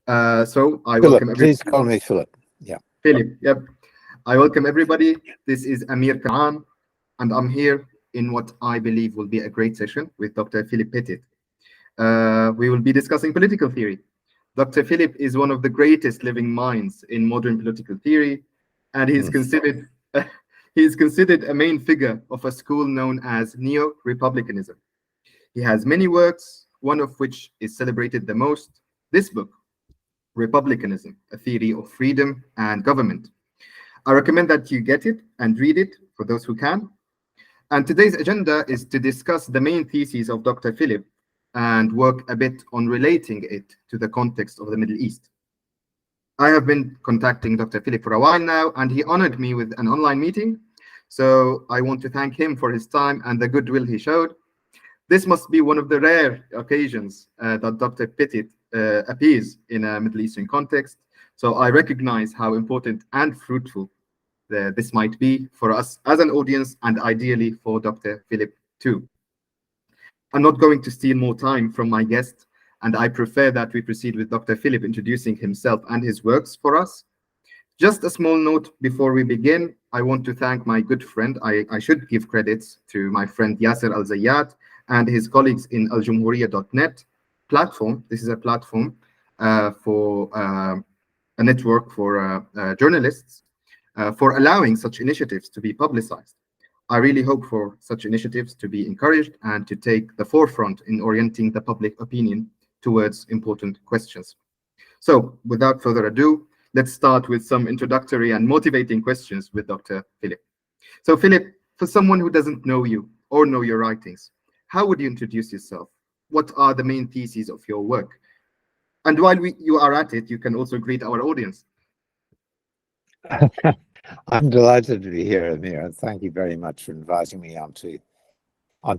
So I Philip, welcome everybody. please call me Philip. Yeah. Philip, yep. I welcome everybody. This is Amir Khan, and I'm here in what I believe will be a great session with Dr. Philip Pettit. We will be discussing political theory. Dr. Philip is one of the greatest living minds in modern political theory, and he is considered he is considered a main figure of a school known as Neo-republicanism. He has many works, one of which is celebrated the most, this book, Republicanism, a theory of freedom and government. I recommend that you get it and read it for those who can. And today's agenda is to discuss the main theses of Dr. Philip and work a bit on relating it to the context of the Middle East. I have been contacting Dr. Philip for a while now, and he honored me with an online meeting. So I want to thank him for his time and the goodwill he showed. This must be one of the rare occasions that Dr. Pettit appears in a Middle Eastern context. So I recognize how important and fruitful this might be for us as an audience, and ideally for Dr. Philip too. I'm not going to steal more time from my guest, and I prefer that we proceed with Dr. Philip introducing himself and his works for us. Just a small note before we begin, I want to thank my good friend. I should give credits to my friend Yasser Al-Zayyat and his colleagues in Al-Jumhuriya.net platform. This is a platform for a network for journalists for allowing such initiatives to be publicized. I really hope for such initiatives to be encouraged and to take the forefront in orienting the public opinion towards important questions. So without further ado, let's start with some introductory and motivating questions with Dr. Philip. So Philip, for someone who doesn't know you or know your writings, how would you introduce yourself? What are the main theses of your work? And while you are at it, you can also greet our audience. I'm delighted to be here, Amir. Thank you very much for inviting me onto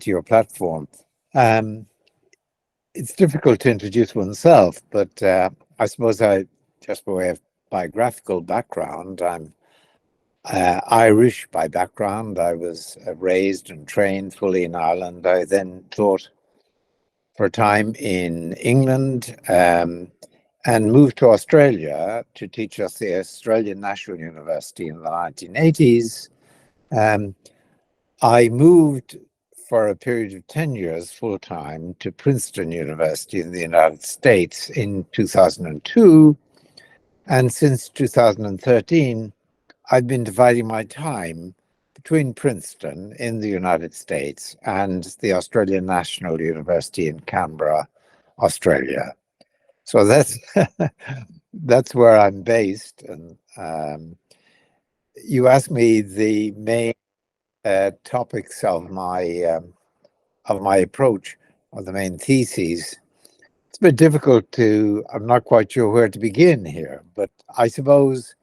your platform. It's difficult to introduce oneself, but I suppose just by way of biographical background, I'm Irish by background. I was raised and trained fully in Ireland. I then taught for a time in England and moved to Australia to teach us the Australian National University in the 1980s. I moved for a period of 10 years full-time to Princeton University in the United States in 2002. And since 2013, I've been dividing my time between Princeton in the United States and the Australian National University in Canberra, Australia. So that's where I'm based. And you asked me the main topics of my approach, or the main theses. It's a bit difficult I'm not quite sure where to begin here, but I suppose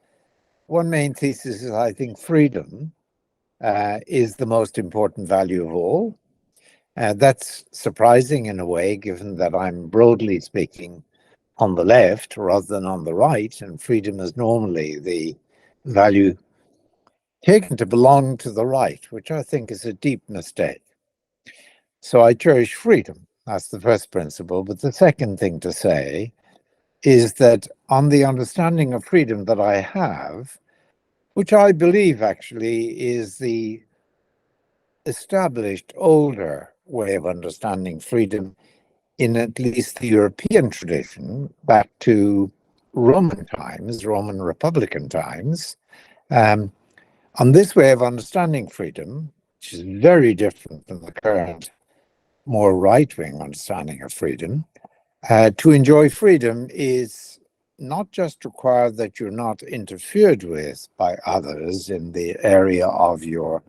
one main thesis is, I think, freedom is the most important value of all. That's surprising in a way, given that I'm broadly speaking on the left rather than on the right, and freedom is normally the value taken to belong to the right, which I think is a deep mistake. So I cherish freedom. That's the first principle. But the second thing to say is that on the understanding of freedom that I have, which I believe actually is the established older way of understanding freedom in at least the European tradition, back to Roman times, Roman Republican times. On this way of understanding freedom, which is very different from the current more right-wing understanding of freedom, to enjoy freedom is not just require that you're not interfered with by others in the area of your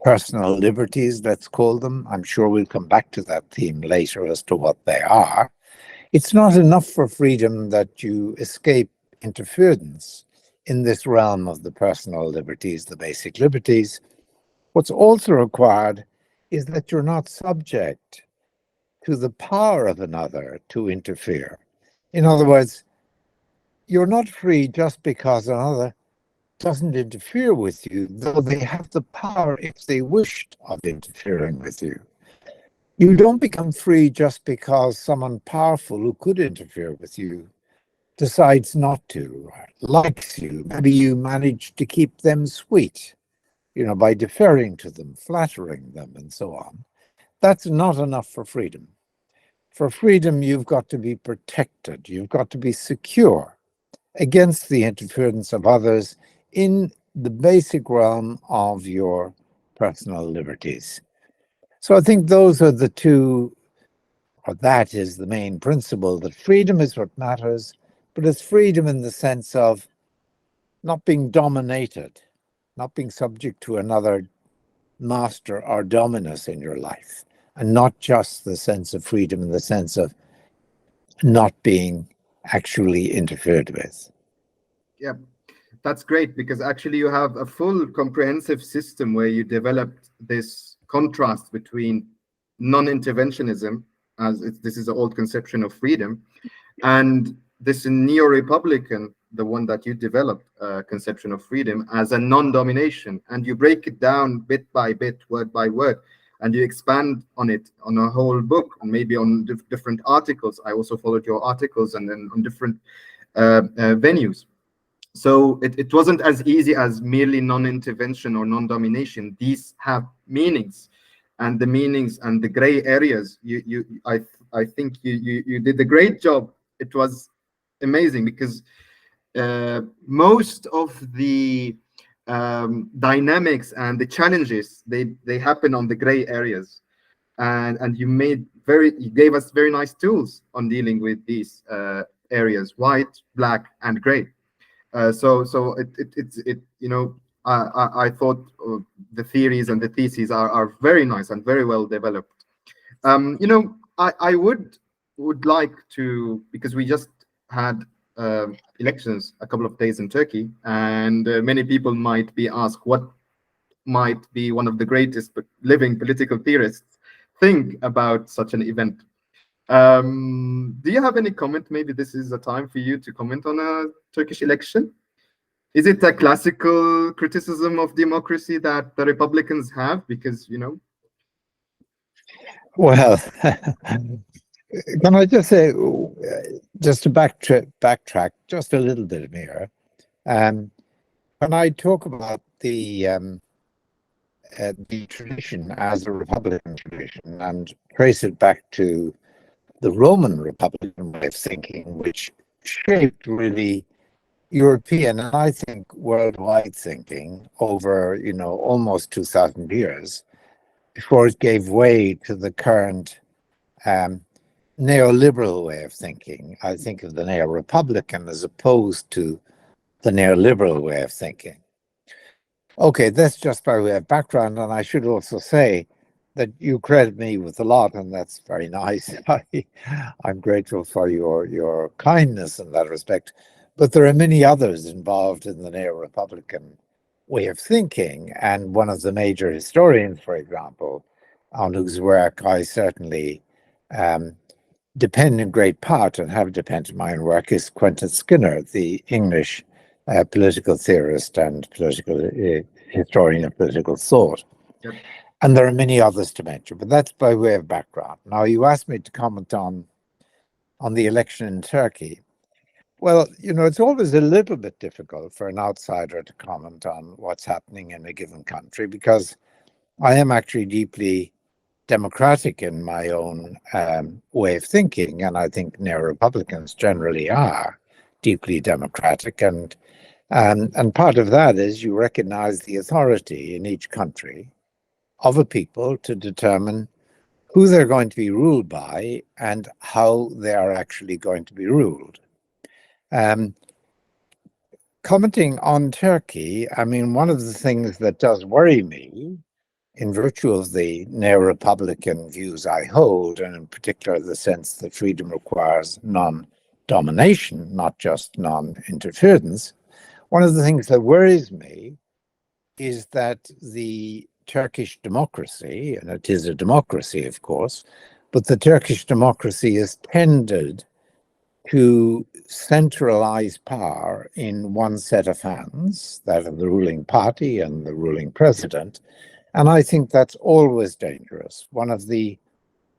personal liberties, let's call them. I'm sure we'll come back to that theme later as to what they are. It's not enough for freedom that you escape interference in this realm of the personal liberties, the basic liberties. What's also required is that you're not subject to the power of another to interfere. In other words, you're not free just because another doesn't interfere with you, though they have the power, if they wished, of interfering with you. You don't become free just because someone powerful who could interfere with you decides not to, likes you, maybe you manage to keep them sweet, by deferring to them, flattering them, and so on. That's not enough for freedom. For freedom, you've got to be protected. You've got to be secure against the interference of others in the basic realm of your personal liberties. So I think those are the two, or that is the main principle, that freedom is what matters, but it's freedom in the sense of not being dominated, not being subject to another master or dominus in your life, and not just the sense of freedom in the sense of not being actually interfered with. Yeah, that's great, because actually you have a full comprehensive system where you developed this contrast between non-interventionism, this is an old conception of freedom, and this neo-republican, the one that you developed, conception of freedom as a non-domination, and you break it down bit by bit, word by word, and you expand on it on a whole book, and maybe on different articles. I also followed your articles, and then on different venues. So it wasn't as easy as merely non-intervention or non-domination. These have meanings, and the meanings and the gray areas. I think you did a great job. It was amazing, because most of the dynamics and the challenges, they happen on the gray areas, and you gave us very nice tools on dealing with these areas: white, black, and gray. So I thought the theories and the theses are very nice and very well developed. I would like to, because we just had elections a couple of days in Turkey, and many people might be asked what might be one of the greatest living political theorists think about such an event. Do you have any comment? Maybe this is a time for you to comment on a Turkish election. Is it a classical criticism of democracy that the Republicans have? Because, Well, can I just say, just to backtrack just a little bit, Amir, when I talk about the tradition as a Republican tradition and trace it back to the Roman Republican way of thinking, which shaped really European and I think worldwide thinking over, almost 2,000 years before it gave way to the current neoliberal way of thinking. I think of the neo-republican as opposed to the neoliberal way of thinking. Okay, that's just by way of background, and I should also say that you credit me with a lot, and that's very nice. I'm grateful for your kindness in that respect. But there are many others involved in the neo-republican way of thinking, and one of the major historians, for example, on whose work I certainly depend in great part and have depended my own work, is Quentin Skinner, the English political theorist and political historian of political thought. Yep. And there are many others to mention, but that's by way of background. Now, you asked me to comment on the election in Turkey. Well, it's always a little bit difficult for an outsider to comment on what's happening in a given country, because I am actually deeply democratic in my own way of thinking, and I think neo-republicans generally are deeply democratic, and part of that is you recognize the authority in each country of a people to determine who they're going to be ruled by and how they are actually going to be ruled. Commenting on Turkey, I mean, one of the things that does worry me, in virtue of the neo-republican views I hold, and in particular the sense that freedom requires non-domination, not just non-interference, one of the things that worries me is that the Turkish democracy, and it is a democracy, of course, but the Turkish democracy has tended to centralize power in one set of hands, that of the ruling party and the ruling president. And I think that's always dangerous. One of the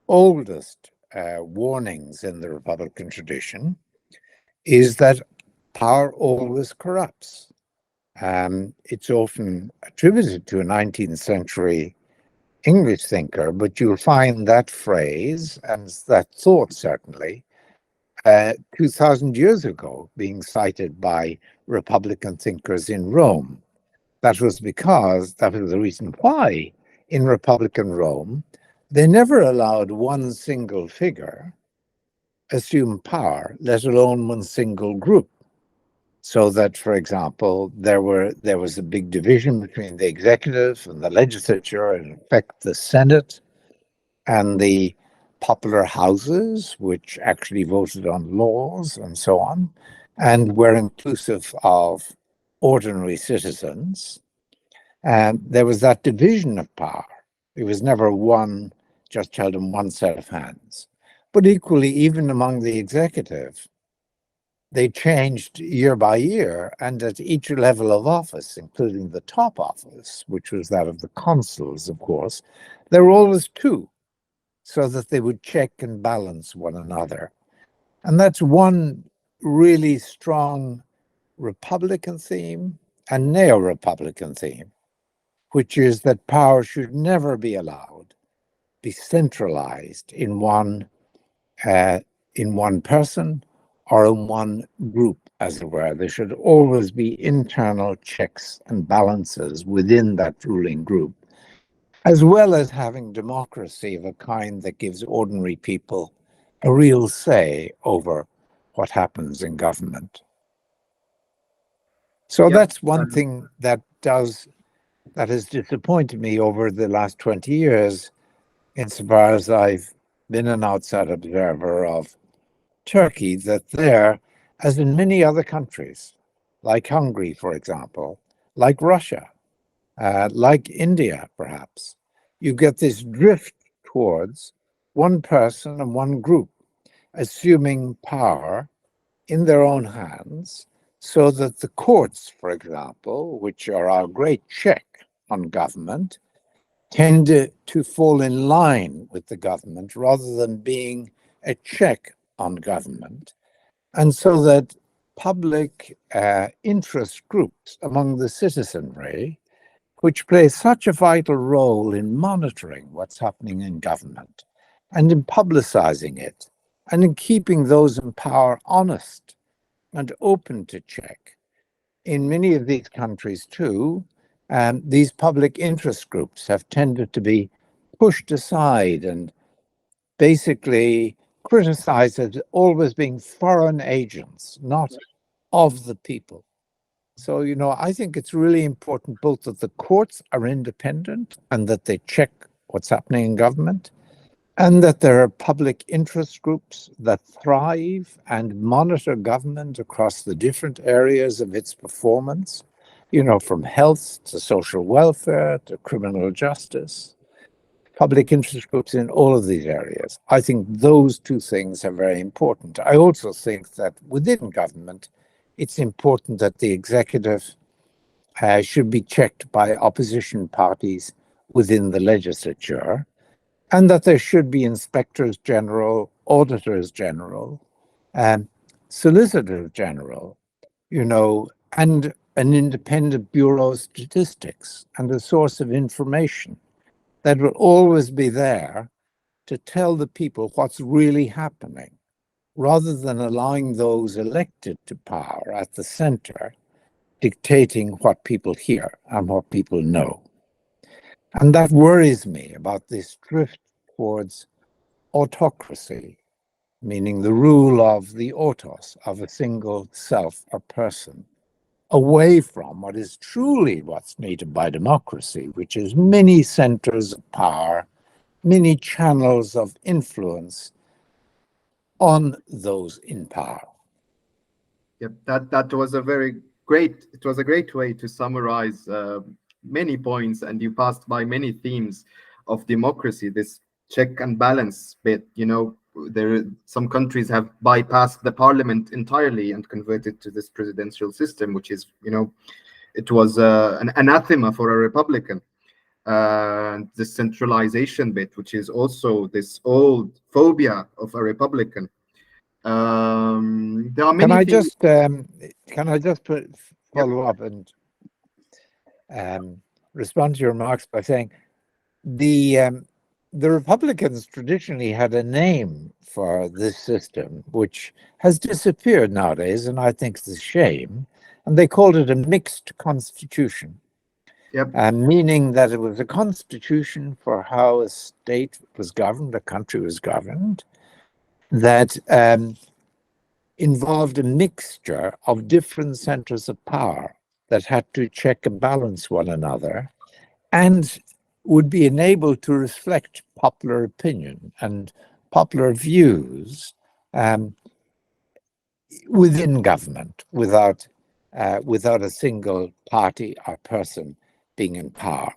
oldest warnings in the Republican tradition is that power always corrupts. It's often attributed to a 19th century English thinker, but you'll find that phrase and that thought certainly 2,000 years ago being cited by Republican thinkers in Rome. That was because, that was the reason why in Republican Rome, they never allowed one single figure assume power, let alone one single group. So that, for example, there was a big division between the executive and the legislature, and in fact the Senate and the popular houses, which actually voted on laws and so on, and were inclusive of ordinary citizens. And there was that division of power. It was never one just held in one set of hands. But equally, even among the executive, they changed year by year, and at each level of office, including the top office, which was that of the consuls, of course, there were always two, so that they would check and balance one another. And that's one really strong Republican theme and Neo-Republican theme, which is that power should never be allowed, be centralized in one person or in one group, as it were. There should always be internal checks and balances within that ruling group, as well as having democracy of a kind that gives ordinary people a real say over what happens in government. So that's one thing that has disappointed me over the last 20 years, insofar as I've been an outside observer of Turkey, that there, as in many other countries, like Hungary, for example, like Russia, like India, perhaps, you get this drift towards one person and one group assuming power in their own hands, so that the courts, for example, which are our great check on government, tend to fall in line with the government rather than being a check on government. And so that public interest groups among the citizenry, which play such a vital role in monitoring what's happening in government and in publicizing it and in keeping those in power honest and open to check. In many of these countries too, these public interest groups have tended to be pushed aside and basically criticized as always being foreign agents, not of the people. So, I think it's really important both that the courts are independent and that they check what's happening in government, and that there are public interest groups that thrive and monitor government across the different areas of its performance, from health to social welfare to criminal justice. Public interest groups in all of these areas. I think those two things are very important. I also think that within government, it's important that the executive should be checked by opposition parties within the legislature, and that there should be inspectors general, auditors general, solicitors general, and an independent bureau of statistics and a source of information that will always be there to tell the people what's really happening, rather than allowing those elected to power at the center dictating what people hear and what people know. And that worries me about this drift towards autocracy, meaning the rule of the autos, of a single self or person, away from what is truly what's needed by democracy, which is many centers of power, many channels of influence on those in power. Yep, that was a great way to summarize many points, and you passed by many themes of democracy, this check and balance bit. Some countries have bypassed the parliament entirely and converted to this presidential system, which is, it was an anathema for a republican. The centralization bit, which is also this old phobia of a republican. There are many things. Can I just follow up and respond to your remarks by saying the Republicans traditionally had a name for this system, which has disappeared nowadays, and I think it's a shame. And they called it a mixed constitution, meaning that it was a constitution for how a state was governed, a country was governed, that involved a mixture of different centers of power that had to check and balance one another, and would be enabled to reflect popular opinion and popular views within government, without a single party or person being in power.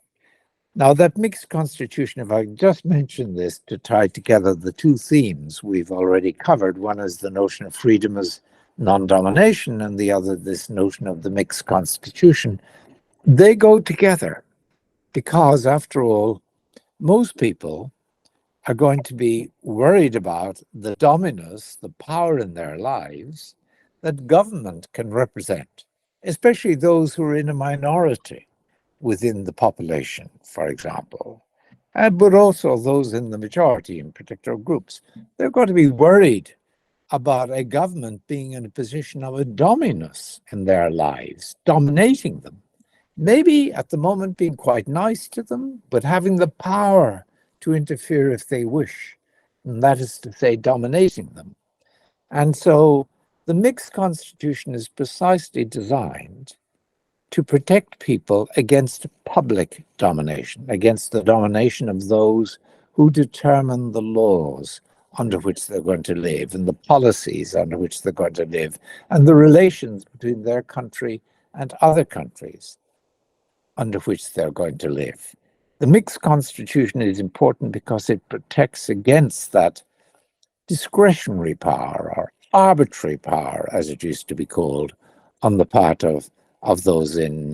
Now, that mixed constitution, if I just mention this to tie together the two themes we've already covered, one is the notion of freedom as non-domination, and the other this notion of the mixed constitution, they go together. Because, after all, most people are going to be worried about the dominance, the power in their lives that government can represent, especially those who are in a minority within the population, for example, but also those in the majority in particular groups. They're going to be worried about a government being in a position of a dominance in their lives, dominating them. Maybe at the moment being quite nice to them, but having the power to interfere if they wish, and that is to say, dominating them. And so the mixed constitution is precisely designed to protect people against public domination, against the domination of those who determine the laws under which they're going to live and the policies under which they're going to live and the relations between their country and other countries under which they're going to live. The mixed constitution is important because it protects against that discretionary power or arbitrary power, as it used to be called, on the part of those in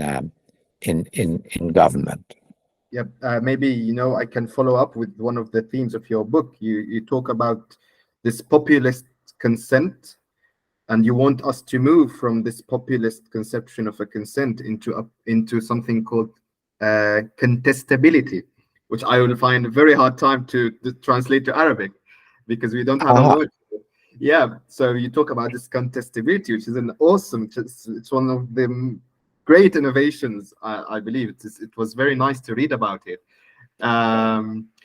government. Yep. Maybe, I can follow up with one of the themes of your book. You talk about this populist consent, and you want us to move from this populist conception of a consent into something called contestability, which I will find a very hard time to translate to Arabic because we don't have a word. Yeah, so you talk about this contestability, which is an awesome, it's one of the great innovations, I believe. It was very nice to read about it.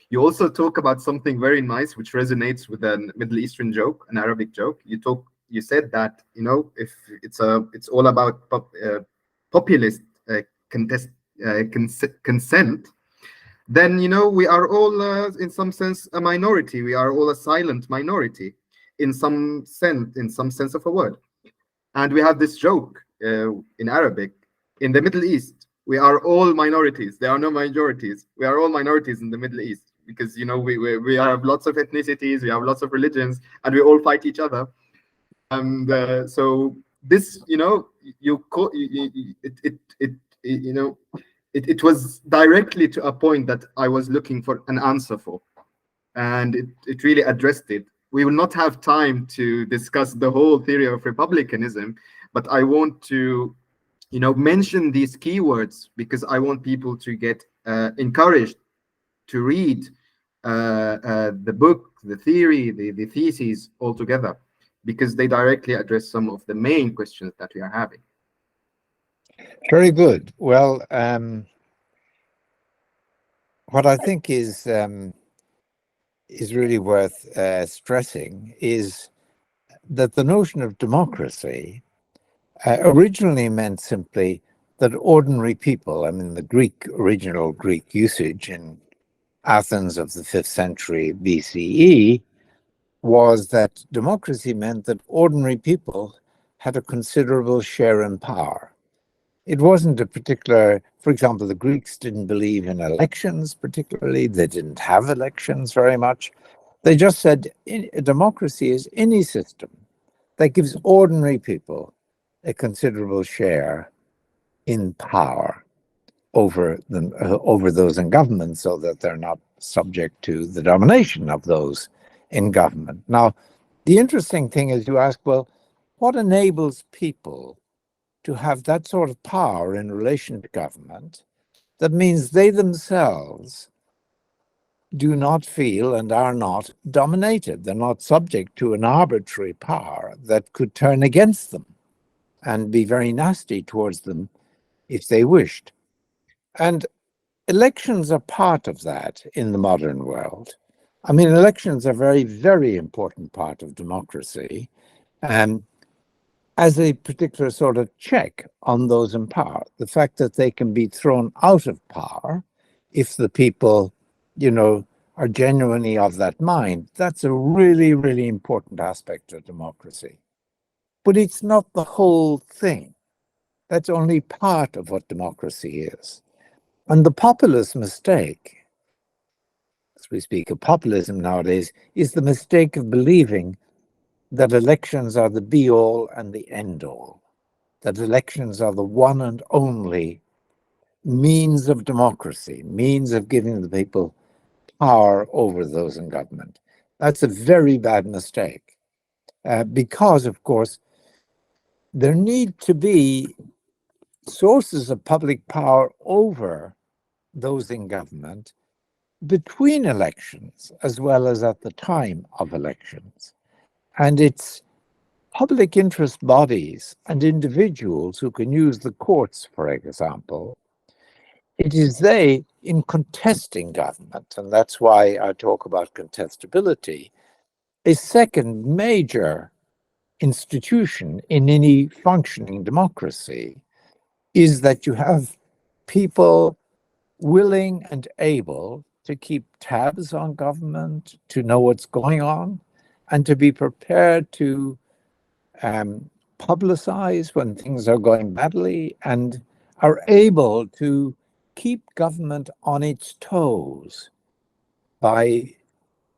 You also talk about something very nice, which resonates with a Middle Eastern joke, an Arabic joke. You said that, if it's all about populist consent, then, we are all, in some sense, a minority. We are all a silent minority in some sense of a word. And we have this joke in Arabic. In the Middle East, we are all minorities. There are no majorities. We are all minorities in the Middle East because, we have lots of ethnicities, we have lots of religions, and we all fight each other. And so this, it was directly to a point that I was looking for an answer for, and it really addressed it. We will not have time to discuss the whole theory of republicanism, but I want to, mention these keywords because I want people to get encouraged to read the book, the theory, the theses all together, because they directly address some of the main questions that we are having. Very good. Well, what I think is really worth stressing is that the notion of democracy originally meant simply that ordinary people, the original Greek usage in Athens of the 5th century BCE was that democracy meant that ordinary people had a considerable share in power. It wasn't a particular, for example, the Greeks didn't believe in elections particularly. They didn't have elections very much. They just said democracy is any system that gives ordinary people a considerable share in power over those in government, so that they're not subject to the domination of those in government. Now, The interesting thing is you ask, well, what enables people to have that sort of power in relation to government that means they themselves do not feel and are not dominated? They're not subject to an arbitrary power that could turn against them and be very nasty towards them if they wished. And elections are part of that in the modern world. I mean, elections are a very, very important part of democracy, as a particular sort of check on those in power. The fact that they can be thrown out of power if the people, are genuinely of that mind, that's a really, really important aspect of democracy. But it's not the whole thing. That's only part of what democracy is. And the populist mistake, as we speak of populism nowadays, is the mistake of believing that elections are the be-all and the end-all, that elections are the one and only means of democracy, means of giving the people power over those in government. That's a very bad mistake, because, of course, there need to be sources of public power over those in government between elections as well as at the time of elections. And it's public interest bodies and individuals who can use the courts, for example. It is they in contesting government, and that's why I talk about contestability. A second major institution in any functioning democracy is that you have people willing and able to keep tabs on government, to know what's going on, and to be prepared to publicize when things are going badly, and are able to keep government on its toes by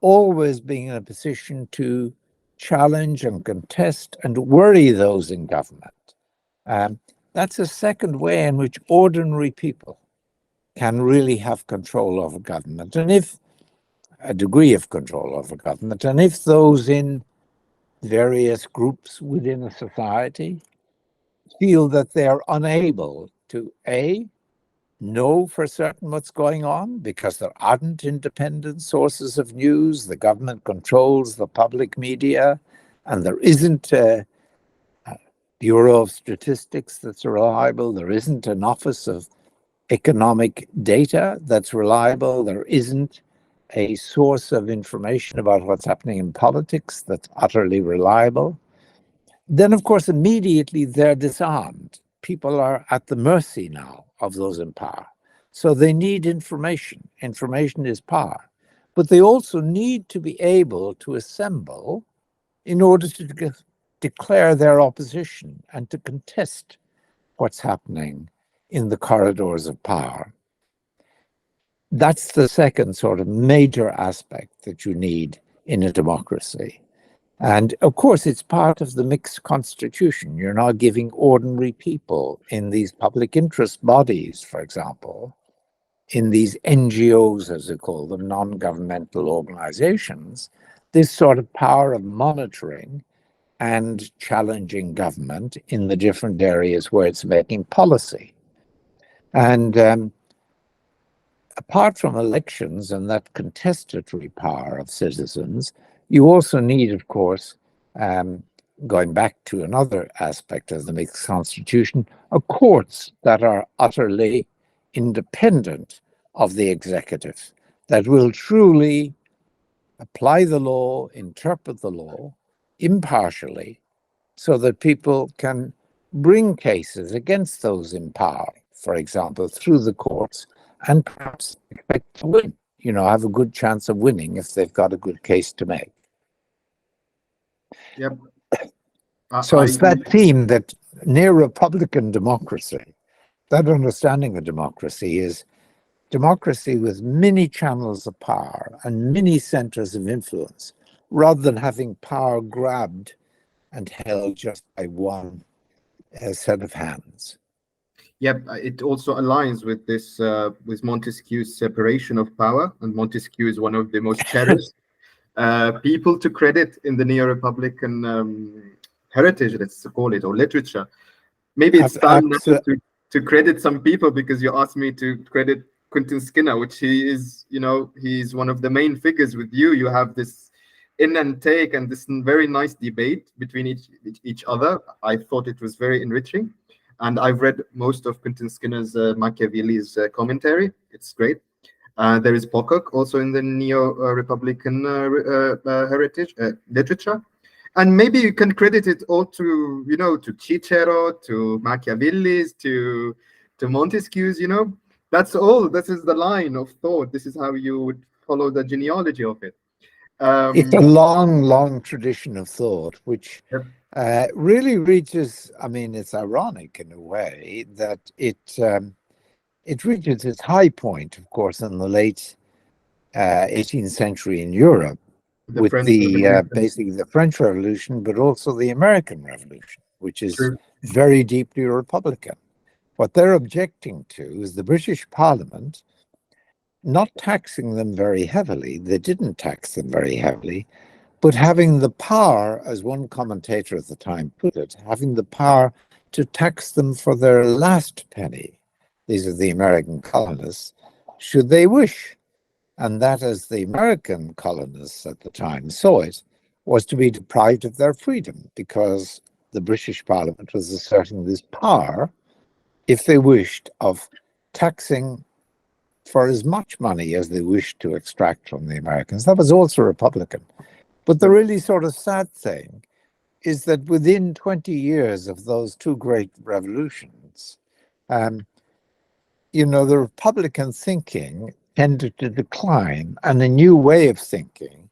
always being in a position to challenge and contest and worry those in government. That's a second way in which ordinary people can really have control over government, and if a degree of control over government, and if those in various groups within a society feel that they're unable to know for certain what's going on because there aren't independent sources of news, the government controls the public media, and there isn't a Bureau of Statistics that's reliable, there isn't an Office of Economic Data that's reliable, there isn't a source of information about what's happening in politics that's utterly reliable, then of course immediately they're disarmed. People are at the mercy now of those in power. So they need information. Information is power. But they also need to be able to assemble in order to declare their opposition and to contest what's happening in the corridors of power. That's the second sort of major aspect that you need in a democracy. And of course, it's part of the mixed constitution. You're not giving ordinary people in these public interest bodies, for example, in these NGOs, as they call them, non-governmental organizations, this sort of power of monitoring and challenging government in the different areas where it's making policy. And apart from elections and that contestatory power of citizens, you also need, of course, going back to another aspect of the mixed constitution, courts that are utterly independent of the executive, that will truly apply the law, interpret the law impartially, so that people can bring cases against those in power, for example, through the courts, and perhaps expect to win, have a good chance of winning if they've got a good case to make. Yep. So it's that theme that Neo-republican democracy, that understanding of democracy is democracy with many channels of power and many centers of influence, rather than having power grabbed and held just by one set of hands. Yep, it also aligns with this, with Montesquieu's separation of power, and Montesquieu is one of the most cherished people to credit in the Neo-Republican heritage, let's call it, or literature. Maybe it's time now to credit some people, because you asked me to credit Quentin Skinner, which he is, he's one of the main figures with you. You have this in and take and this very nice debate between each other. I thought it was very enriching. And I've read most of Quentin Skinner's Machiavelli's commentary. It's great. There is Pocock also in the Neo-Republican heritage literature. And maybe you can credit it all to, to Cicero, to Machiavelli's, to Montesquieu's, That's all. This is the line of thought. This is how you would follow the genealogy of it. It's a long, long tradition of thought, which really reaches, I mean, it's ironic in a way that it reaches its high point, of course, in the late 18th century in Europe, with basically the French Revolution, but also the American Revolution, which is very deeply Republican. What they're objecting to is the British Parliament not taxing them very heavily. They didn't tax them very heavily, but having the power, as one commentator at the time put it, having the power to tax them for their last penny. These are the American colonists, should they wish. And that, as the American colonists at the time saw it, was to be deprived of their freedom, because the British Parliament was asserting this power, if they wished, of taxing for as much money as they wished to extract from the Americans. That was also Republican. But the really sort of sad thing is that within 20 years of those two great revolutions, the Republican thinking tended to decline, and a new way of thinking,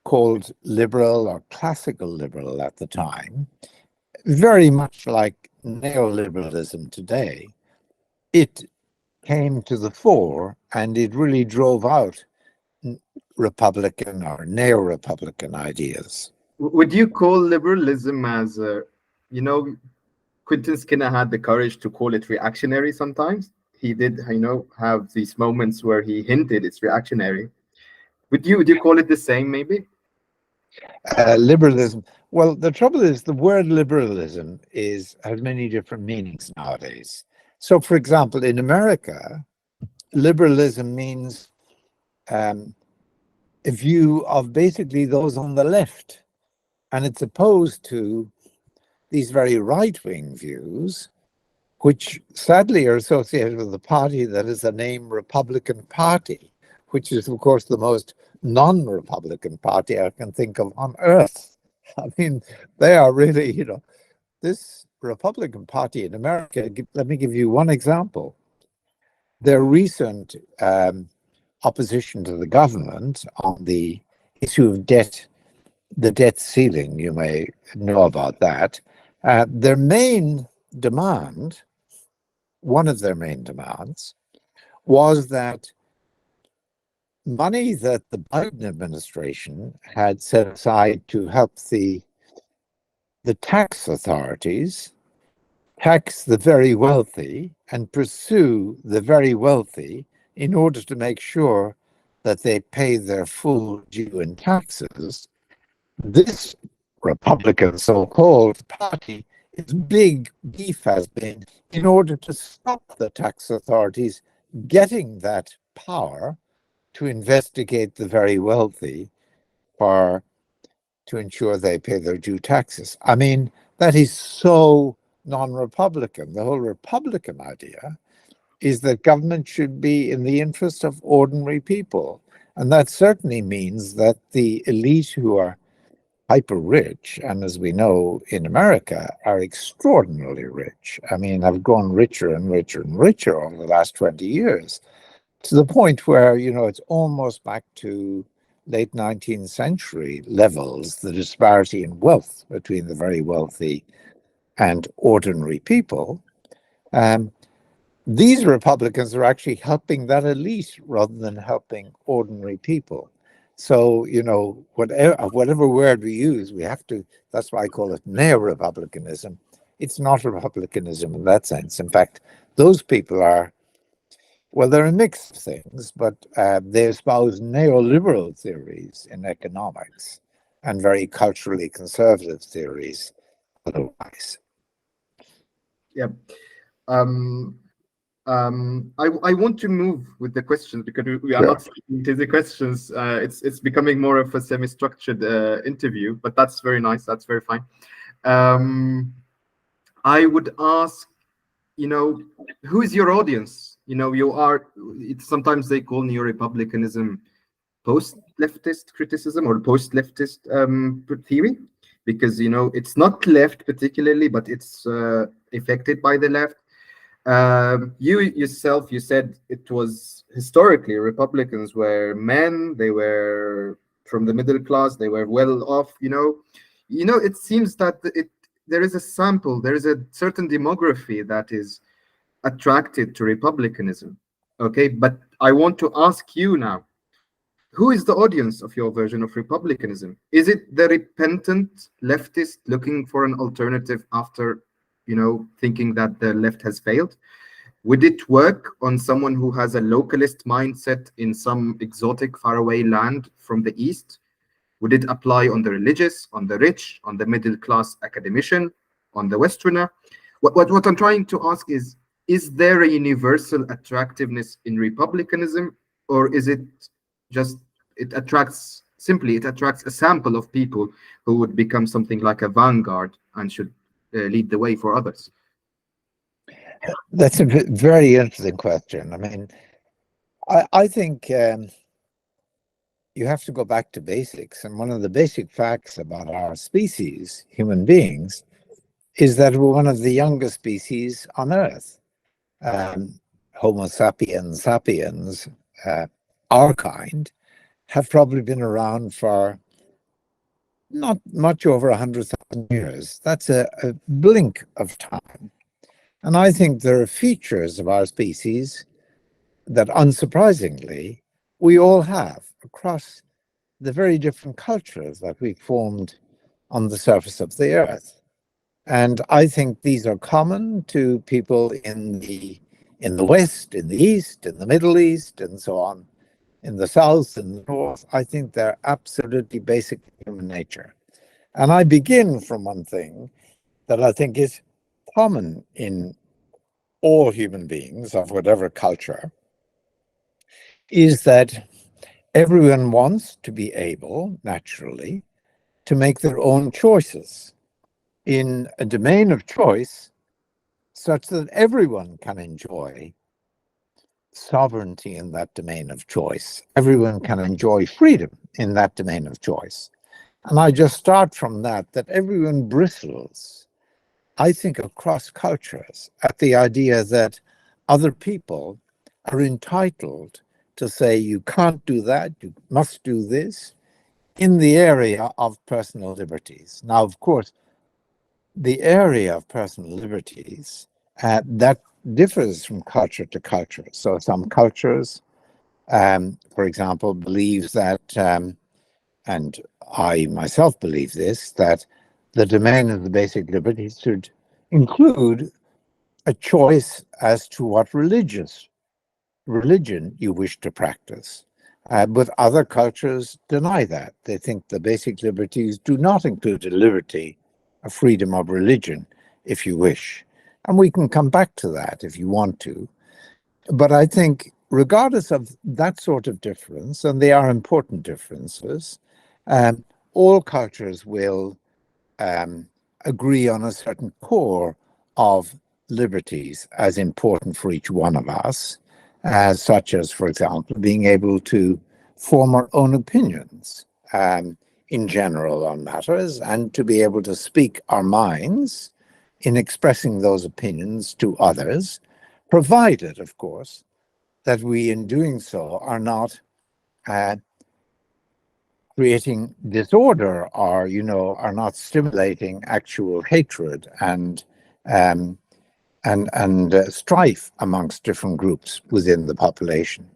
called liberal or classical liberal at the time, very much like neoliberalism today, it came to the fore, and it really drove out Republican or neo-Republican ideas. Would you call liberalism as, Quentin Skinner had the courage to call it reactionary sometimes? He did, have these moments where he hinted it's reactionary. Would you call it the same, maybe? Liberalism. Well, the trouble is the word liberalism has many different meanings nowadays. So, for example, in America, liberalism means a view of basically those on the left, and it's opposed to these very right-wing views, which sadly are associated with a party that is the name Republican Party, which is, of course, the most non-Republican party I can think of on earth. I mean, they are really, this Republican Party in America, let me give you one example. Their recent opposition to the government on the issue of debt, the debt ceiling, you may know about that. Their main demand, one of their main demands, was that money that the Biden administration had set aside to help the tax authorities tax the very wealthy and pursue the very wealthy in order to make sure that they pay their full due in taxes. This Republican so-called party, its big beef has been in order to stop the tax authorities getting that power to investigate the very wealthy to ensure they pay their due taxes. I mean, that is so non-Republican. The whole Republican idea is that government should be in the interest of ordinary people. And that certainly means that the elite who are hyper rich, and as we know in America, are extraordinarily rich. I mean, have gone richer and richer and richer over the last 20 years, to the point where, it's almost back to late 19th century levels, the disparity in wealth between the very wealthy and ordinary people. These Republicans are actually helping that elite rather than helping ordinary people. So, whatever word we use, we have to, that's why I call it Neo-republicanism. It's not republicanism in that sense. In fact, those people are, Well, there are mixed things, but they espouse neoliberal theories in economics and very culturally conservative theories otherwise. Yeah. Um, I want to move with the questions because we are Sure. not sticking to the questions. It's becoming more of a semi-structured interview, but that's very nice. That's very fine. I would ask, who is your audience? Sometimes they call Neo-republicanism post-leftist criticism or post-leftist theory, because it's not left particularly, but it's affected by the left. You yourself, you said it was historically Republicans were men, they were from the middle class, they were well off. It seems that there is a sample, there is a certain demography that is attracted to republicanism. Okay, but I want to ask you now, who is the audience of your version of republicanism? Is it the repentant leftist looking for an alternative after, thinking that the left has failed? Would it work on someone who has a localist mindset in some exotic faraway land from the East? Would it apply on the religious, on the rich, on the middle class academician, on the Westerner? What I'm trying to ask is there a universal attractiveness in republicanism, or is it just it attracts a sample of people who would become something like a vanguard and should lead the way for others? That's a very interesting question. I mean, I think you have to go back to basics. And one of the basic facts about our species, human beings, is that we're one of the youngest species on Earth. Homo sapiens sapiens, our kind, have probably been around for not much over 100,000 years. That's a blink of time. And I think there are features of our species that, unsurprisingly, we all have across the very different cultures that we've formed on the surface of the earth. And I think these are common to people in the West, in the East, in the Middle East, and so on, in the South and the North. I think they're absolutely basic human nature. And I begin from one thing that I think is common in all human beings of whatever culture, is that everyone wants to be able, naturally, to make their own choices in a domain of choice such that everyone can enjoy sovereignty in that domain of choice. Everyone can enjoy freedom in that domain of choice. And I just start from that everyone bristles, I think, across cultures at the idea that other people are entitled to say, you can't do that, you must do this, in the area of personal liberties. Now, of course, the area of personal liberties, that differs from culture to culture. So some cultures, for example, believe that, and I myself believe this, that the domain of the basic liberties should include a choice as to what religion you wish to practice. But other cultures deny that. They think the basic liberties do not include a liberty, a freedom of religion, if you wish. And we can come back to that if you want to. But I think regardless of that sort of difference, and they are important differences, all cultures will agree on a certain core of liberties as important for each one of us, such as, for example, being able to form our own opinions in general on matters, and to be able to speak our minds in expressing those opinions to others, provided, of course, that we, in doing so, are not creating disorder, or, are not stimulating actual hatred and strife amongst different groups within the population.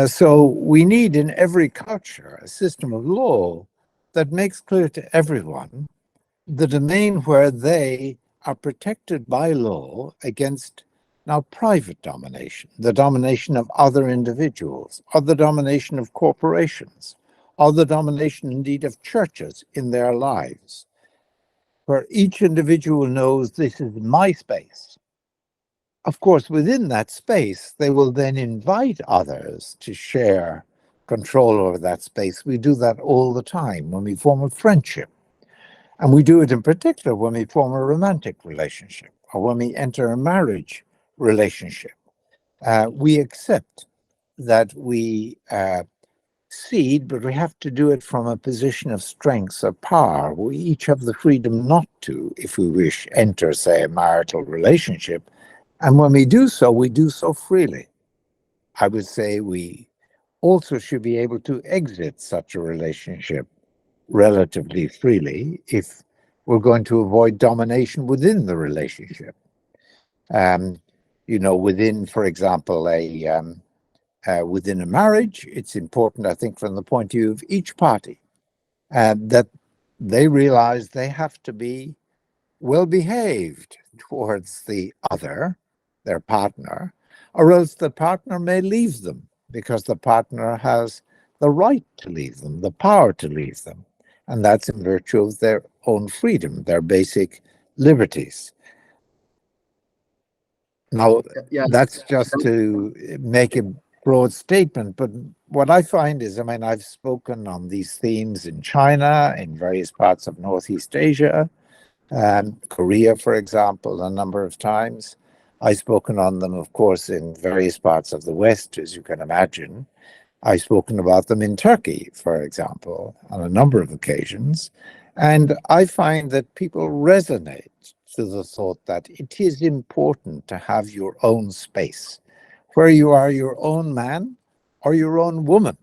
So we need in every culture a system of law that makes clear to everyone the domain where they are protected by law against Now, private domination, the domination of other individuals, or the domination of corporations, or the domination indeed of churches in their lives, where each individual knows this is my space. Of course, within that space, they will then invite others to share control over that space. We do that all the time when we form a friendship. And we do it in particular when we form a romantic relationship or when we enter a marriage relationship. We accept that we cede, but we have to do it from a position of strength or power. We each have the freedom not to, if we wish, enter, say, a marital relationship. And when we do so freely. I would say we also should be able to exit such a relationship relatively freely if we're going to avoid domination within the relationship. Within, for example, within a marriage, it's important, I think, from the point of view of each party, that they realize they have to be well behaved towards the other, their partner, or else the partner may leave them because the partner has the right to leave them, the power to leave them. And that's in virtue of their own freedom, their basic liberties. Now, that's just to make a broad statement, but what I find is, I've spoken on these themes in China, in various parts of Northeast Asia, Korea, for example, a number of times. I've spoken on them, of course, in various parts of the West, as you can imagine. I've spoken about them in Turkey, for example, on a number of occasions. And I find that people resonate to the thought that it is important to have your own space, where you are your own man or your own woman,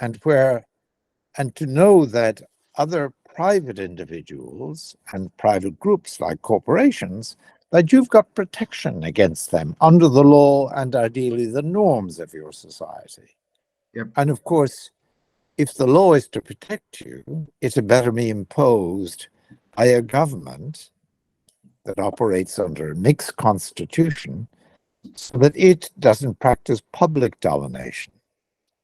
and to know that other private individuals and private groups like corporations, that you've got protection against them under the law and ideally the norms of your society. Yep. And of course, if the law is to protect you, it had better be imposed by a government that operates under a mixed constitution so that it doesn't practice public domination.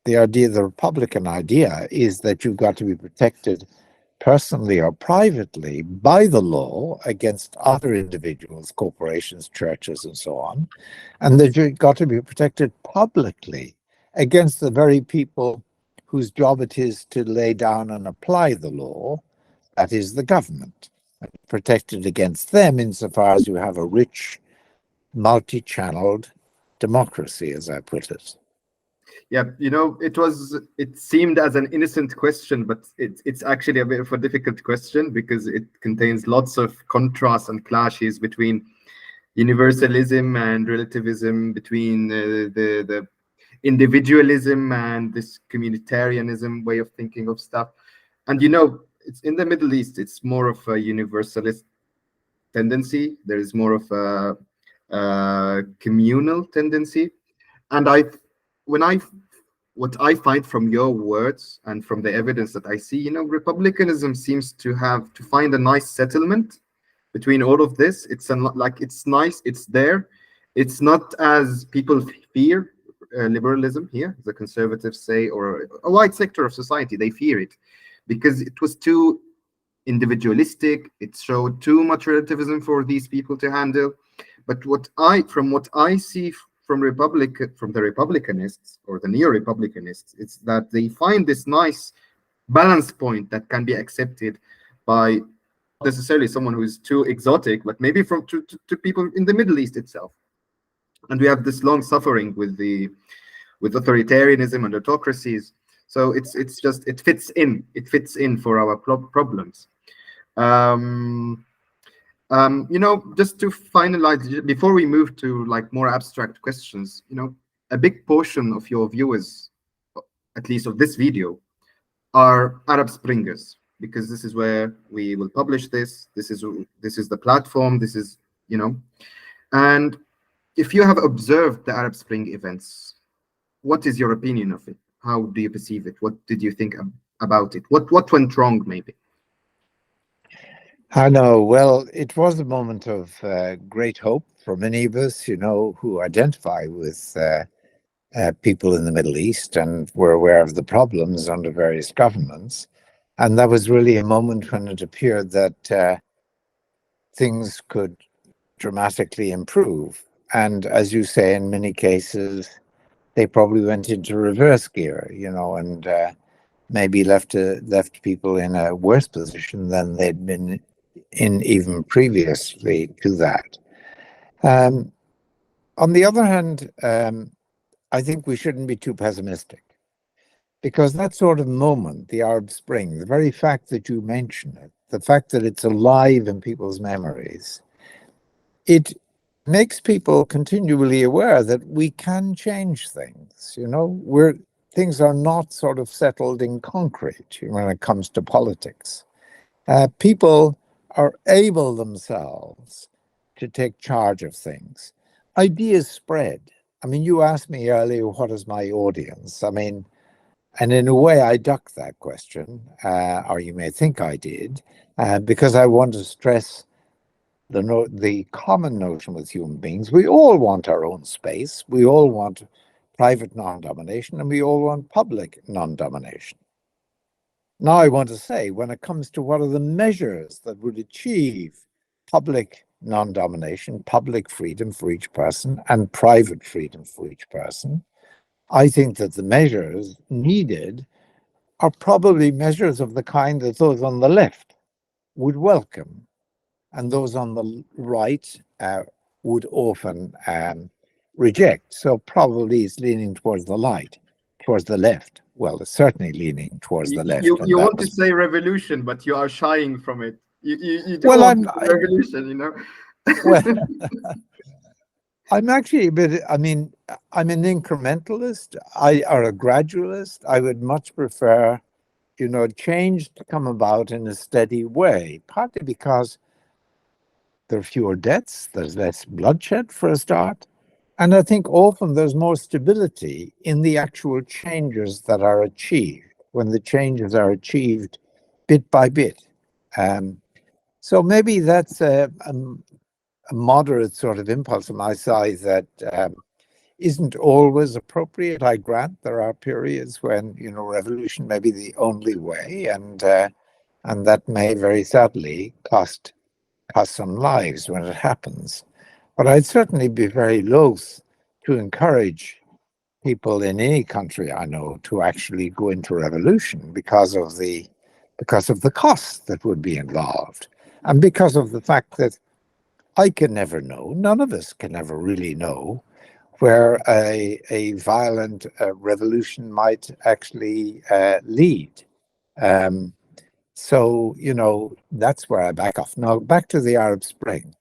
The Republican idea is that you've got to be protected personally or privately by the law against other individuals, corporations, churches, and so on, and that you've got to be protected publicly against the very people whose job it is to lay down and apply the law, that is the government, and protected against them insofar as you have a rich, multi-channeled democracy, as I put it. Yeah, it seemed as an innocent question, but it's actually a bit of a difficult question because it contains lots of contrasts and clashes between universalism and relativism, between the individualism and this communitarianism way of thinking of stuff. And it's in the Middle East, it's more of a universalist tendency. There is more of a communal tendency. And what I find from your words and from the evidence that I see, republicanism seems to find a nice settlement between all of this. It's nice, it's there. It's not as people fear liberalism here, the conservatives say, or a wide sector of society, they fear it because it was too individualistic. It showed too much relativism for these people to handle. But from what I see from the Republicanists or the Neo-republicanists, it's that they find this nice balance point that can be accepted by not necessarily someone who is too exotic, but maybe to people in the Middle East itself. And we have this long suffering with authoritarianism and autocracies. So it fits in for our problems. Just to finalize, before we move to more abstract questions, a big portion of your viewers, at least of this video, are Arab Springers, because this is where we will publish this. This is the platform. This is, and if you have observed the Arab Spring events, what is your opinion of it? How do you perceive it? What did you think about it? What went wrong, maybe? I know. Well, it was a moment of great hope for many of us, who identify with people in the Middle East and were aware of the problems under various governments. And that was really a moment when it appeared that things could dramatically improve. And as you say, in many cases, they probably went into reverse gear, and maybe left people in a worse position than they'd been in even previously to that. On the other hand, I think we shouldn't be too pessimistic, because that sort of moment, the Arab Spring, the very fact that you mention it, the fact that it's alive in people's memories, it makes people continually aware that we can change things. Things are not sort of settled in concrete when it comes to politics. People are able themselves to take charge of things. Ideas spread. I mean, you asked me earlier, what is my audience? I mean, and in a way, I ducked that question, or you may think I did, because I want to stress the common notion with human beings. We all want our own space. We all want private non-domination, and we all want public non-domination. Now, I want to say, when it comes to what are the measures that would achieve public non-domination, public freedom for each person, and private freedom for each person, I think that the measures needed are probably measures of the kind that those on the left would welcome, and those on the right would often reject. So probably it's leaning towards the left. Well, it's certainly leaning towards the left. You want to say revolution, but you are shying from it. You do well, want revolution, Well, I'm actually a bit, I'm an incrementalist, or a gradualist. I would much prefer, change to come about in a steady way, partly because there are fewer deaths, there's less bloodshed for a start, and I think often there's more stability in the actual changes that are achieved, when the changes are achieved bit by bit. So maybe that's a moderate sort of impulse on my side that isn't always appropriate. I grant there are periods when revolution may be the only way, and that may very sadly cost some lives when it happens. But I'd certainly be very loath to encourage people in any country I know to actually go into revolution because of the costs that would be involved, and because of the fact that I can never know, none of us can ever really know, where a violent revolution might actually lead. So, that's where I back off. Now, back to the Arab Spring.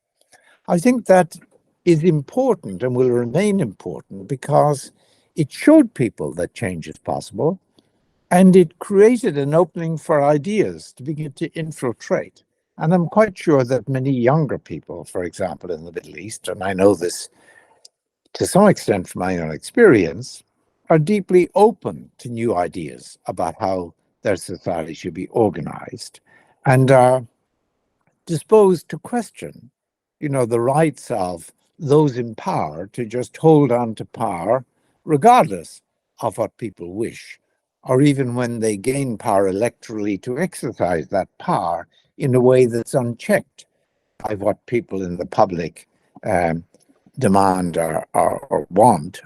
I think that is important and will remain important because it showed people that change is possible, and it created an opening for ideas to begin to infiltrate. And I'm quite sure that many younger people, for example, in the Middle East, and I know this to some extent from my own experience, are deeply open to new ideas about how their society should be organized, and are disposed to question, the rights of those in power to just hold on to power regardless of what people wish, or even when they gain power electorally, to exercise that power in a way that's unchecked by what people in the public demand or want.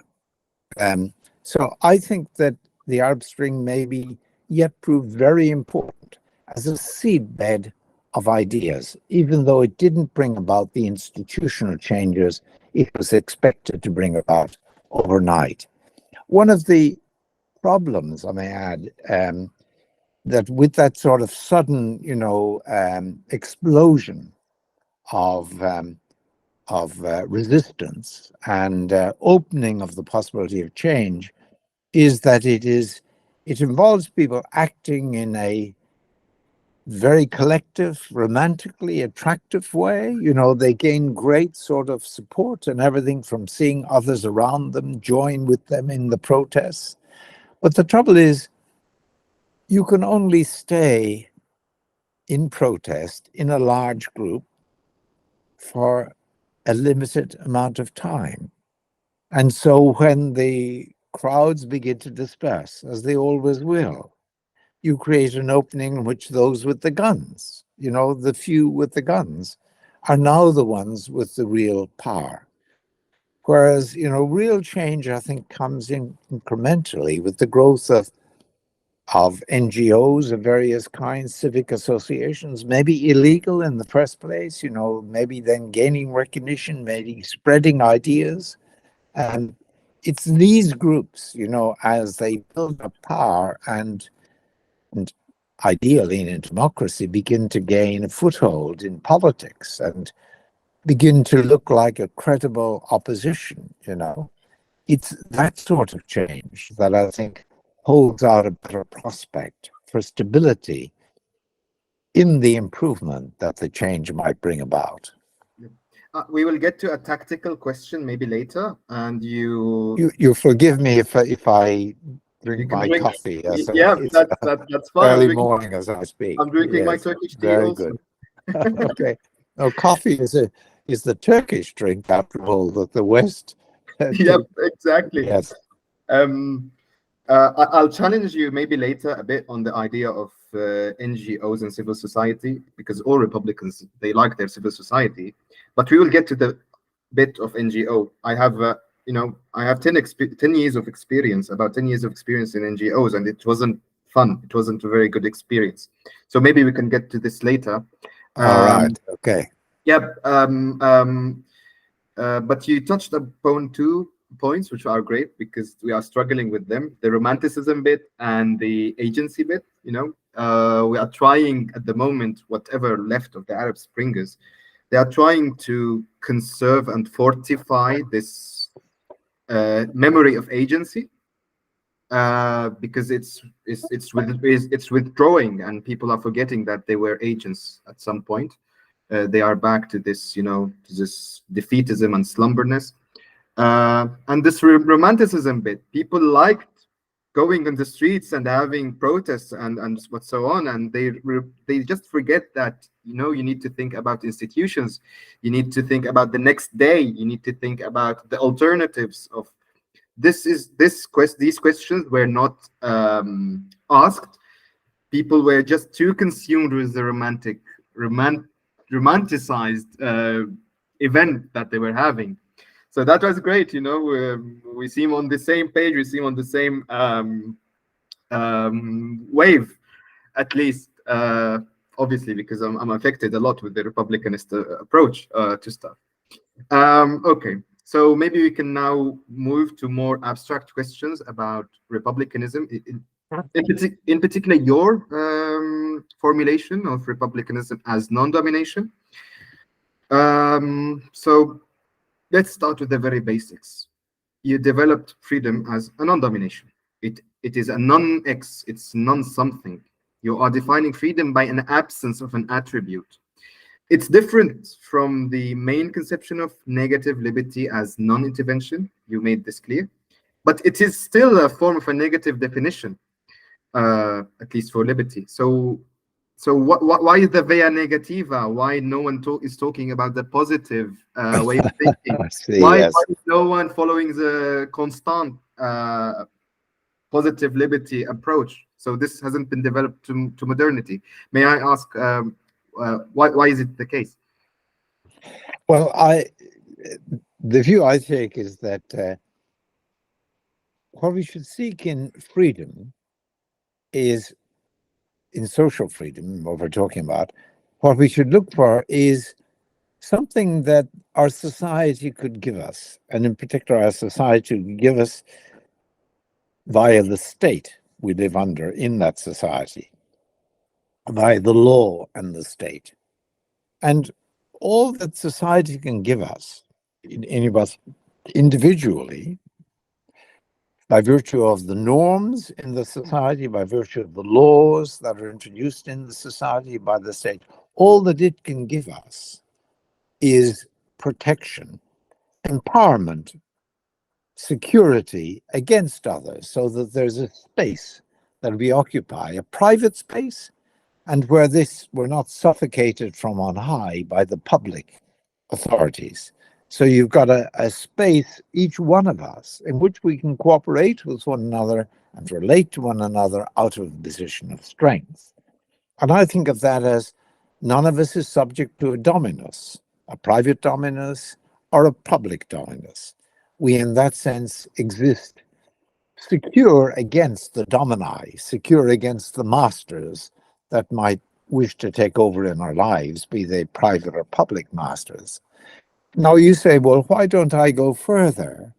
So I think that the Arab Spring may be yet prove very important as a seedbed of ideas, even though it didn't bring about the institutional changes it was expected to bring about overnight. One of the problems, I may add, that with that sort of sudden, explosion of resistance and opening of the possibility of change, is that it involves people acting in a very collective, romantically attractive way. They gain great sort of support and everything from seeing others around them join with them in the protests. But the trouble is, you can only stay in protest in a large group for a limited amount of time. And so when the crowds begin to disperse, as they always will, you create an opening in which those with the guns, the few with the guns, are now the ones with the real power. Whereas, real change, I think, comes in incrementally with the growth of NGOs of various kinds, civic associations, maybe illegal in the first place, maybe then gaining recognition, maybe spreading ideas. And it's these groups, as they build up power and ideally in a democracy begin to gain a foothold in politics and begin to look like a credible opposition, It's that sort of change that I think holds out a better prospect for stability in the improvement that the change might bring about. We will get to a tactical question maybe later, and you forgive me if I drink my drink. coffee. Yeah, It's that's fine. early morning as I speak. I'm drinking my Yes, Turkish tea very also. good. Okay. No, coffee is the Turkish drink, after all, that the West. Yep, exactly. Yes. I'll challenge you maybe later a bit on the idea of NGOs and civil society, because all Republicans, they like their civil society, but we will get to the bit of NGO. I have, I have 10 years of experience, about 10 years of experience in NGOs, and it wasn't fun. It wasn't a very good experience. So maybe we can get to this later. All right. Okay. Yep. But you touched upon 2 points which are great, because we are struggling with them: the romanticism bit and the agency bit. We are trying at the moment, whatever left of the Arab Spring is, they are trying to conserve and fortify this memory of agency, because it's withdrawing, and people are forgetting that they were agents at some point. They are back to this, to this defeatism and slumberness. And this romanticism bit, people liked going on the streets and having protests and what so on, and they just forget that you need to think about institutions, you need to think about the next day, you need to think about the alternatives of these questions were not asked. People were just too consumed with the romanticized event that they were having. So that was great. We seem on the same page, we seem on the same wave, at least, obviously, because I'm affected a lot with the Republicanist approach to stuff. Okay, so maybe we can now move to more abstract questions about Republicanism, in particular your formulation of Republicanism as non-domination. So let's start with the very basics. You developed freedom as a non-domination. It is a non-X, it's non-something. You are defining freedom by an absence of an attribute. It's different from the main conception of negative liberty as non-intervention. You made this clear. But it is still a form of a negative definition, at least for liberty. So why is the via negativa? Why no one is talking about the positive way of thinking? Why is no one following the constant positive liberty approach? So this hasn't been developed to modernity. May I ask, why is it the case? Well, the view I take is that what we should seek in freedom is, in social freedom, what we're talking about, what we should look for is something that our society could give us, and in particular our society could give us via the state we live under in that society, via the law and the state. And all that society can give us, any of us individually, by virtue of the norms in the society, by virtue of the laws that are introduced in the society by the state, all that it can give us is protection, empowerment, security against others, so that there's a space that we occupy, a private space, and where we're not suffocated from on high by the public authorities. So you've got a space, each one of us, in which we can cooperate with one another and relate to one another out of a position of strength. And I think of that as none of us is subject to a dominus, a private dominus or a public dominus. We, in that sense, exist secure against the domini, secure against the masters that might wish to take over in our lives, be they private or public masters. Now you say, well, why don't I go further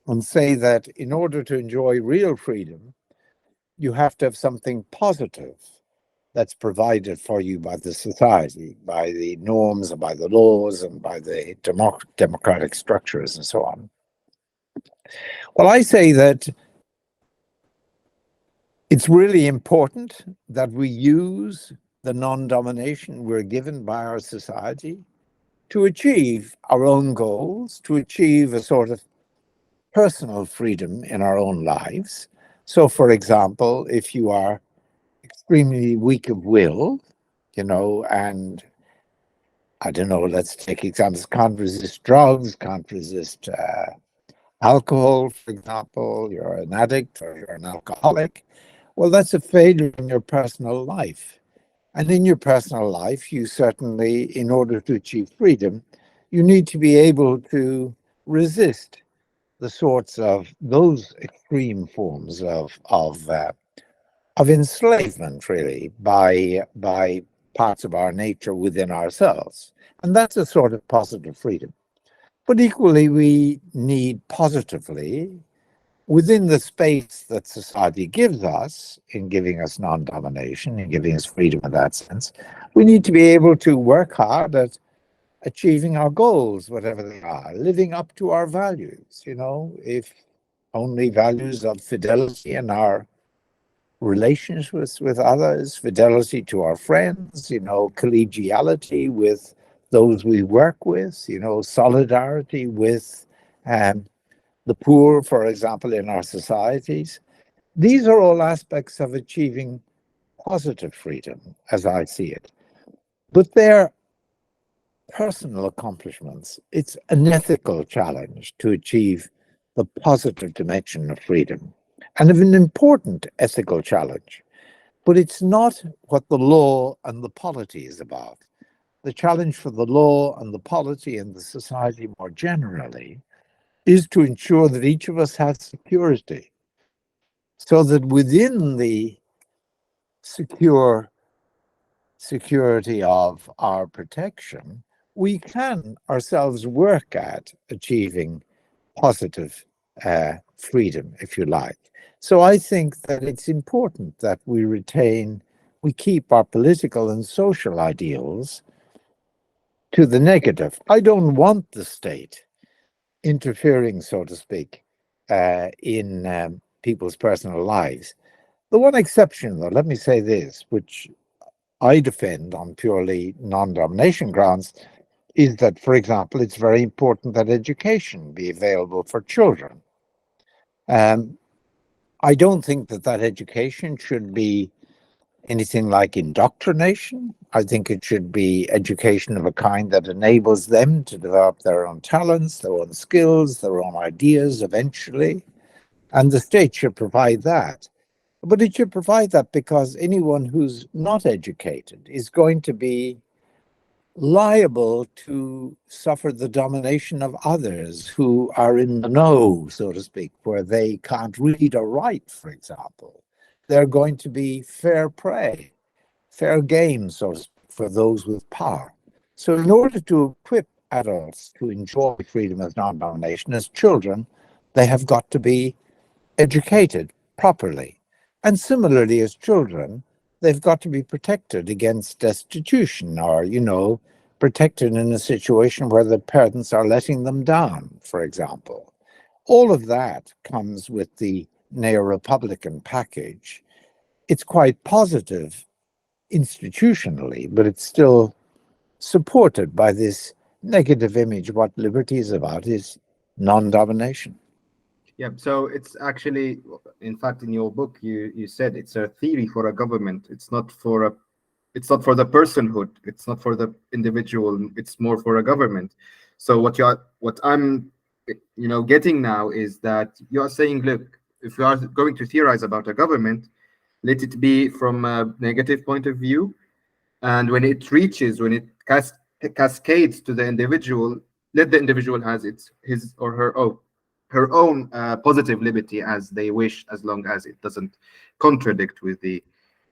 and say that in order to enjoy real freedom, you have to have something positive that's provided for you by the society, by the norms and by the laws and by the democratic structures and so on. Well, I say that it's really important that we use the non-domination we're given by our society to achieve our own goals, to achieve a sort of personal freedom in our own lives. So, for example, if you are extremely weak of will, and I don't know, let's take examples, can't resist drugs, can't resist alcohol, for example, you're an addict or you're an alcoholic, well, that's a failure in your personal life. And in your personal life, you certainly, in order to achieve freedom, you need to be able to resist the sorts of those extreme forms of enslavement, really, by parts of our nature within ourselves. And that's a sort of positive freedom. But equally, we need positively, within the space that society gives us, in giving us non-domination, in giving us freedom in that sense, we need to be able to work hard at achieving our goals, whatever they are, living up to our values, if only values of fidelity in our relations with others, fidelity to our friends, collegiality with those we work with, solidarity with the poor, for example, in our societies. These are all aspects of achieving positive freedom, as I see it. But they're personal accomplishments. It's an ethical challenge to achieve the positive dimension of freedom, and of an important ethical challenge. But it's not what the law and the polity is about. The challenge for the law and the polity and the society more generally is to ensure that each of us has security, so that within the security of our protection, we can ourselves work at achieving positive freedom, if you like. So I think that it's important that we keep our political and social ideals to the negative. I don't want the state interfering, so to speak, in people's personal lives. The one exception, though, let me say this, which I defend on purely non-domination grounds, is that, for example, it's very important that education be available for children. I don't think that education should be anything like indoctrination. I think it should be education of a kind that enables them to develop their own talents, their own skills, their own ideas eventually. And the state should provide that. But it should provide that because anyone who's not educated is going to be liable to suffer the domination of others who are in the know, so to speak, where they can't read or write, for example. They're going to be fair prey, fair game, so to speak, for those with power. So in order to equip adults to enjoy freedom as non-domination as children, they have got to be educated properly. And similarly, as children, they've got to be protected against destitution or, protected in a situation where the parents are letting them down, for example. All of that comes with the Neo-Republican package. It's quite positive institutionally, but it's still supported by this negative image. What liberty is about is non-domination. Yeah, so it's actually, in fact, in your book, you said it's a theory for a government. It's not for a It's not for the personhood. It's not for the individual. It's more for a government. So what I'm, getting now is that you are saying, look, if you are going to theorize about a government, let it be from a negative point of view, and when it cascades to the individual, let the individual has his or her own positive liberty as they wish, as long as it doesn't contradict with the.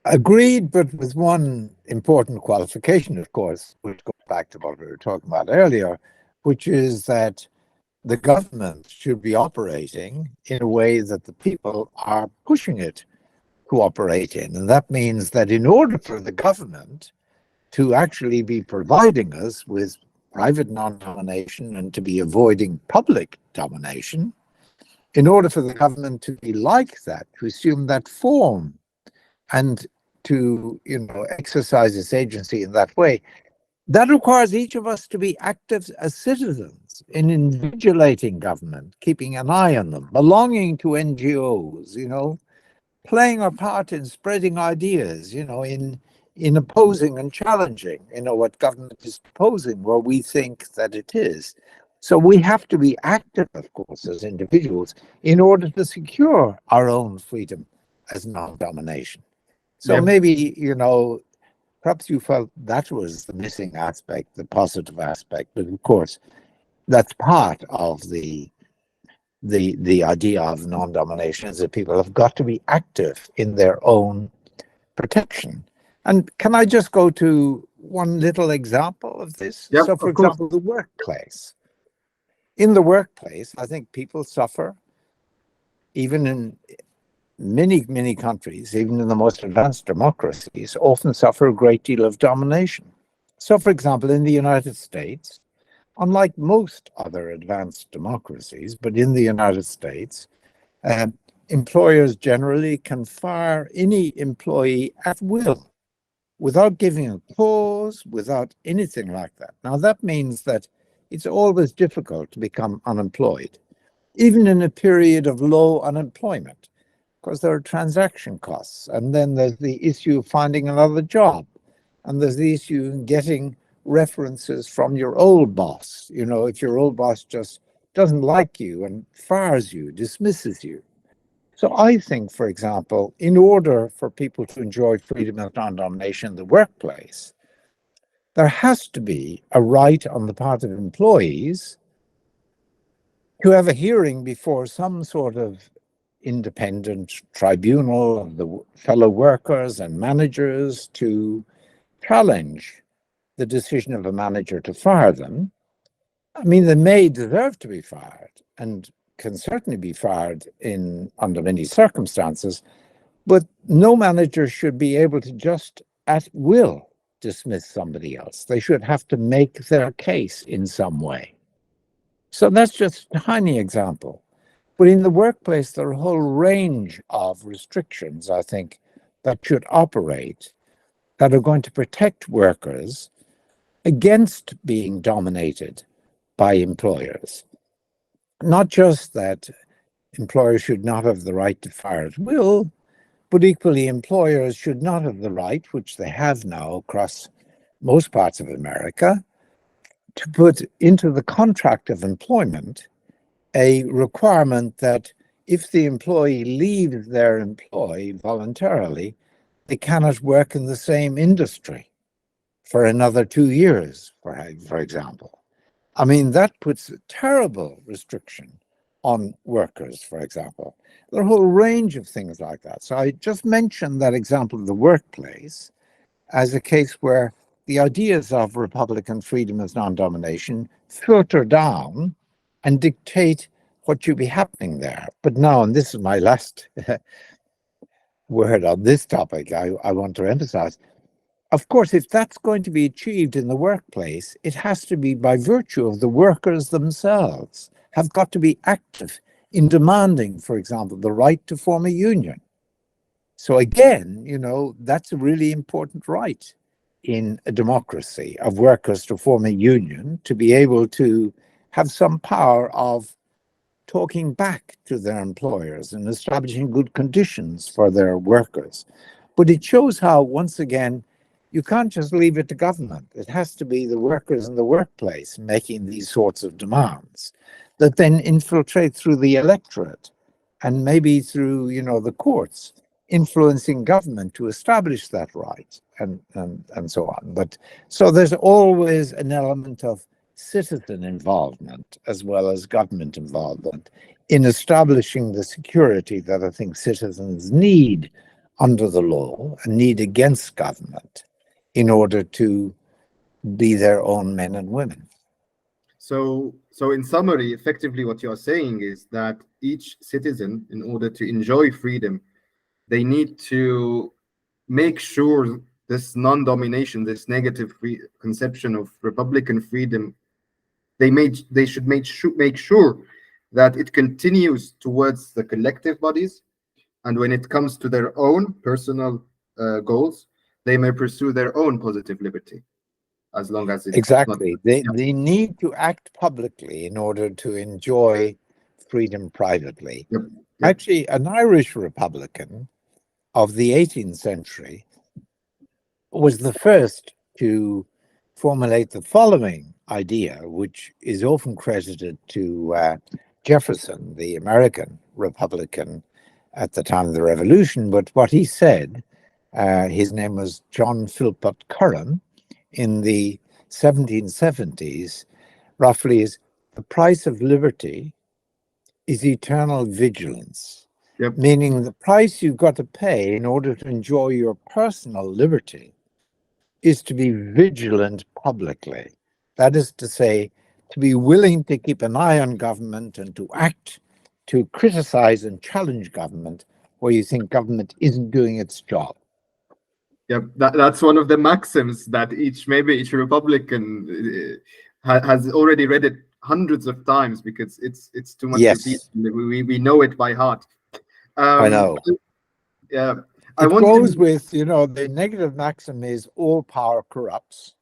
Agreed, but with one important qualification, of course, which goes back to what we were talking about earlier, which is that the government should be operating in a way that the people are pushing it to operate in. And that means that in order for the government to actually be providing us with private non-domination and to be avoiding public domination, in order for the government to be like that, to assume that form, and to exercise its agency in that way, that requires each of us to be active as citizens in invigilating government, keeping an eye on them, belonging to NGOs, playing our part in spreading ideas, in opposing and challenging, what government is proposing where we think that it is. So we have to be active, of course, as individuals in order to secure our own freedom as non-domination. So maybe, perhaps you felt that was the missing aspect, the positive aspect, but of course, that's part of the idea of non-domination, is that people have got to be active in their own protection. And can I just go to one little example of this? Yeah, so, for of course. example, the workplace. In the workplace, I think people suffer, even in many, many countries, even in the most advanced democracies, often suffer a great deal of domination. So, for example, in the United States, unlike most other advanced democracies, but in the United States, employers generally can fire any employee at will, without giving a cause, without anything like that. Now, that means that it's always difficult to become unemployed, even in a period of low unemployment, because there are transaction costs, and then there's the issue of finding another job, and there's the issue of getting references from your old boss. If your old boss just doesn't like you and fires you, dismisses you. So I think, for example, in order for people to enjoy freedom of non-domination in the workplace, there has to be a right on the part of employees to have a hearing before some sort of independent tribunal of the fellow workers and managers to challenge the decision of a manager to fire them. I mean, they may deserve to be fired and can certainly be fired under many circumstances, but no manager should be able to just at will dismiss somebody else. They should have to make their case in some way. So that's just a tiny example. But in the workplace, there are a whole range of restrictions, I think, that should operate, that are going to protect workers against being dominated by employers. Not just that employers should not have the right to fire at will, but equally employers should not have the right, which they have now across most parts of America, to put into the contract of employment a requirement that if the employee leaves their employ voluntarily, they cannot work in the same industry for another 2 years, for example. I mean, that puts a terrible restriction on workers, for example. There are a whole range of things like that. So I just mentioned that example of the workplace as a case where the ideas of Republican freedom as non-domination filter down and dictate what should be happening there. But now, and this is my last word on this topic, I want to emphasize, of course, if that's going to be achieved in the workplace, it has to be by virtue of the workers themselves have got to be active in demanding, for example, the right to form a union. So again, that's a really important right in a democracy of workers to form a union, to be able to have some power of talking back to their employers and establishing good conditions for their workers. But it shows how, once again, you can't just leave it to government. It has to be the workers in the workplace making these sorts of demands that then infiltrate through the electorate and maybe through, the courts, influencing government to establish that right and so on. But so there's always an element of citizen involvement as well as government involvement in establishing the security that I think citizens need under the law and need against government in order to be their own men and women. So in summary, effectively what you are saying is that each citizen, in order to enjoy freedom, they need to make sure this non-domination, this negative conception of republican freedom, they should make sure that it continues towards the collective bodies, and when it comes to their own personal goals, they may pursue their own positive liberty, as long as it's exactly not, they need to act publicly in order to enjoy freedom privately. Yep. Actually, an Irish Republican of the 18th century was the first to formulate the following idea, which is often credited to Jefferson, the American Republican at the time of the Revolution. But what he said, his name was John Philpott Curran, in the 1770s, roughly, is the price of liberty is eternal vigilance. Yep. Meaning the price you've got to pay in order to enjoy your personal liberty is to be vigilant publicly. That is to say, to be willing to keep an eye on government and to act, to criticize and challenge government where you think government isn't doing its job. Yep, that's one of the maxims that each Republican has already read it hundreds of times, because it's too much. Yes. We know it by heart. I know. Yeah, it goes with, the negative maxim is all power corrupts.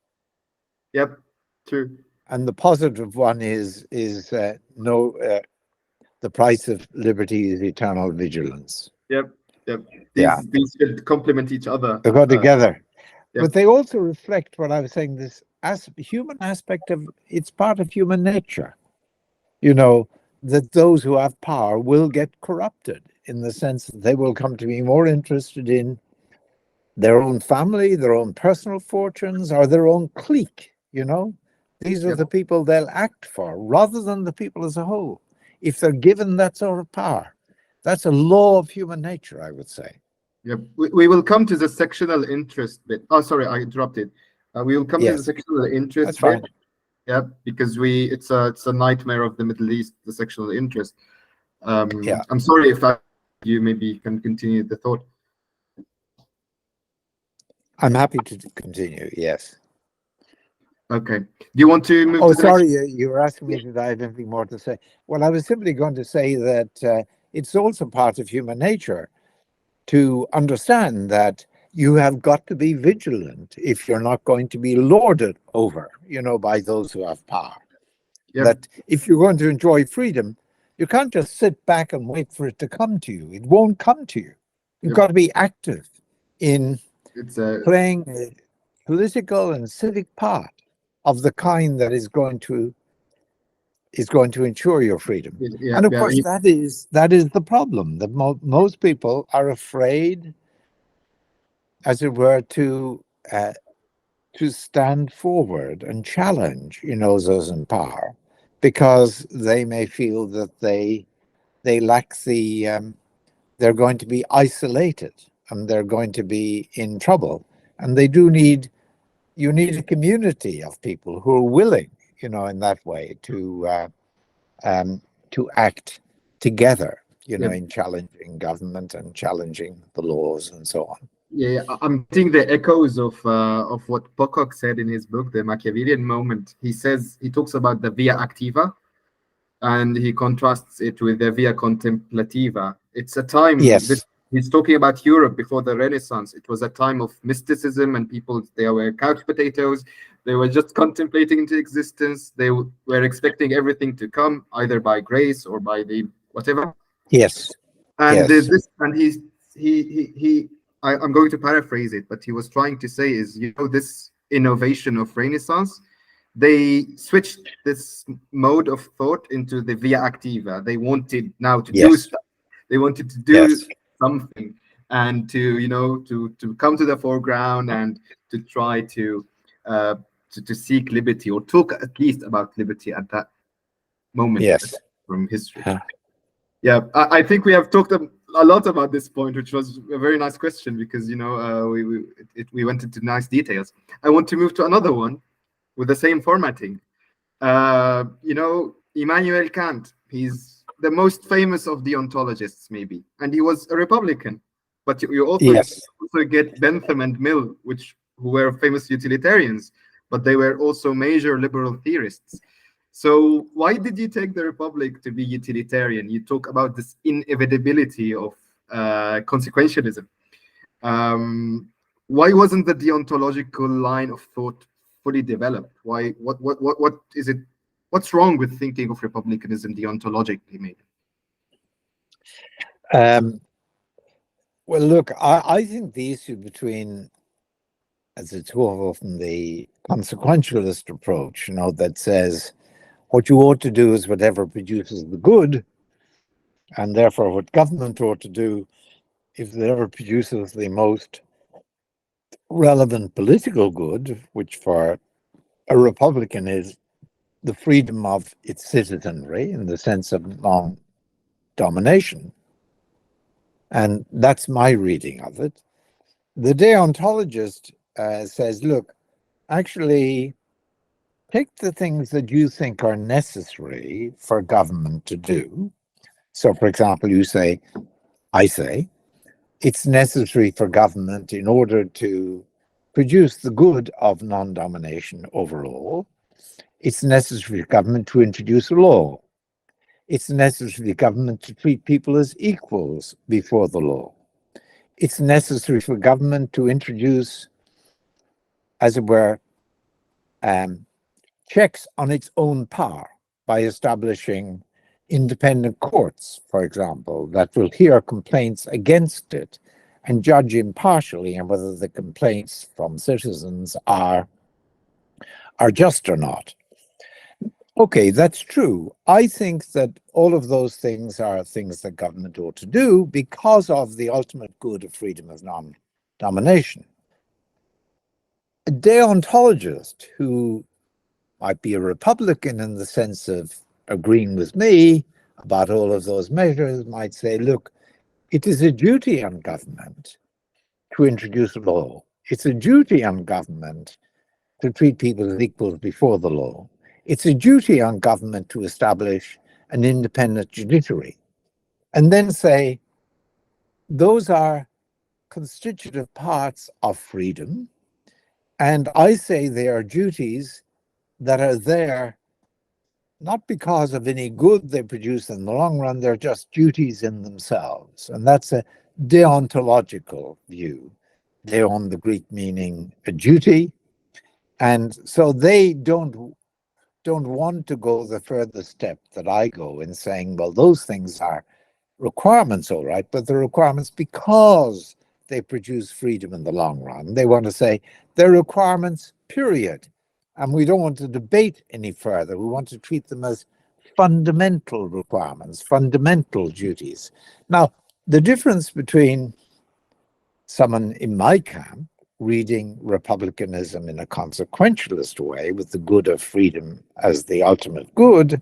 Yep, true. And the positive one is the price of liberty is eternal vigilance. Yep. These should complement each other. They go together. Yep. But they also reflect what I was saying, this human aspect of, it's part of human nature. That those who have power will get corrupted, in the sense that they will come to be more interested in their own family, their own personal fortunes, or their own clique. These are the people they'll act for, rather than the people as a whole, if they're given that sort of power. That's a law of human nature, I would say. Yep. We will come to the sectional interest bit. Oh, sorry, I interrupted. We will come to the sectional interest bit. Yeah, because it's a nightmare of the Middle East, the sectional interest. I'm sorry if you maybe can continue the thought. I'm happy to continue. Yes. Okay. Do you want to move? Oh, sorry, you were asking me, did I have anything more to say? Well, I was simply going to say that it's also part of human nature to understand that you have got to be vigilant if you're not going to be lorded over, by those who have power. Yep. That if you're going to enjoy freedom, you can't just sit back and wait for it to come to you. It won't come to you. You've got to be active in playing a political and civic part of the kind that is going to ensure your freedom. And of course, that is the problem, that most people are afraid, as it were, to stand forward and challenge, those in power, because they may feel that they lack they're going to be isolated and they're going to be in trouble. And you need a community of people who are willing, in that way to act together, in challenging government and challenging the laws and so on. Yeah, I'm seeing the echoes of what Pocock said in his book, The Machiavellian Moment. He talks about the via activa, and he contrasts it with the via contemplativa. It's a time. Yes. He's talking about Europe before the Renaissance. It was a time of mysticism, and people, they were couch potatoes. They were just contemplating into existence. They were expecting everything to come either by grace or by the whatever. Yes. And yes. this, and he I'm going to paraphrase it, but he was trying to say is, this innovation of Renaissance, they switched this mode of thought into the via activa. They wanted now to do Yes. stuff. They wanted to do Yes. something, and to come to the foreground and to try to seek liberty, or talk at least about liberty at that moment. Yes. From history. Yeah, I think we have talked a lot about this point, which was a very nice question, because we went into nice details. I want to move to another one with the same formatting. Immanuel Kant, he's the most famous of the ontologists, maybe, and he was a Republican. But you also get Bentham and Mill, who were famous utilitarians, but they were also major liberal theorists. So why did you take the Republic to be utilitarian? You talk about this inevitability of consequentialism. Why wasn't the deontological line of thought fully developed? Why? What is it? What's wrong with thinking of republicanism deontologically, maybe? Well, look, I think the issue between, as it's too often, the consequentialist approach, that says what you ought to do is whatever produces the good, and therefore what government ought to do is whatever produces the most relevant political good, which for a Republican is the freedom of its citizenry in the sense of non-domination. And that's my reading of it. The deontologist says, look, actually, take the things that you think are necessary for government to do. So, for example, I say, it's necessary for government in order to produce the good of non-domination overall. It's necessary for government to introduce a law. It's necessary for government to treat people as equals before the law. It's necessary for government to introduce, as it were, checks on its own power by establishing independent courts, for example, that will hear complaints against it and judge impartially on whether the complaints from citizens are just or not. Okay, that's true. I think that all of those things are things that government ought to do because of the ultimate good of freedom of non-domination. A deontologist who might be a Republican in the sense of agreeing with me about all of those measures might say, look, it is a duty on government to introduce a law. It's a duty on government to treat people as equals before the law. It's a duty on government to establish an independent judiciary. And then say, those are constitutive parts of freedom. And I say they are duties that are there not because of any good they produce in the long run, they're just duties in themselves. And that's a deontological view. Deon, the Greek meaning a duty. And so they don't want to go the further step that I go in saying, well, those things are requirements, all right, but they're requirements because they produce freedom in the long run. They want to say they're requirements, period. And we don't want to debate any further. We want to treat them as fundamental requirements, fundamental duties. Now, the difference between someone in my camp reading republicanism in a consequentialist way with the good of freedom as the ultimate good,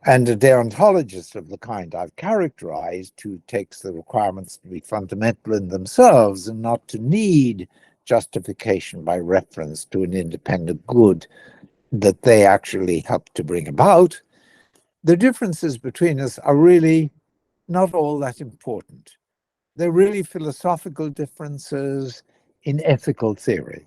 and a deontologist of the kind I've characterized who takes the requirements to be fundamental in themselves and not to need justification by reference to an independent good that they actually help to bring about, the differences between us are really not all that important. They're really philosophical differences in ethical theory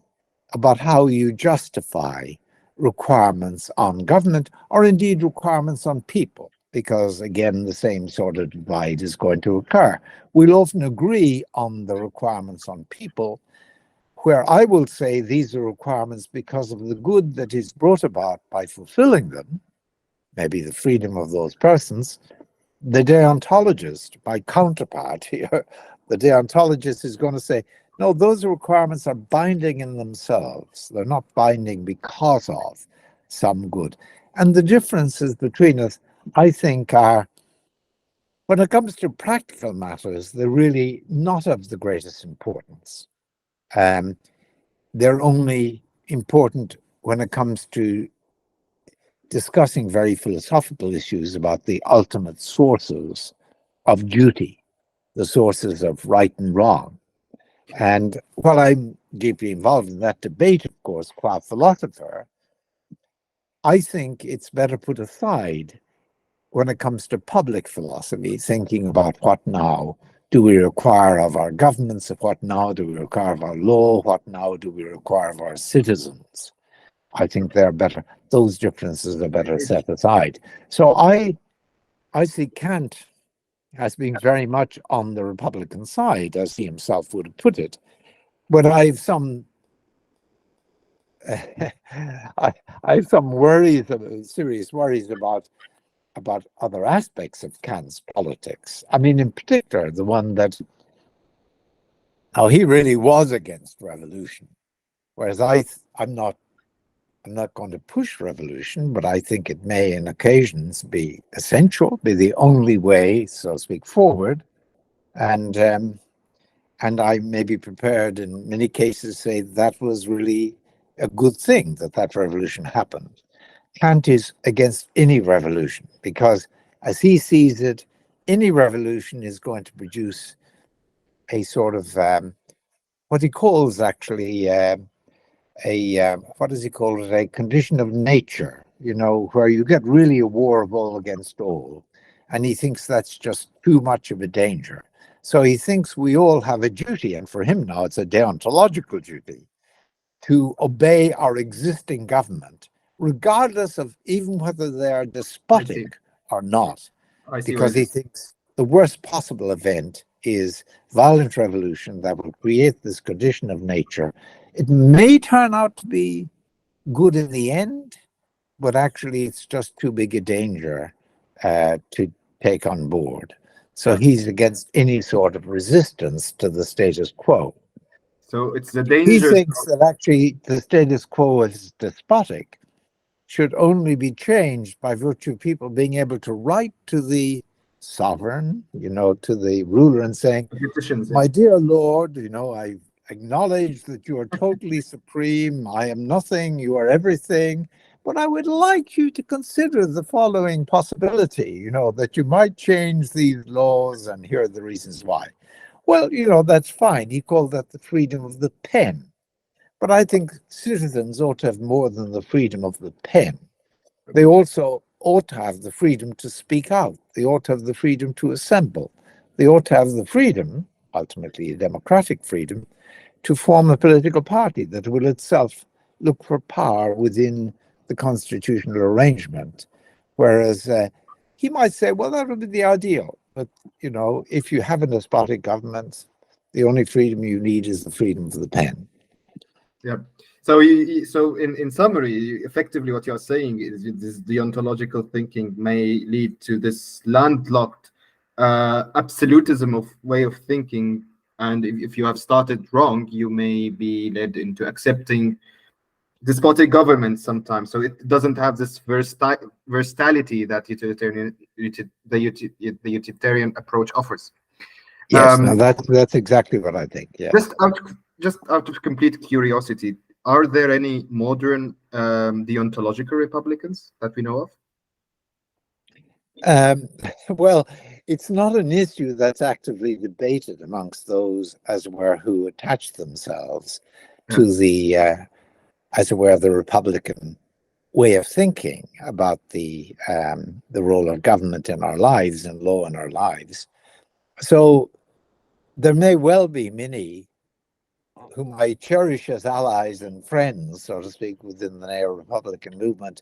about how you justify requirements on government or indeed requirements on people, because again, the same sort of divide is going to occur. We'll often agree on the requirements on people, where I will say these are requirements because of the good that is brought about by fulfilling them, maybe the freedom of those persons. The deontologist, my counterpart here, The deontologist is going to say, no, those requirements are binding in themselves. They're not binding because of some good. And the differences between us, I think, are, when it comes to practical matters, they're really not of the greatest importance. They're only important when it comes to discussing very philosophical issues about the ultimate sources of duty, the sources of right and wrong. And while I'm deeply involved in that debate, of course, qua philosopher, I think it's better put aside when it comes to public philosophy, thinking about what now do we require of our governments, what now do we require of our law, what now do we require of our citizens. I think they're better, those differences are better set aside. So I see Kant as being very much on the Republican side, as he himself would have put it. But I have some I have some worries, serious worries about other aspects of Kant's politics. I mean, in particular, the one that he really was against revolution, whereas I'm not going to push revolution, but I think it may, in occasions, be essential, be the only way, so to speak, forward, and I may be prepared in many cases to say that was really a good thing that revolution happened. Kant is against any revolution because, as he sees it, any revolution is going to produce a sort of what he calls actually what does he call it? A condition of nature, where you get really a war of all against all. And he thinks that's just too much of a danger. So he thinks we all have a duty, and for him now it's a deontological duty, to obey our existing government, regardless of even whether they are despotic or not, because he thinks the worst possible event is violent revolution that will create this condition of nature. It may turn out to be good in the end, but actually it's just too big a danger to take on board. So he's against any sort of resistance to the status quo. So it's the danger. He thinks that actually the status quo is despotic, should only be changed by virtue of people being able to write to the sovereign, to the ruler and saying, my dear Lord, I acknowledge that you are totally supreme. I am nothing, you are everything. But I would like you to consider the following possibility, that you might change these laws, and here are the reasons why. Well, that's fine. He called that the freedom of the pen. But I think citizens ought to have more than the freedom of the pen. They also ought to have the freedom to speak out. They ought to have the freedom to assemble. They ought to have the freedom, ultimately a democratic freedom, to form a political party that will itself look for power within the constitutional arrangement. Whereas he might say, well, that would be the ideal. But, if you have a despotic government, the only freedom you need is the freedom of the pen. Yeah. So, so in summary, effectively what you're saying is this deontological thinking may lead to this landlocked absolutism of way of thinking. And if you have started wrong, you may be led into accepting despotic governments sometimes. So it doesn't have this versatility that the utilitarian approach offers. Yes, no, that's exactly what I think. Yeah. Just out of complete curiosity, are there any modern deontological Republicans that we know of? Well, it's not an issue that's actively debated amongst those, as it were, who attach themselves to the, as it were, the Republican way of thinking about the role of government in our lives and law in our lives. So there may well be many whom I cherish as allies and friends, so to speak, within the Neo-Republican movement,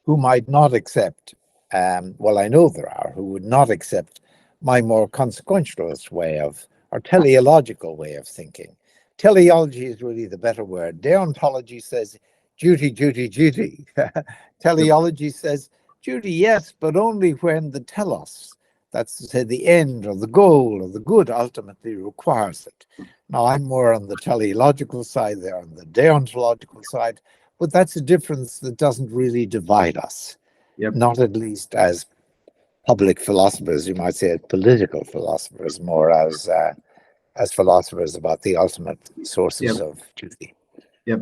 who might not accept, well, I know there are, who would not accept my more consequentialist way of, or teleological way of thinking. Teleology is really the better word. Deontology says duty, duty, duty. Teleology says duty, yes, but only when the telos, That's to say, the end or the goal or the good ultimately requires it. Now, I'm more on the teleological side, they're on the deontological side, but that's a difference that doesn't really divide us. Yep. Not at least as public philosophers, you might say, as political philosophers, more as philosophers about the ultimate sources Yep. of duty. Yep.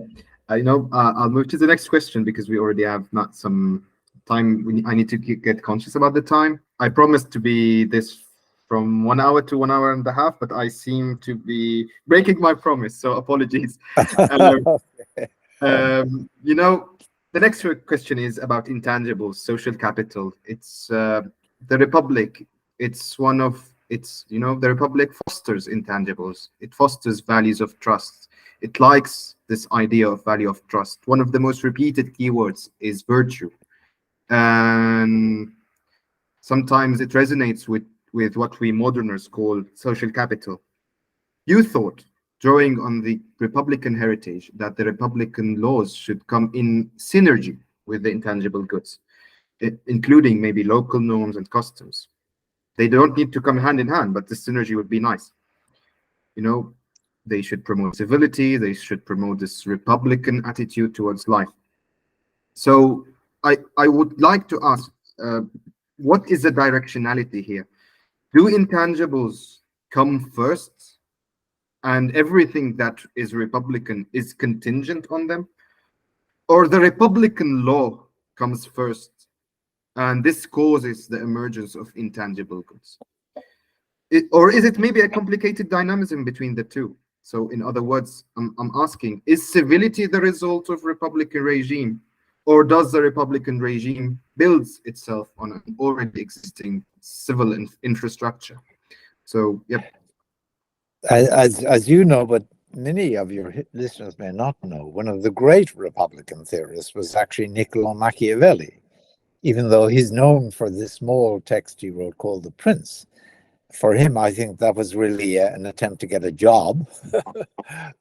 I know. I'll move to the next question because we already have not some time. I need to get conscious about the time. I promised to be this from 1 hour to 1 hour and a half, but I seem to be breaking my promise. So apologies. You know, the next question is about intangibles, social capital. It's the Republic. It's one of it's the Republic fosters intangibles. It fosters values of trust. It likes this idea of value of trust. One of the most repeated keywords is virtue, and sometimes it resonates with what we moderners call social capital. You thought, drawing on the Republican heritage, that the Republican laws should come in synergy with the intangible goods, including maybe local norms and customs. They don't need to come hand in hand, but the synergy would be nice. They should promote civility. They should promote this Republican attitude towards life. So I would like to ask, what is the directionality here? Do intangibles come first, and everything that is Republican is contingent on them? Or the Republican law comes first, and this causes the emergence of intangible goods? Or is it maybe a complicated dynamism between the two? So in other words, I'm asking, is civility the result of Republican regime, or does the Republican regime builds itself on an already existing civil infrastructure? So, yep. As you know, but many of your listeners may not know, one of the great Republican theorists was actually Niccolo Machiavelli, even though he's known for this small text he wrote called The Prince. For him, I think that was really an attempt to get a job.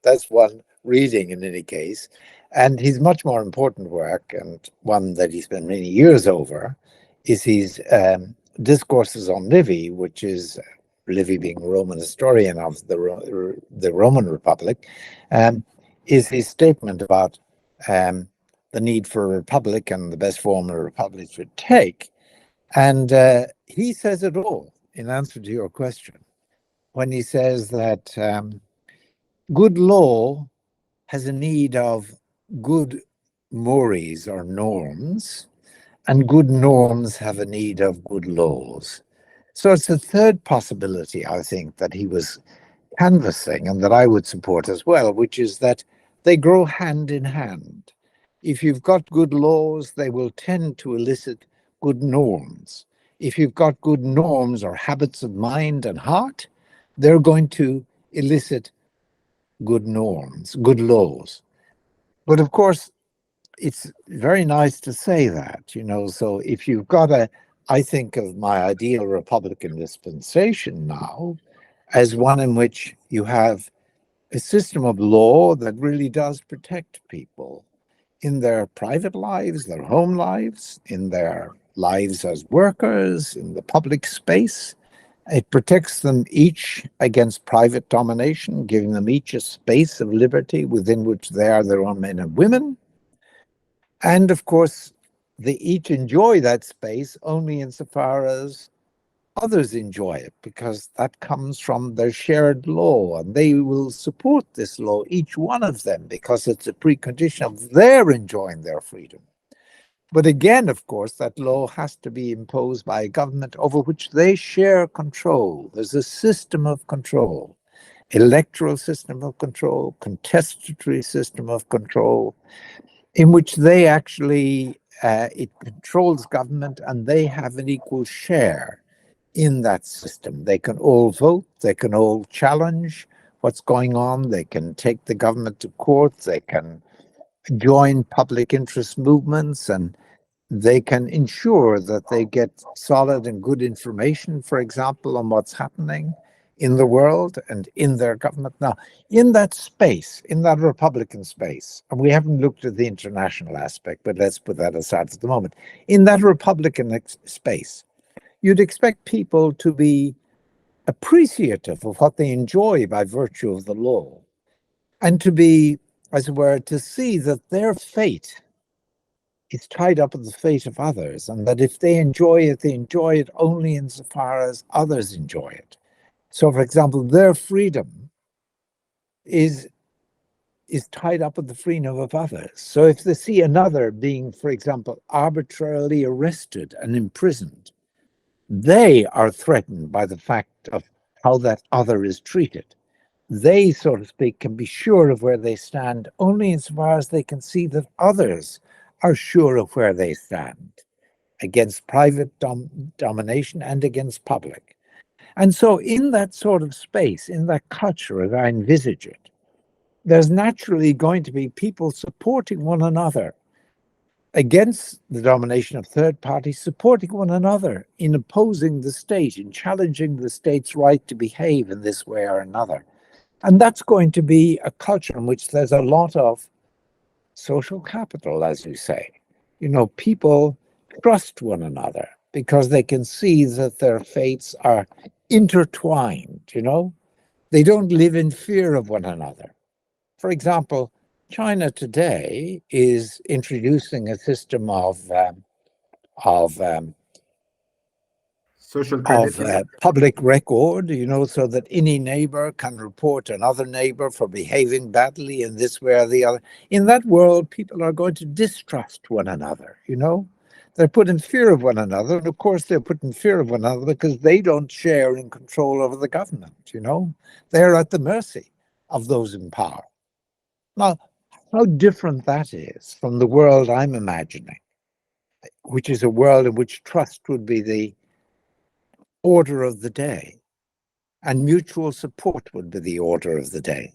That's one reading in any case. And his much more important work, and one that he spent many years over, is his Discourses on Livy, which is Livy being a Roman historian of the Roman Republic, is his statement about the need for a republic and the best form a republic should take. And he says it all in answer to your question, when he says that good law has a need of good mores or norms, and good norms have a need of good laws. So it's a third possibility, I think, that he was canvassing and that I would support as well, which is that they grow hand in hand. If you've got good laws, they will tend to elicit good norms. If you've got good norms or habits of mind and heart, they're going to elicit good norms, good laws. But of course, it's very nice to say that, so if you've got I think of my ideal Republican dispensation now as one in which you have a system of law that really does protect people in their private lives, their home lives, in their lives as workers, in the public space. It protects them each against private domination, giving them each a space of liberty within which they are their own men and women. And of course, they each enjoy that space only insofar as others enjoy it, because that comes from their shared law, and they will support this law, each one of them, because it's a precondition of their enjoying their freedom. But again, of course, that law has to be imposed by a government over which they share control. There's a system of control, electoral system of control, contestatory system of control, in which they actually, it controls government and they have an equal share in that system. They can all vote, they can all challenge what's going on, they can take the government to court, they can join public interest movements, and they can ensure that they get solid and good information, for example, on what's happening in the world and in their government. Now, in that space, in that Republican space, and we haven't looked at the international aspect, but let's put that aside for the moment. In that Republican space, you'd expect people to be appreciative of what they enjoy by virtue of the law, and to be, as it were, to see that their fate is tied up with the fate of others, and that if they enjoy it only insofar as others enjoy it. So, for example, their freedom is tied up with the freedom of others. So if they see another being, for example, arbitrarily arrested and imprisoned, they are threatened by the fact of how that other is treated. They, so to speak, can be sure of where they stand only insofar as they can see that others are sure of where they stand against private domination and against public. And so in that sort of space, in that culture as I envisage it, there's naturally going to be people supporting one another against the domination of third parties, supporting one another in opposing the state, in challenging the state's right to behave in this way or another. And that's going to be a culture in which there's a lot of social capital, as you say. You know, people trust one another because they can see that their fates are intertwined, you know. They don't live in fear of one another. For example, China today is introducing a system of Social credit. public record, you know, so that any neighbor can report another neighbor for behaving badly in this way or the other. In that world, people are going to distrust one another, you know. They're put in fear of one another. And of course, they're put in fear of one another because they don't share in control over the government, you know. They're at the mercy of those in power. Now, how different that is from the world I'm imagining, which is a world in which trust would be the order of the day, and mutual support would be the order of the day.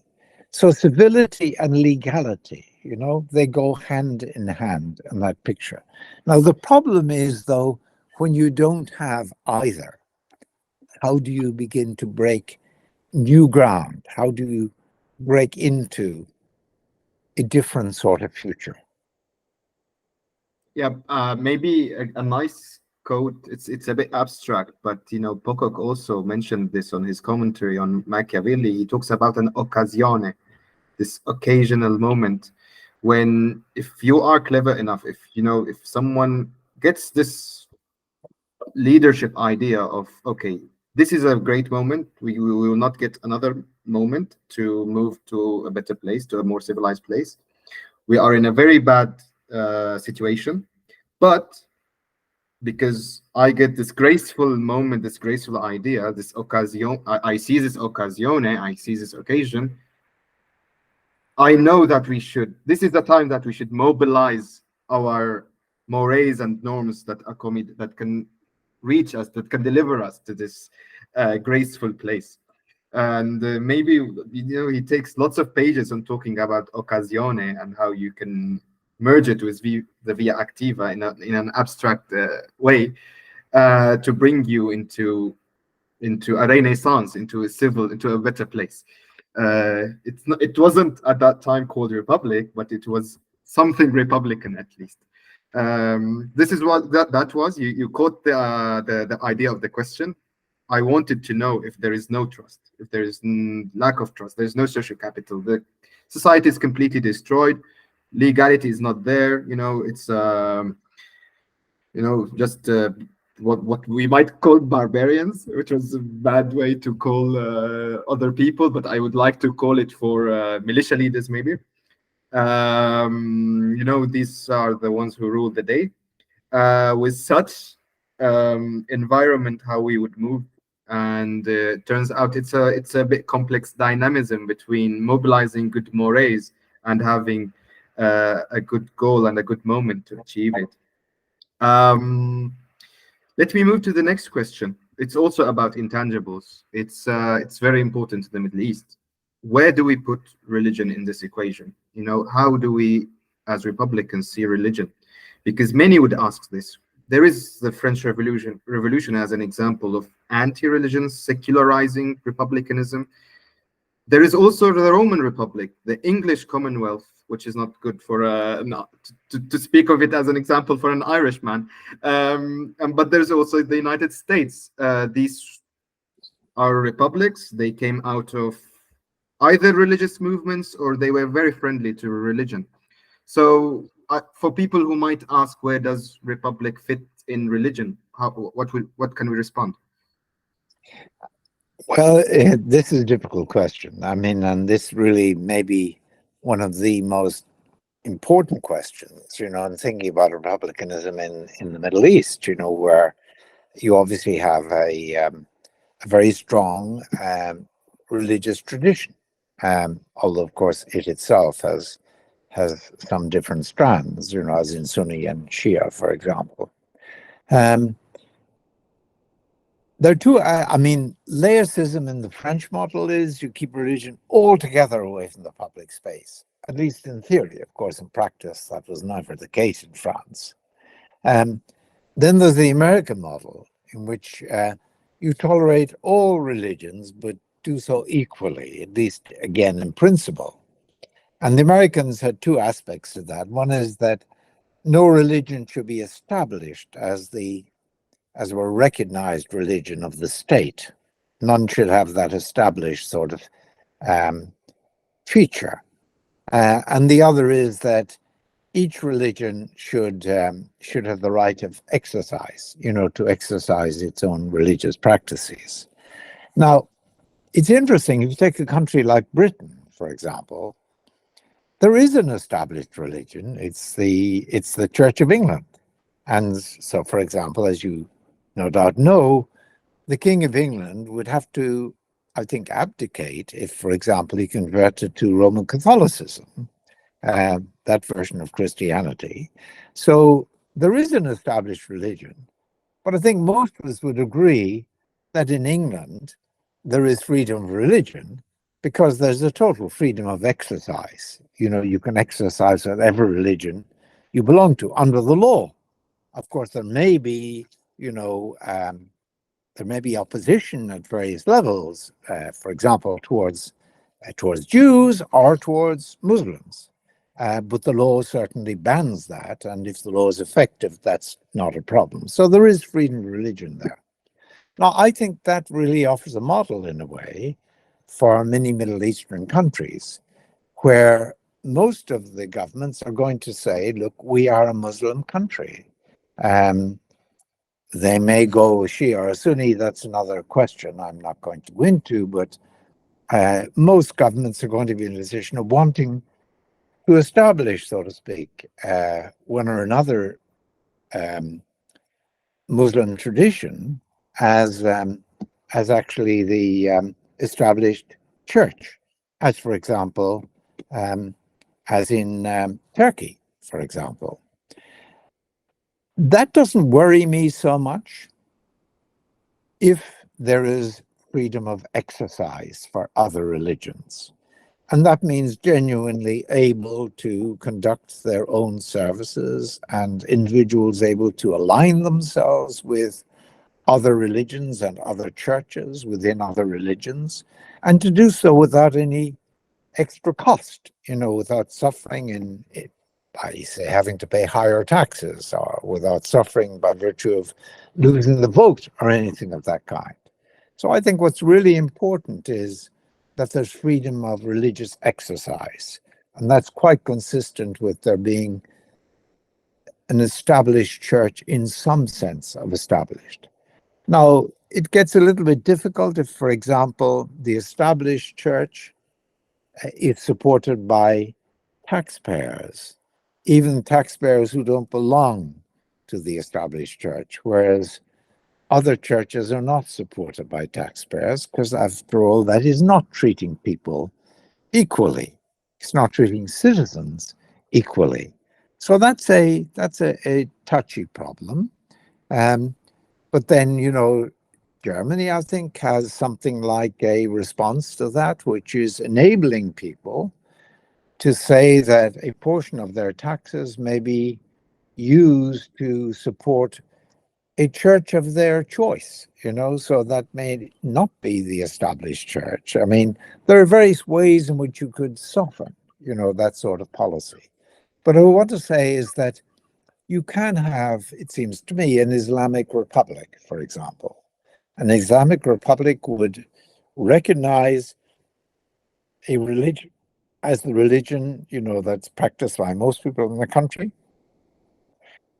So civility and legality, you know, they go hand in hand in that picture. Now, the problem is, though, when you don't have either, how do you begin to break new ground? How do you break into a different sort of future? Yeah, maybe a nice quote. It's a bit abstract, but you know, Pocock also mentioned this on his commentary on Machiavelli. He talks about an occasione, this occasional moment when, if you are clever enough, if you know, if someone gets this leadership idea of, okay, this is a great moment, we will not get another moment to move to a better place, to a more civilized place. We are in a very bad situation, but because I get this graceful moment, this graceful idea, this occasion, I see this occasione, I see this occasion, I know that this is the time that we should mobilize our mores and norms that can reach us, that can deliver us to this graceful place. And maybe, you know, he takes lots of pages on talking about occasione and how you can merge it with the via activa in an abstract way to bring you into a renaissance, into a better place. It wasn't at that time called republic, but it was something republican at least. This is what that was. You caught the idea of the question. I wanted to know if there is no trust, if there is lack of trust, there's no social capital, the society is completely destroyed, legality is not there. You know, it's you know, just what we might call barbarians, which was a bad way to call other people, but I would like to call it for militia leaders maybe. You know, these are the ones who rule the day. With such environment, how we would move, and turns out it's a bit complex dynamism between mobilizing good mores and having a good goal and a good moment to achieve it. Let me move to the next question. It's also about intangibles. It's very important to the Middle East. Where do we put religion in this equation? You know, how do we, as Republicans, see religion? Because many would ask this. There is the French Revolution as an example of anti-religion, secularizing republicanism. There is also the Roman Republic, the English Commonwealth, which is not good for to speak of it as an example for an Irishman. But there's also the United States. These are republics. They came out of either religious movements or they were very friendly to religion. So for people who might ask, where does republic fit in religion? What can we respond? Well, this is a difficult question. I mean, and this really may be one of the most important questions, in thinking about republicanism in the Middle East, where you obviously have a very strong religious tradition, although, of course, it itself has some different strands, as in Sunni and Shia, for example. There are two, laicism in the French model is you keep religion altogether away from the public space, at least in theory. Of course, in practice, that was never the case in France. Then there's the American model, in which you tolerate all religions, but do so equally, at least, again, in principle. And the Americans had two aspects to that. One is that no religion should be established as a recognized religion of the state. None should have that established sort of feature. And the other is that each religion should have the right of exercise, to exercise its own religious practices. Now, it's interesting, if you take a country like Britain, for example, there is an established religion. It's the Church of England. And so, for example, as you no doubt know, the King of England would have to, I think, abdicate if, for example, he converted to Roman Catholicism, that version of Christianity. So there is an established religion, but I think most of us would agree that in England there is freedom of religion because there's a total freedom of exercise. You can exercise whatever religion you belong to under the law. Of course, there may be opposition at various levels, for example, towards Jews or towards Muslims. But the law certainly bans that, and if the law is effective, that's not a problem. So there is freedom of religion there. Now, I think that really offers a model, in a way, for many Middle Eastern countries, where most of the governments are going to say, look, we are a Muslim country. They may go Shia or Sunni, that's another question I'm not going to go into, but most governments are going to be in a position of wanting to establish, so to speak, one or another Muslim tradition as actually the established church, as, for example, as in Turkey, for example. That doesn't worry me so much if there is freedom of exercise for other religions. And that means genuinely able to conduct their own services and individuals able to align themselves with other religions and other churches within other religions, and to do so without any extra cost, without suffering by, say, having to pay higher taxes, or without suffering by virtue of losing the vote or anything of that kind. So I think what's really important is that there's freedom of religious exercise, and that's quite consistent with there being an established church in some sense of established. Now, it gets a little bit difficult if, for example, the established church is supported by taxpayers, even taxpayers who don't belong to the established church, whereas other churches are not supported by taxpayers, because after all, that is not treating people equally. It's not treating citizens equally. So that's a touchy problem. But then, Germany, I think, has something like a response to that, which is enabling people to say that a portion of their taxes may be used to support a church of their choice, so that may not be the established church. I mean, there are various ways in which you could soften that sort of policy. But what I want to say is that you can have, it seems to me, an Islamic republic, for example. An Islamic republic would recognize a religion as the religion, that's practiced by most people in the country,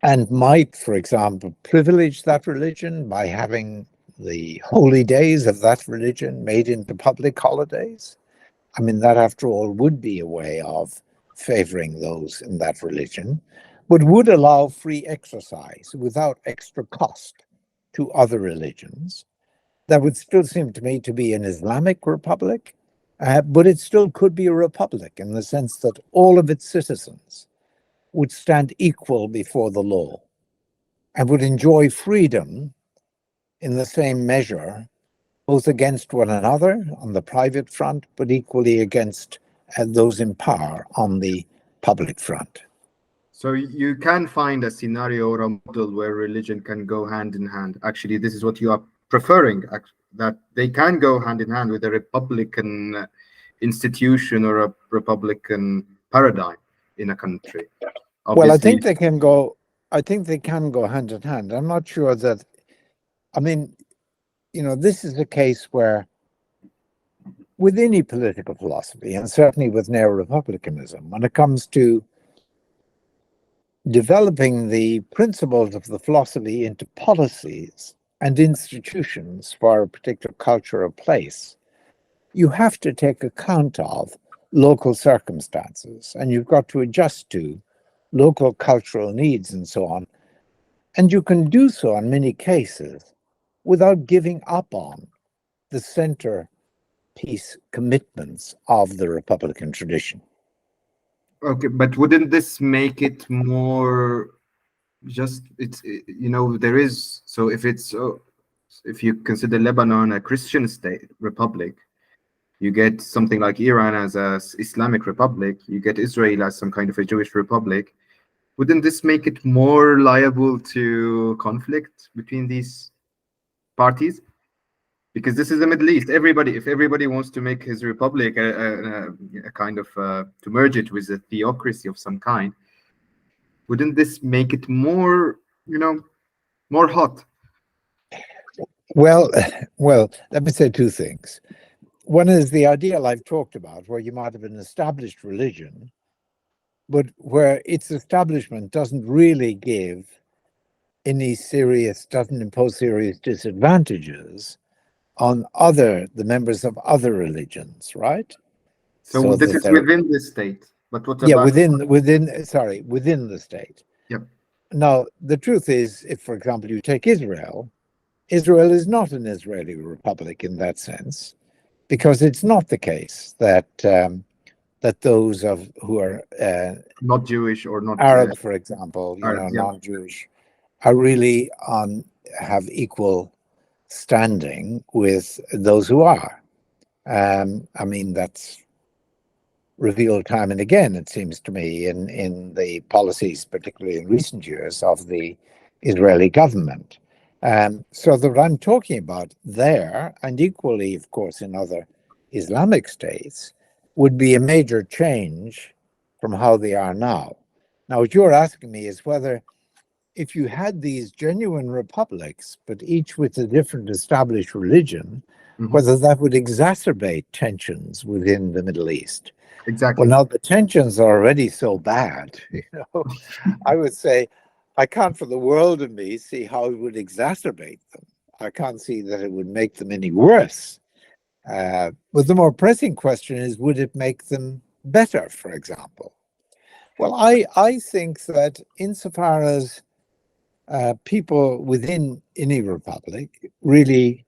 and might, for example, privilege that religion by having the holy days of that religion made into public holidays. I mean, that, after all, would be a way of favoring those in that religion, but would allow free exercise without extra cost to other religions. That would still seem to me to be an Islamic republic, but it still could be a republic in the sense that all of its citizens would stand equal before the law and would enjoy freedom in the same measure, both against one another on the private front, but equally against those in power on the public front. So you can find a scenario or a model where religion can go hand in hand. Actually, this is what you are preferring, that they can go hand in hand with a republican institution or a republican paradigm in a country. Obviously. Well, I think they can go hand in hand. I'm not sure that, I mean, this is a case where with any political philosophy, and certainly with Neo-republicanism, when it comes to developing the principles of the philosophy into policies and institutions for a particular culture or place, you have to take account of local circumstances, and you've got to adjust to local cultural needs and so on. And you can do so in many cases without giving up on the centerpiece commitments of the Republican tradition. Okay, but wouldn't this make it more just, there is, so if you consider Lebanon a Christian state republic, you get something like Iran as a Islamic republic, you get Israel as some kind of a Jewish republic. Wouldn't this make it more liable to conflict between these parties? Because this is the Middle East. If everybody wants to make his republic a kind of to merge it with a theocracy of some kind, wouldn't this make it more, more hot? Well, let me say two things. One is the ideal I've talked about, where you might have an established religion, but where its establishment doesn't really doesn't impose serious disadvantages on the members of other religions, right? So this is within the state. But what about? Yeah, within the state. Yep. Now, the truth is, if, for example, you take Israel is not an Israeli republic in that sense, because it's not the case that those who are not Jewish or not Arab, for example, Arab, non-Jewish, are really have equal standing with those who are. I mean, that's revealed time and again, it seems to me, in the policies, particularly in recent years, of the Israeli government. So that what I'm talking about there, and equally, of course, in other Islamic states, would be a major change from how they are now. Now, what you're asking me is whether, if you had these genuine republics, but each with a different established religion, whether that would exacerbate tensions within the Middle East. Exactly. Well, now the tensions are already so bad, I would say, I can't for the world of me see how it would exacerbate them. I can't see that it would make them any worse. But the more pressing question is, would it make them better, for example? Well, I think that insofar as people within any republic really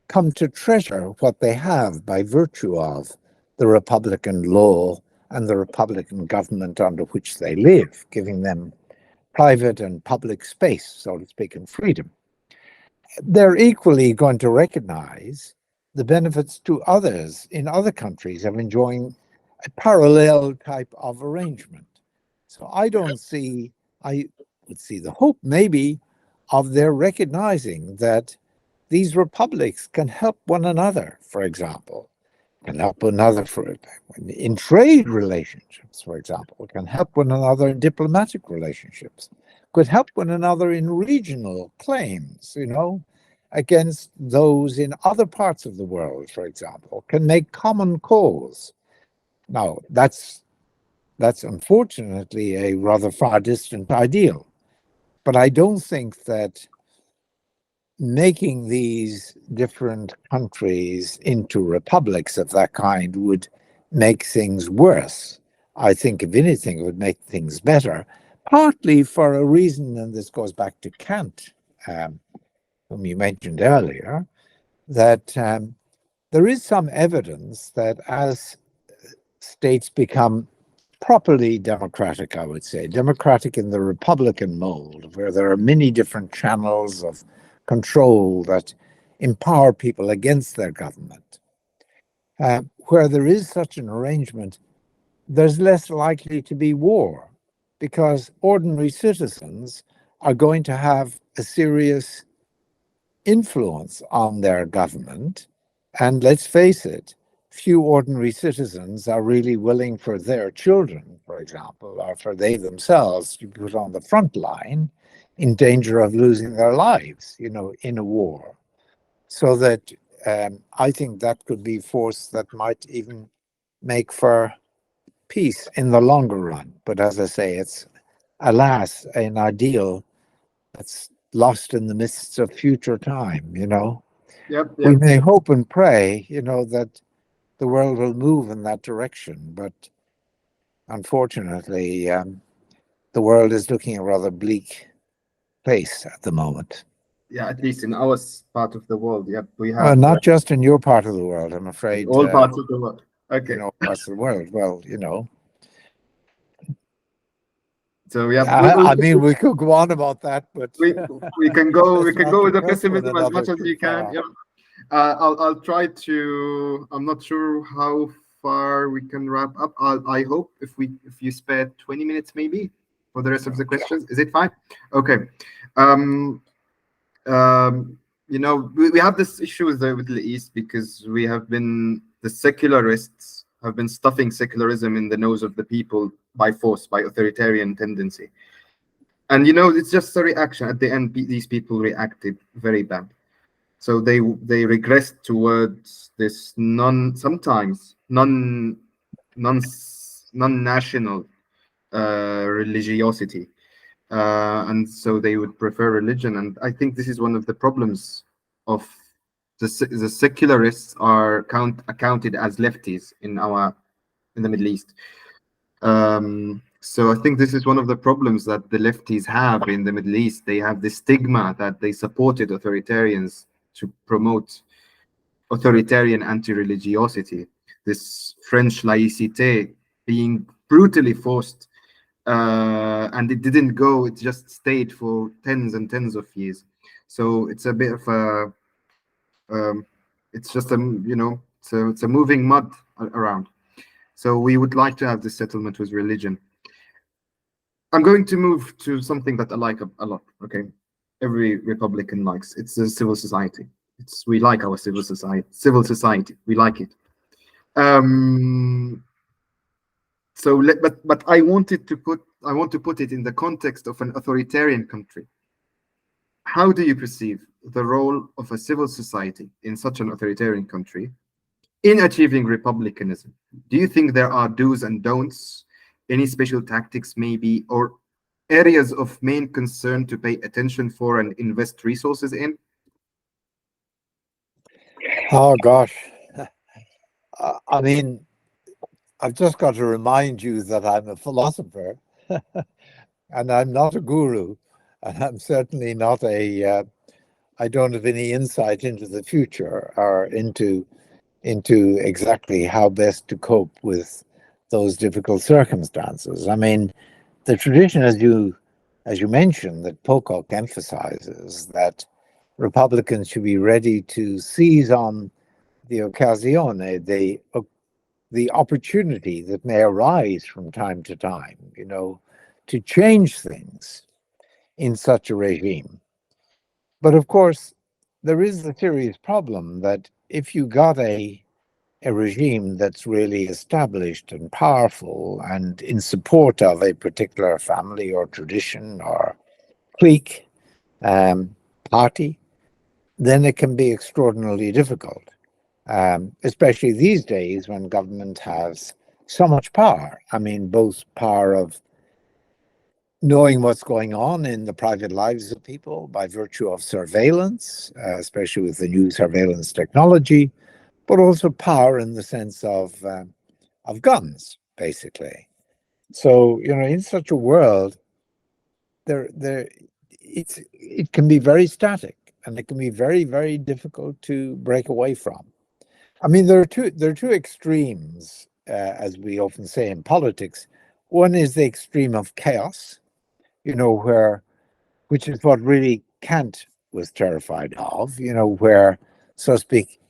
come to treasure what they have by virtue of the republican law and the republican government under which they live, giving them private and public space, so to speak, and freedom, they're equally going to recognize the benefits to others in other countries of enjoying a parallel type of arrangement. So I would see the hope maybe of their recognizing that these republics can help one another, for example, can help one another in trade relationships, for example, can help one another in diplomatic relationships, could help one another in regional claims, against those in other parts of the world, for example, can make common cause. Now, that's unfortunately a rather far distant ideal, but I don't think that making these different countries into republics of that kind would make things worse. I think, if anything, it would make things better, partly for a reason, and this goes back to Kant, whom you mentioned earlier, that there is some evidence that as states become properly democratic, I would say, democratic in the republican mold, where there are many different channels of control that empower people against their government, where there is such an arrangement, there's less likely to be war, because ordinary citizens are going to have a serious influence on their government. And let's face it, few ordinary citizens are really willing for their children, for example, or for they themselves to be put on the front line in danger of losing their lives, in a war. So that I think that could be a force that might even make for peace in the longer run. But as I say, it's, alas, an ideal that's lost in the mists of future time, Yep. We may hope and pray, that the world will move in that direction, but unfortunately, the world is looking a rather bleak place at the moment. Yeah, at least in our part of the world. Yep, we have Not just in your part of the world, I'm afraid. all parts of the world. Okay. Parts of the world. Well, So yeah, I mean, we could go on about that, but we can go with the press one pessimism as much another as too you can. far. Yep. I'll try to. I'm not sure how far we can wrap up. I hope if you spare 20 minutes maybe for the rest of the questions. Is it fine? Okay. We have this issue with the Middle East because the secularists have been stuffing secularism in the nose of the people by force, by authoritarian tendency. And it's just a reaction. At the end, these people reacted very bad. So they regressed towards this sometimes non-national religiosity. And so they would prefer religion. And I think this is one of the problems of the secularists are accounted as lefties in the Middle East. So I think this is one of the problems that the lefties have in the Middle East. They have this stigma that they supported authoritarians to promote authoritarian anti-religiosity, this French laïcité being brutally forced. And it didn't go, it just stayed for tens and tens of years. So it's a bit of it's just it's a moving mud around. So we would like to have this settlement with religion. I'm going to move to something that I like a lot. Okay, every Republican likes. It's a civil society. We like our civil society. Civil society. We like it. But I want to put it in the context of an authoritarian country. How do you perceive the role of a civil society in such an authoritarian country in achieving republicanism? Do you think there are do's and don'ts, any special tactics maybe, or areas of main concern to pay attention for and invest resources in? Oh, gosh. I mean, I've just got to remind you that I'm a philosopher and I'm not a guru, and I'm certainly not I don't have any insight into the future or into exactly how best to cope with those difficult circumstances. I mean, the tradition, as you mentioned, that Pocock emphasizes, that Republicans should be ready to seize on the Occasione, the opportunity that may arise from time to time, to change things in such a regime. But of course, there is the serious problem that if you got a a regime that's really established and powerful and in support of a particular family or tradition or clique, party, then it can be extraordinarily difficult, especially these days when government has so much power. I mean, both power of knowing what's going on in the private lives of people by virtue of surveillance, especially with the new surveillance technology, but also power in the sense of guns, basically. So, in such a world, it can be very static, and it can be very, very difficult to break away from. I mean, there are two extremes, as we often say in politics. One is the extreme of chaos, which is what really Kant was terrified of, where, so to speak,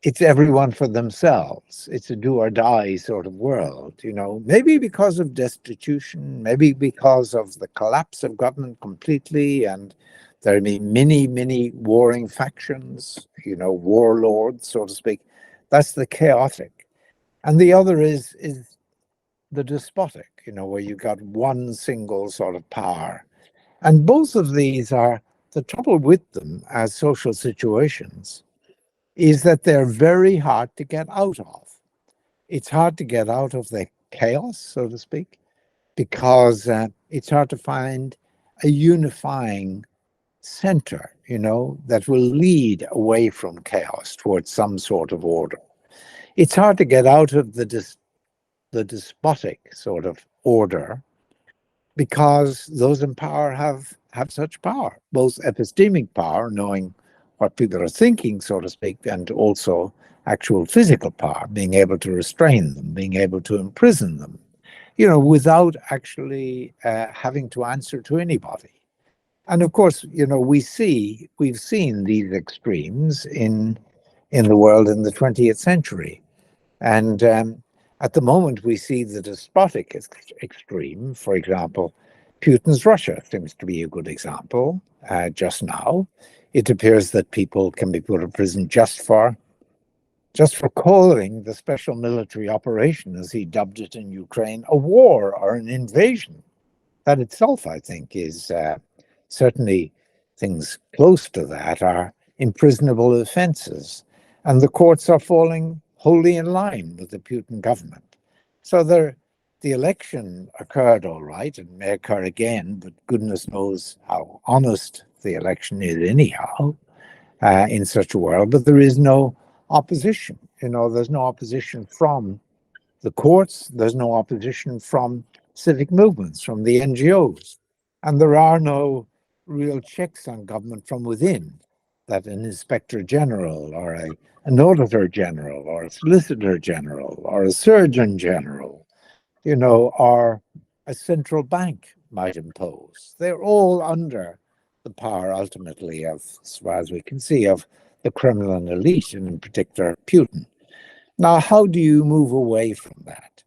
it's everyone for themselves. It's a do or die sort of world, maybe because of destitution, maybe because of the collapse of government completely, and there may be many warring factions, warlords, so to speak. That's the chaotic. And the other is the despotic, where you've got one single sort of power. And both of these are, the trouble with them as social situations is that they're very hard to get out of. It's hard to get out of the chaos, so to speak, because it's hard to find a unifying center, that will lead away from chaos towards some sort of order. It's hard to get out of the despotic sort of order because those in power have such power, both epistemic power, knowing what people are thinking, so to speak, and also actual physical power, being able to restrain them, being able to imprison them, without actually having to answer to anybody. And of course, we've seen these extremes in the world in the 20th century. And at the moment, we see the despotic extreme. For example, Putin's Russia seems to be a good example just now. It appears that people can be put in prison just for calling the special military operation, as he dubbed it in Ukraine, a war or an invasion. That itself, I think, is certainly things close to that are imprisonable offenses. And the courts are falling wholly in line with the Putin government. So the election occurred all right, and may occur again, but goodness knows how honest the election is anyhow in such a world. But there is no opposition. There's no opposition from the courts. There's no opposition from civic movements, from the NGOs. And there are no real checks on government from within, that an inspector general or an auditor general or a solicitor general or a surgeon general, or a central bank might impose. They're all under the power, ultimately, of, as far as we can see, of the Kremlin elite, and in particular Putin. Now, how do you move away from that?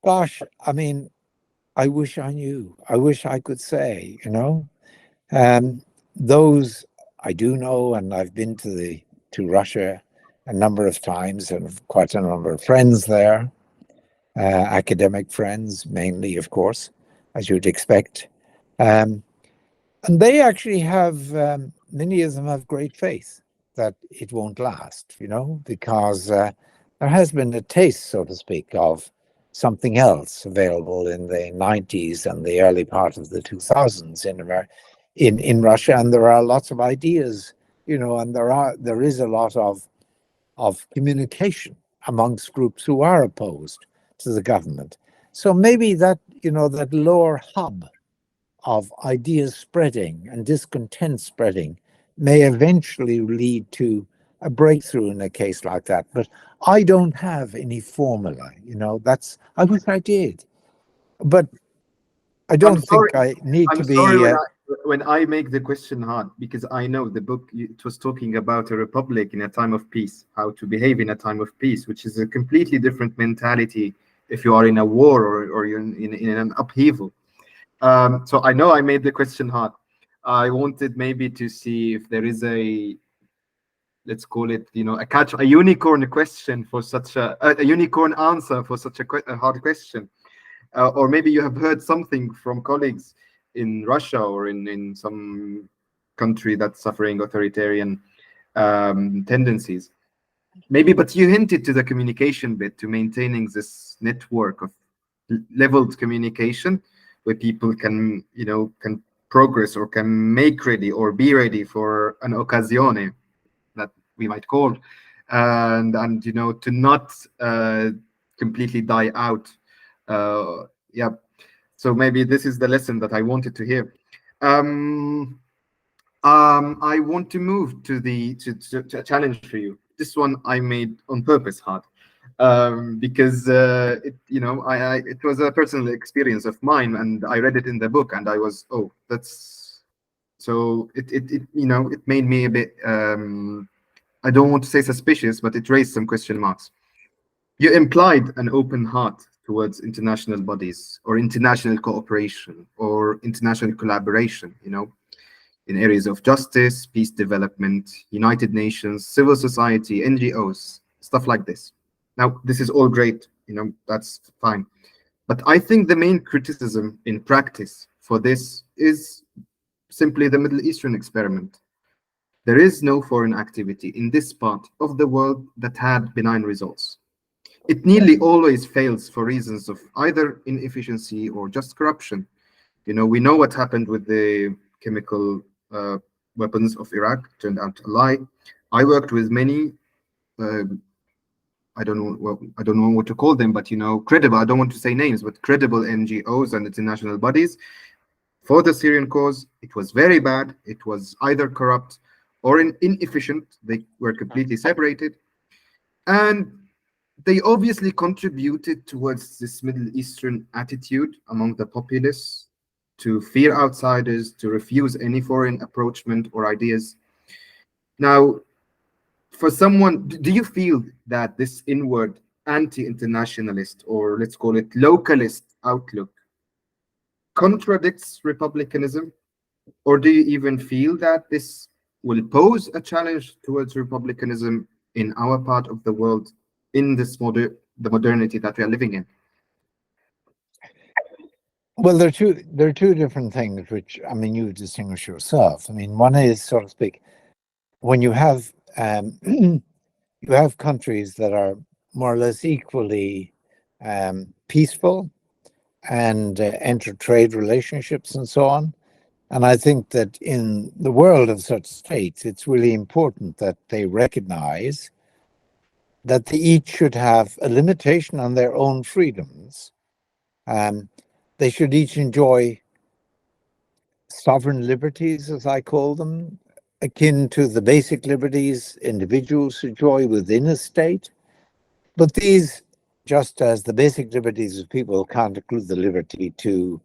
Gosh, I mean, I wish I knew. I wish I could say, those I do know, and I've been to Russia a number of times and have quite a number of friends there, academic friends mainly, of course, as you'd expect. And they actually have, many of them have great faith that it won't last, because there has been a taste, so to speak, of something else available in the 90s and the early part of the 2000s in Russia, and there are lots of ideas, and there is a lot of communication amongst groups who are opposed to the government. So maybe that, that lower hub of ideas spreading and discontent spreading may eventually lead to a breakthrough in a case like that. But I don't have any formula, I wish I did. But I don't think I need to be... sorry when I make the question hard, because I know the book, it was talking about a republic in a time of peace, how to behave in a time of peace, which is a completely different mentality if you are in a war or you're in an upheaval. So I know I made the question hard. I wanted maybe to see if there is a let's call it, a unicorn question for such a unicorn answer for such a hard question. Or maybe you have heard something from colleagues in Russia or in some country that's suffering authoritarian tendencies. Maybe, but you hinted to the communication bit, to maintaining this network of leveled communication where people can, can progress or can make ready or be ready for an occasione that we might call, and to not completely die out. Yeah. So maybe this is the lesson that I wanted to hear. I want to move to to a challenge for you. This one I made on purpose hard, because it was a personal experience of mine, and I read it in the book, and I was, oh, that's so it made me a bit, I don't want to say suspicious, but it raised some question marks. You implied an open heart towards international bodies or international cooperation or international collaboration, in areas of justice, peace development, United Nations, civil society, NGOs, stuff like this. Now, this is all great, that's fine. But I think the main criticism in practice for this is simply the Middle Eastern experiment. There is no foreign activity in this part of the world that had benign results. It nearly always fails for reasons of either inefficiency or just corruption. We know what happened with the chemical weapons of Iraq, turned out a lie. I worked with many, I don't know what to call them, but credible, I don't want to say names, but credible NGOs and international bodies for the Syrian cause. It was very bad. It was either corrupt or inefficient. They were completely separated. And they obviously contributed towards this Middle Eastern attitude among the populace to fear outsiders, to refuse any foreign approachment or ideas. Now, for someone, do you feel that this inward anti-internationalist, or let's call it localist outlook, contradicts republicanism? Or do you even feel that this will pose a challenge towards republicanism in our part of the world, in this the modernity that we are living in? Well, there are two different things, which, I mean, you distinguish yourself. I mean, one is, so to speak, when you have you have countries that are more or less equally peaceful and enter trade relationships and so on. And I think that in the world of such states, it's really important that they recognize that they each should have a limitation on their own freedoms. They should each enjoy sovereign liberties, as I call them, akin to the basic liberties individuals enjoy within a state. But these, just as the basic liberties of people can't include the liberty to,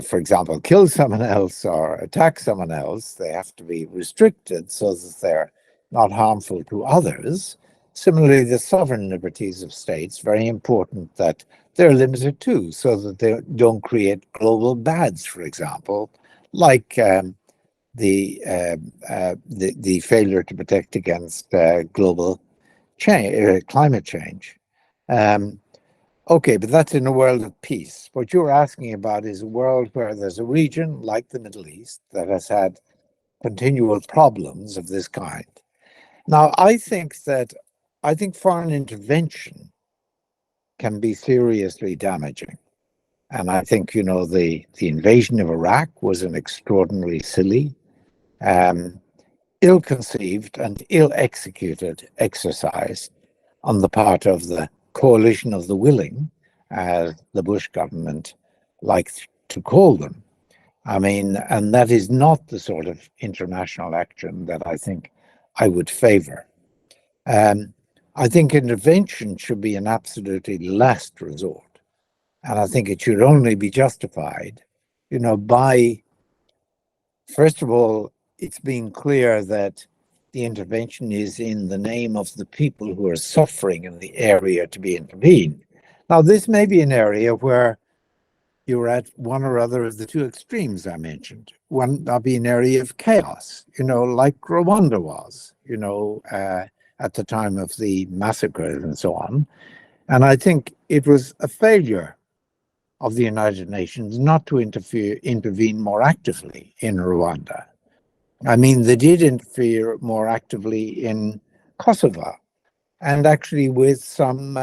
for example, kill someone else or attack someone else, they have to be restricted so that they're not harmful to others. Similarly, the sovereign liberties of states, very important that they're limited too, so that they don't create global bads, for example, like the failure to protect against global change, climate change. Okay, but that's in a world of peace. What you're asking about is a world where there's a region like the Middle East that has had continual problems of this kind. Now, I think foreign intervention can be seriously damaging. And I think, the invasion of Iraq was an extraordinarily silly, ill-conceived and ill-executed exercise on the part of the coalition of the willing, as the Bush government liked to call them. I mean, and that is not the sort of international action that I think I would favor. I think intervention should be an absolutely last resort. And I think it should only be justified, by, first of all, it's being clear that the intervention is in the name of the people who are suffering in the area to be intervened. Now, this may be an area where, you're at one or other of the two extremes I mentioned. One, there'll be an area of chaos, like Rwanda was, at the time of the massacres and so on. And I think it was a failure of the United Nations not to intervene more actively in Rwanda. I mean, they did interfere more actively in Kosovo, and actually with some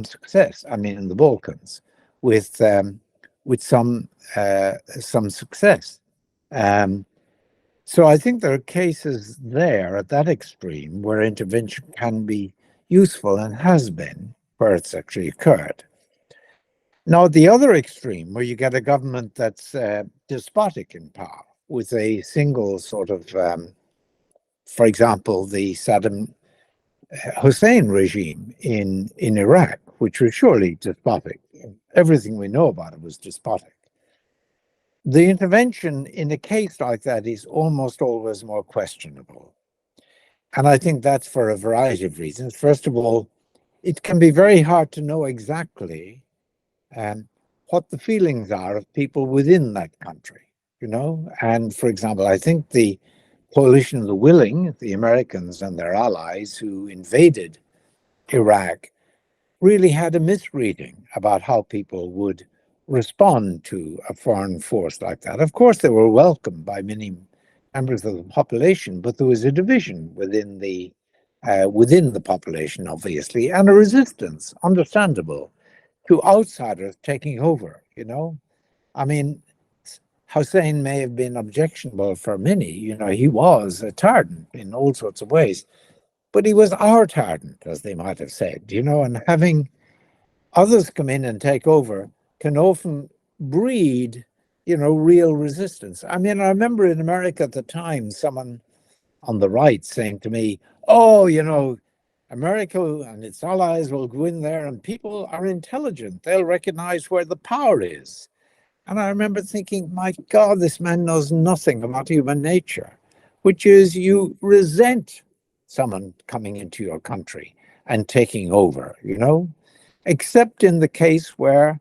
success. I mean, in the Balkans, with some success. So I think there are cases there at that extreme where intervention can be useful and has been, where it's actually occurred. Now, at the other extreme, where you get a government that's despotic in power, with a single sort of, for example, the Saddam Hussein regime in Iraq, which was surely despotic. Everything we know about it was despotic. The intervention in a case like that is almost always more questionable. And I think that's for a variety of reasons. First of all, it can be very hard to know exactly what the feelings are of people within that country, And for example, I think the coalition of the willing, the Americans and their allies who invaded Iraq, really had a misreading about how people would respond to a foreign force like that. Of course, they were welcomed by many members of the population, but there was a division within the population, obviously, and a resistance, understandable, to outsiders taking over. I mean, Hussein may have been objectionable for many. He was a tyrant in all sorts of ways, but he was our tyrant, as they might have said. And having others come in and take over can often breed, real resistance. I mean, I remember in America at the time, someone on the right saying to me, "Oh, America and its allies will go in there and people are intelligent. They'll recognize where the power is." And I remember thinking, my God, this man knows nothing about human nature, which is you resent someone coming into your country and taking over, except in the case where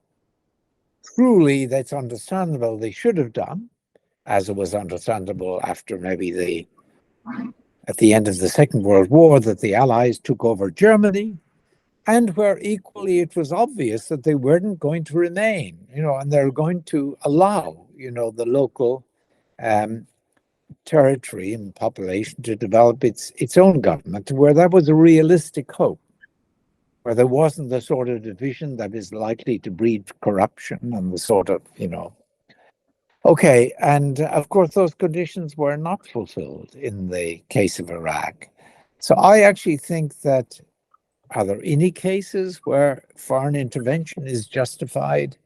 truly that's understandable they should have done, as it was understandable after maybe at the end of the Second World War, that the Allies took over Germany, and where equally it was obvious that they weren't going to remain, and they're going to allow, the local territory and population to develop its own government, where that was a realistic hope, where there wasn't the sort of division that is likely to breed corruption and the sort of, Okay, and of course those conditions were not fulfilled in the case of Iraq. So I actually think that, are there any cases where foreign intervention is justified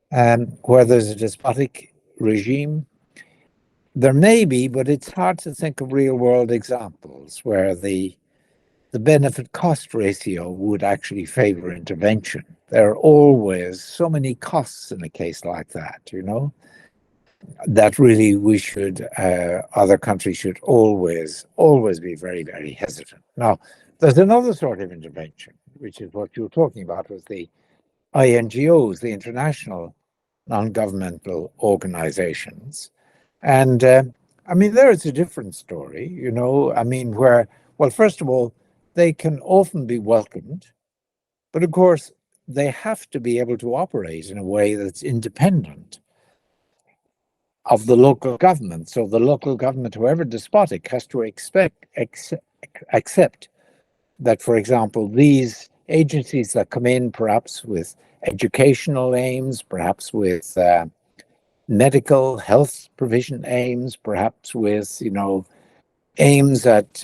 and where there's a despotic regime? There may be, but it's hard to think of real-world examples where the benefit-cost ratio would actually favor intervention. There are always so many costs in a case like that, that really we should, other countries should always be very, very hesitant. Now, there's another sort of intervention, which is what you were talking about, was the INGOs, the international non-governmental organizations. And I mean, there is a different story, I mean, where, well, first of all, they can often be welcomed, but of course, they have to be able to operate in a way that's independent of the local government. So the local government, however despotic, has to accept that, for example, these agencies that come in perhaps with educational aims, perhaps with medical health provision aims, perhaps with, aims at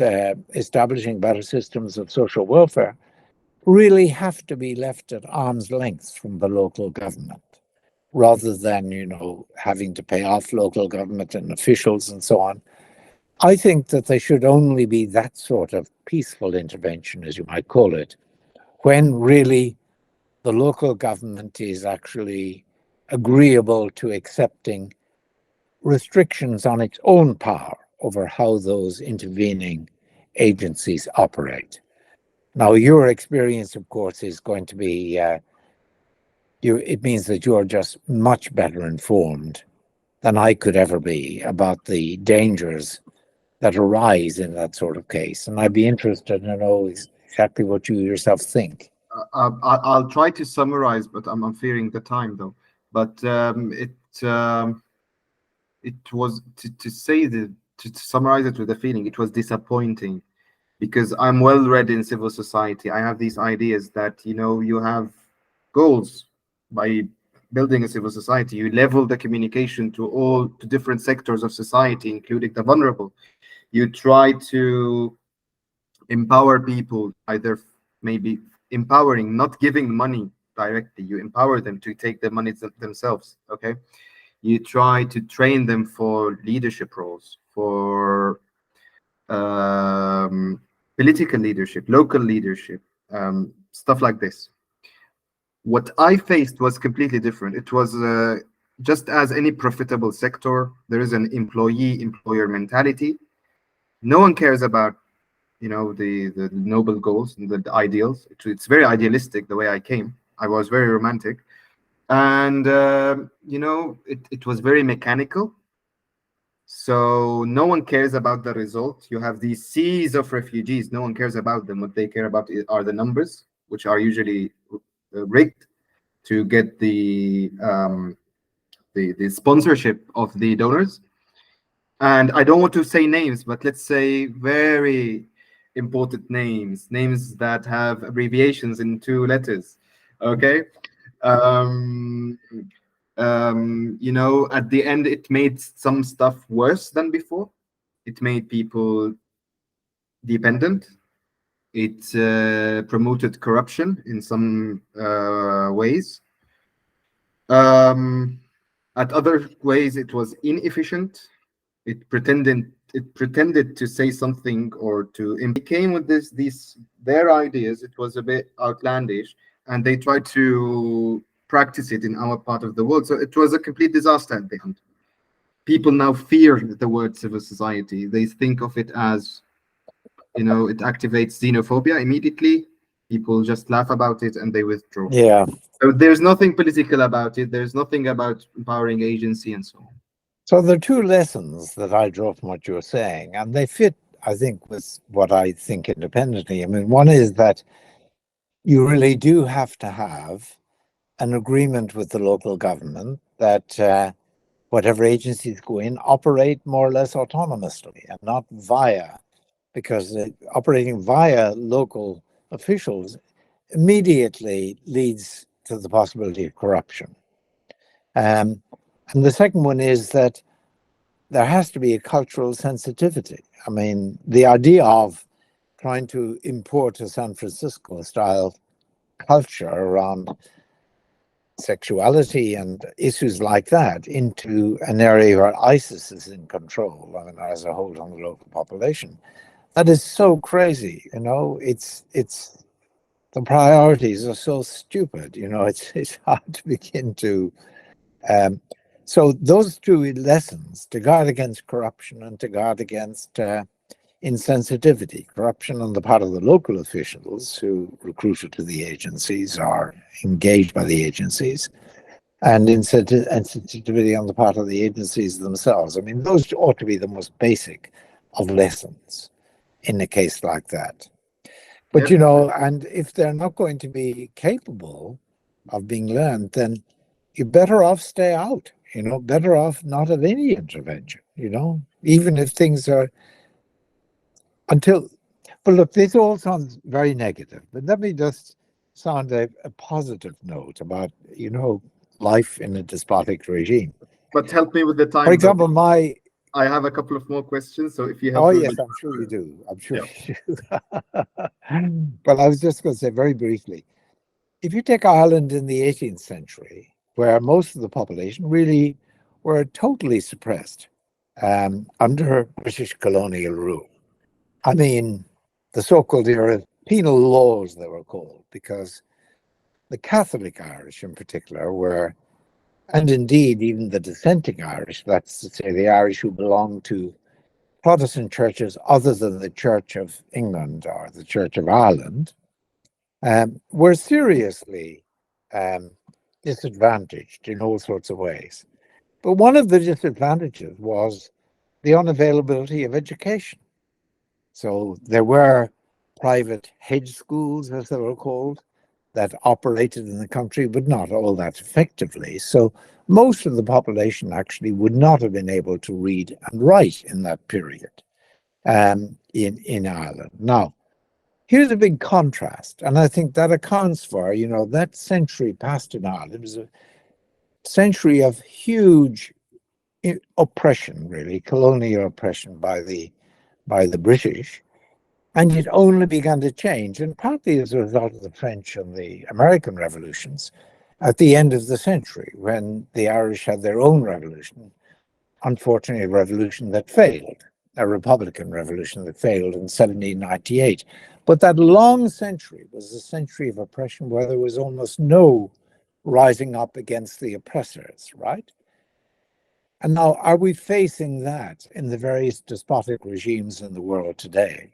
establishing better systems of social welfare, really have to be left at arm's length from the local government, rather than, having to pay off local government and officials and so on. I think that there should only be that sort of peaceful intervention, as you might call it, when really the local government is actually agreeable to accepting restrictions on its own power over how those intervening agencies operate. Now, your experience, of course, is going to be, it means that you are just much better informed than I could ever be about the dangers that arise in that sort of case. And I'd be interested to know exactly what you yourself think. I'll try to summarize, but I'm fearing the time though. But it was to say to summarize it with a feeling. It was disappointing because I'm well read in civil society. I have these ideas that you have goals by building a civil society. You level the communication to different sectors of society, including the vulnerable. You try to empower people, either maybe empowering, not giving money directly. You empower them to take the money themselves. Okay. You try to train them for leadership roles, for political leadership, local leadership, stuff like this. What I faced was completely different. It was just as any profitable sector, there is an employee-employer mentality. No one cares about the noble goals and the ideals. It's very idealistic the way I came. I was very romantic. And it was very mechanical. So no one cares about the result. You have these seas of refugees. No one cares about them. What they care about are the numbers, which are usually rigged to get the sponsorship of the donors. And I don't want to say names, but let's say very important names that have abbreviations in 2 letters. Okay. At the end, it made some stuff worse than before. It made people dependent. It promoted corruption in some ways. At other ways, it was inefficient. It pretended to say something or to came with their ideas. It was a bit outlandish, and they tried to practice it in our part of the world. So it was a complete disaster at the end. People now fear the word civil society. They think of it as, it activates xenophobia immediately. People just laugh about it and they withdraw. Yeah. So there's nothing political about it. There's nothing about empowering agency and so on. So there are 2 lessons that I draw from what you're saying, and they fit, I think, with what I think independently. I mean, one is that you really do have to have an agreement with the local government that whatever agencies go in operate more or less autonomously and not because operating via local officials immediately leads to the possibility of corruption. And the second one is that there has to be a cultural sensitivity. I mean, the idea of trying to import a San Francisco style culture around sexuality and issues like that into an area where ISIS is in control, I mean, as a hold on the local population, that is so crazy. It's the priorities are so stupid. It's hard to begin to. So those 2 lessons, to guard against corruption and to guard against insensitivity, corruption on the part of the local officials who recruited to the agencies are engaged by the agencies, and insensitivity on the part of the agencies themselves. I mean, those ought to be the most basic of lessons in a case like that. But, and if they're not going to be capable of being learned, then you're better off stay out, better off not have any intervention, even if things are but look, this all sounds very negative, but let me just sound a positive note about, life in a despotic regime. But help me with the time. For example, I have a couple of more questions, so if you help me. Oh, yes, I'm sure you do. I'm sure you do. But I was just going to say very briefly, if you take Ireland in the 18th century, where most of the population really were totally suppressed under British colonial rule. I mean, the so-called era penal laws, they were called, because the Catholic Irish in particular were, and indeed even the dissenting Irish, that's to say the Irish who belonged to Protestant churches other than the Church of England or the Church of Ireland, were seriously disadvantaged in all sorts of ways. But one of the disadvantages was the unavailability of education. So there were private hedge schools, as they were called, that operated in the country, but not all that effectively. So most of the population actually would not have been able to read and write in that period in Ireland. Now, here's a big contrast, and I think that accounts for, that century passed in Ireland was a century of huge oppression, really, colonial oppression by the British, and it only began to change, and partly as a result of the French and the American revolutions at the end of the century, when the Irish had their own revolution, unfortunately a revolution that failed, a Republican revolution that failed in 1798. But that long century was a century of oppression where there was almost no rising up against the oppressors, right? And now, are we facing that in the various despotic regimes in the world today?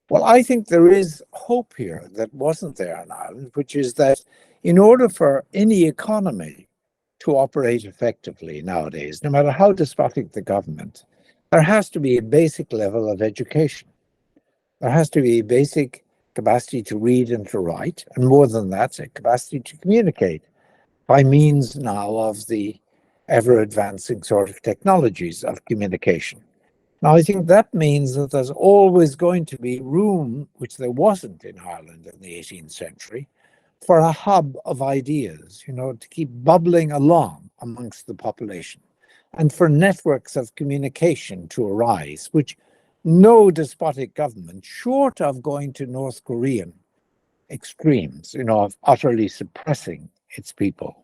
Well, I think there is hope here that wasn't there in Ireland, which is that in order for any economy to operate effectively nowadays, no matter how despotic the government, there has to be a basic level of education. There has to be a basic capacity to read and to write, and more than that, a capacity to communicate by means now of the ever-advancing sort of technologies of communication. Now, I think that means that there's always going to be room, which there wasn't in Ireland in the 18th century, for a hub of ideas, to keep bubbling along amongst the population, and for networks of communication to arise, which no despotic government, short of going to North Korean extremes, of utterly suppressing its people,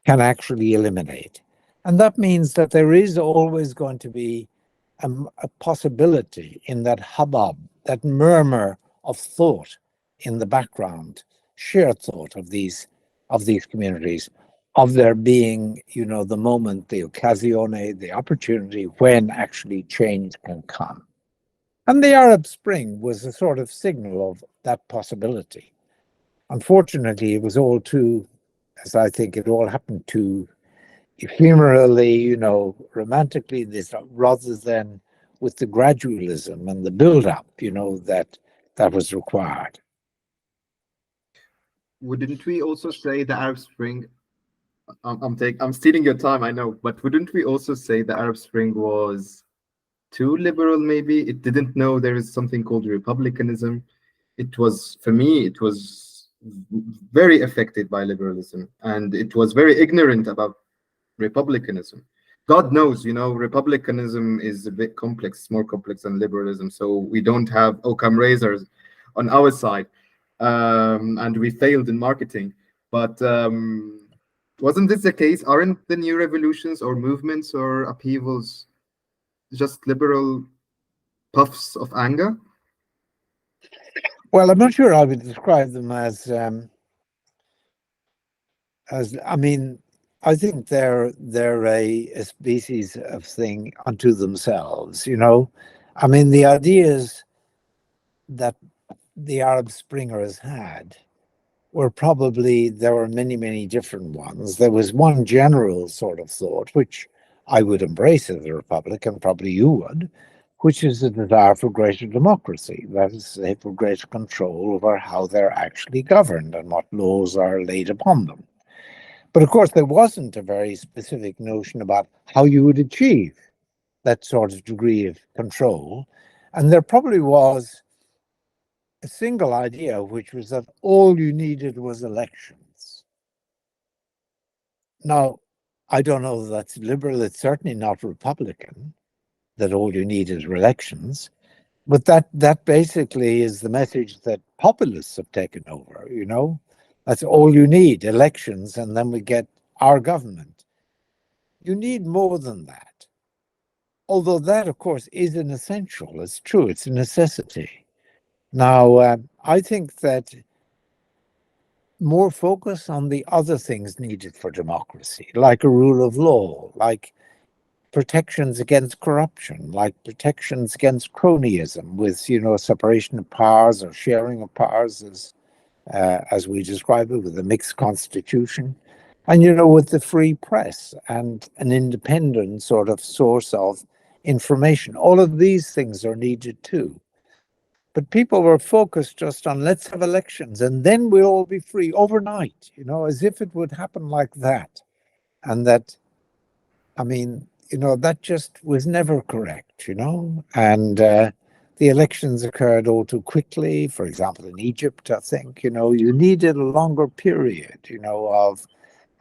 can actually eliminate. And that means that there is always going to be a possibility in that hubbub, that murmur of thought in the background, shared thought of these communities, of there being, the moment, the Occasione, the opportunity when actually change can come. And the Arab Spring was a sort of signal of that possibility. Unfortunately, it was all too, as I think it all happened too ephemerally, romantically, this, rather than with the gradualism and the build-up, that was required. Wouldn't we also say the Arab Spring? I'm stealing your time, I know, but wouldn't we also say the Arab Spring was too liberal? Maybe it didn't know there is something called republicanism. It was, for me, it was very affected by liberalism, and it was very ignorant about republicanism. God knows, republicanism is a bit complex, more complex than liberalism. So we don't have Occam razors on our side, and we failed in marketing. But wasn't this the case? Aren't the new revolutions or movements or upheavals just liberal puffs of anger? Well, I'm not sure I would describe them as I mean, I think they're a species of thing unto themselves, I mean, the ideas that the Arab Springers had were probably, there were many, many different ones. There was one general sort of thought, which I would embrace as a republic, and probably you would, which is the desire for greater democracy, that is to say, for greater control over how they're actually governed and what laws are laid upon them. But of course, there wasn't a very specific notion about how you would achieve that sort of degree of control. And there probably was a single idea, which was that all you needed was elections. Now, I don't know that that's liberal. It's certainly not Republican, that all you need is elections. But that basically is the message that populists have taken over, That's all you need, elections, and then we get our government. You need more than that. Although that, of course, is an essential. It's true, it's a necessity. Now, I think that more focus on the other things needed for democracy, like a rule of law, like protections against corruption, like protections against cronyism with, separation of powers or sharing of powers, as we describe it, with a mixed constitution, And, with the free press and an independent sort of source of information, all of these things are needed too. But people were focused just on let's have elections and then we'll all be free overnight, as if it would happen like that. And that, that just was never correct, And the elections occurred all too quickly. For example, in Egypt, I think, you needed a longer period, of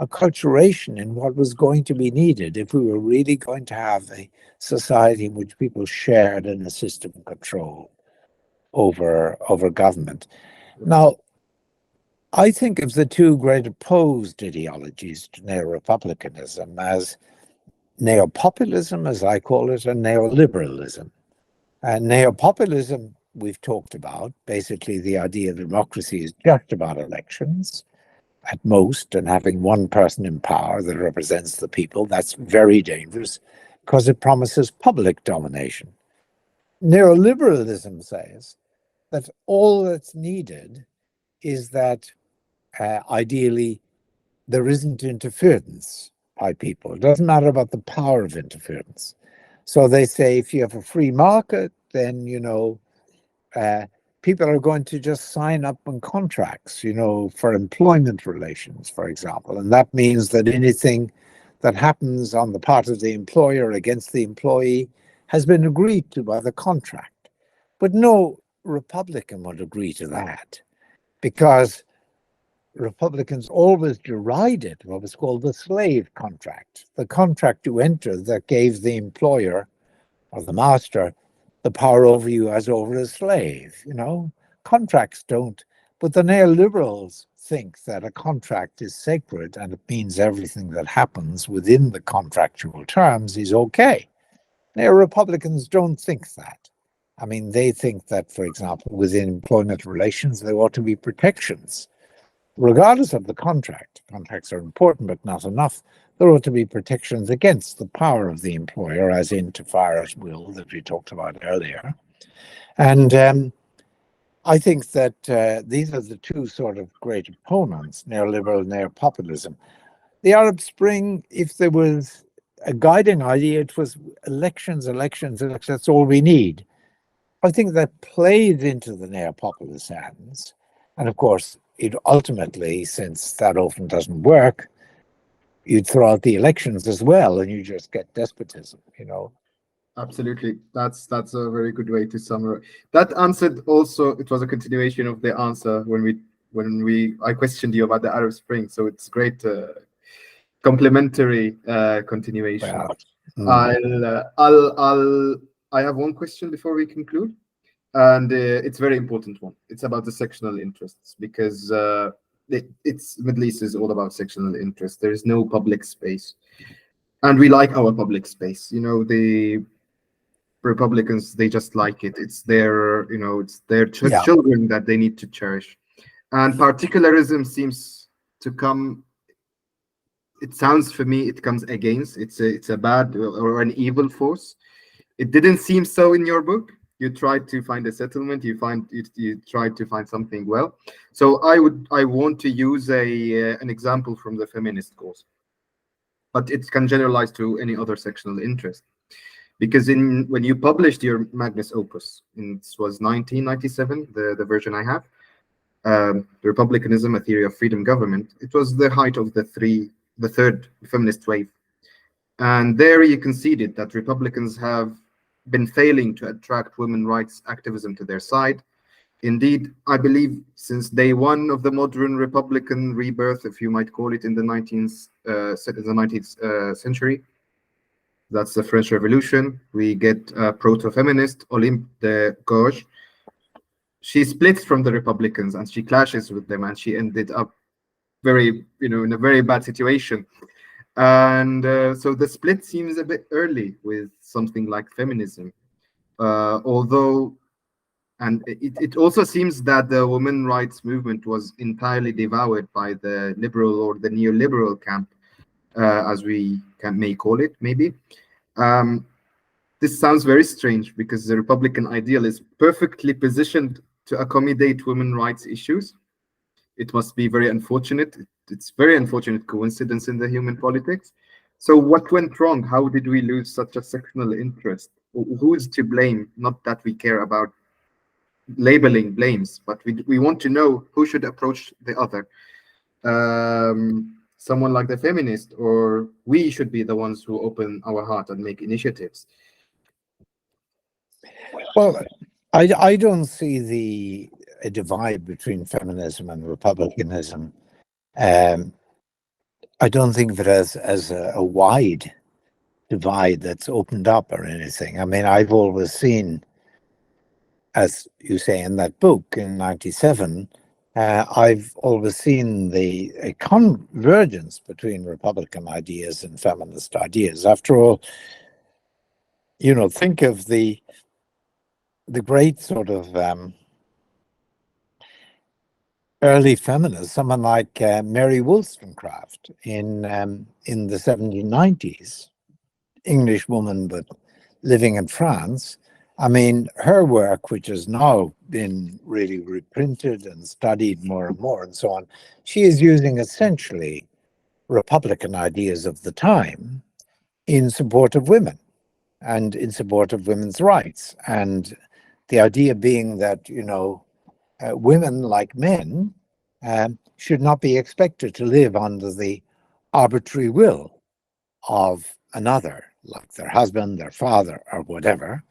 acculturation in what was going to be needed if we were really going to have a society in which people shared in a system of control over government. Now, I think of the two great opposed ideologies to Neo-republicanism as Neopopulism, as I call it, and Neoliberalism. And Neopopulism, we've talked about, basically the idea that democracy is just about elections at most, and having one person in power that represents the people. That's very dangerous because it promises public domination. Neoliberalism says that all that's needed is that ideally there isn't interference by people. It doesn't matter about the power of interference. So they say if you have a free market, then, people are going to just sign up on contracts, for employment relations, for example. And that means that anything that happens on the part of the employer against the employee has been agreed to by the contract. But no Republican would agree to that, because Republicans always derided what was called the slave contract, the contract you entered that gave the employer or the master the power over you as over a slave. Contracts don't, but the neoliberals think that a contract is sacred and it means everything that happens within the contractual terms is okay. Neo-Republicans don't think that. They think that, for example, within employment relations, there ought to be protections. Regardless of the contract, contracts are important, but not enough. There ought to be protections against the power of the employer, as in to fire at will that we talked about earlier. And I think that these are the two sort of great opponents, neoliberal and neopopulism. The Arab Spring, if there was a guiding idea, it was elections, that's all we need. I think that plays into the neopopulist hands. And of course, it ultimately, since that often doesn't work, you'd throw out the elections as well, and you just get despotism, Absolutely. That's a very good way to summarize. That answered also, it was a continuation of the answer when I questioned you about the Arab Spring. So it's great complementary continuation. I have one question before we conclude, and it's a very important one. It's about the sectional interests, because it's Middle East is all about sectional interests. There is no public space, and we like our public space. The Republicans, they just like it. It's their, it's their children that they need to cherish. And particularism seems to come. It sounds for me, it comes against. It's a bad or an evil force. It didn't seem so in your book. You tried to find a settlement. You tried to find something well. So I want to use an example from the feminist cause, but it can generalize to any other sectional interest. Because when you published your magnus opus, it was 1997, the version I have, Republicanism, a Theory of Freedom Government, it was the height of the third feminist wave. And there you conceded that Republicans have been failing to attract women's rights activism to their side. Indeed, I believe since day one of the modern Republican rebirth, if you might call it, in the 19th century, that's the French Revolution. We get proto-feminist Olympe de Gouges. She splits from the Republicans and she clashes with them, and she ended up in a very bad situation. And so the split seems a bit early with something like feminism, although, and it also seems that the women's rights movement was entirely devoured by the liberal or the neoliberal camp, as we may call it, maybe. This sounds very strange because the Republican ideal is perfectly positioned to accommodate women's rights issues. It must be very unfortunate. it's very unfortunate coincidence in the human politics. So what went wrong? How did we lose such a sectional interest? Who is to blame? Not that we care about labeling blames, but we want to know who should approach the other. Someone like the feminist, or we should be the ones who open our heart and make initiatives. Well, I don't see a divide between feminism and republicanism. I don't think of it as a wide divide that's opened up or anything. I mean, I've always seen, as you say in that book in '97, I've always seen a convergence between Republican ideas and feminist ideas. After all, think of the great sort of early feminists, someone like Mary Wollstonecraft in the 1790s, English woman but living in France. I mean, her work, which has now been really reprinted and studied more and more and so on, she is using essentially Republican ideas of the time in support of women and in support of women's rights. And the idea being that, women, like men, should not be expected to live under the arbitrary will of another, like their husband, their father, or whatever,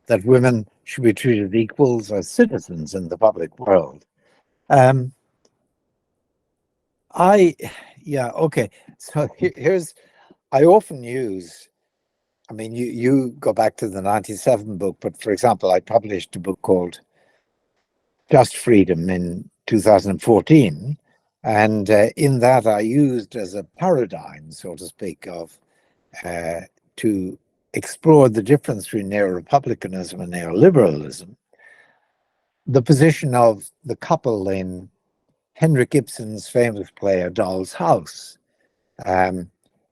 that women should be treated equals as citizens in the public world. Okay. So I often use, I mean, you go back to the '97 book, but for example, I published a book called Just Freedom in 2014. And in that I used as a paradigm, so to speak, of to explore the difference between Neo-republicanism and Neoliberalism, the position of the couple in Henrik Ibsen's famous play A Doll's House,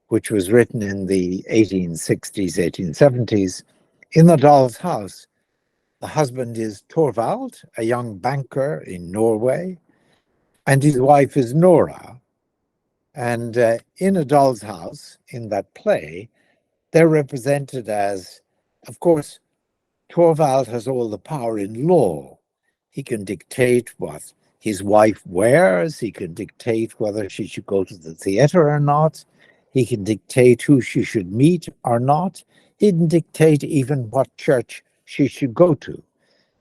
which was written in the 1860s, 1870s. In The Doll's House, the husband is Torvald, a young banker in Norway, and his wife is Nora. And in A Doll's House, in that play, they're represented as, of course, Torvald has all the power in law. He can dictate what his wife wears. He can dictate whether she should go to the theater or not. He can dictate who she should meet or not. He can dictate even what church she should go to.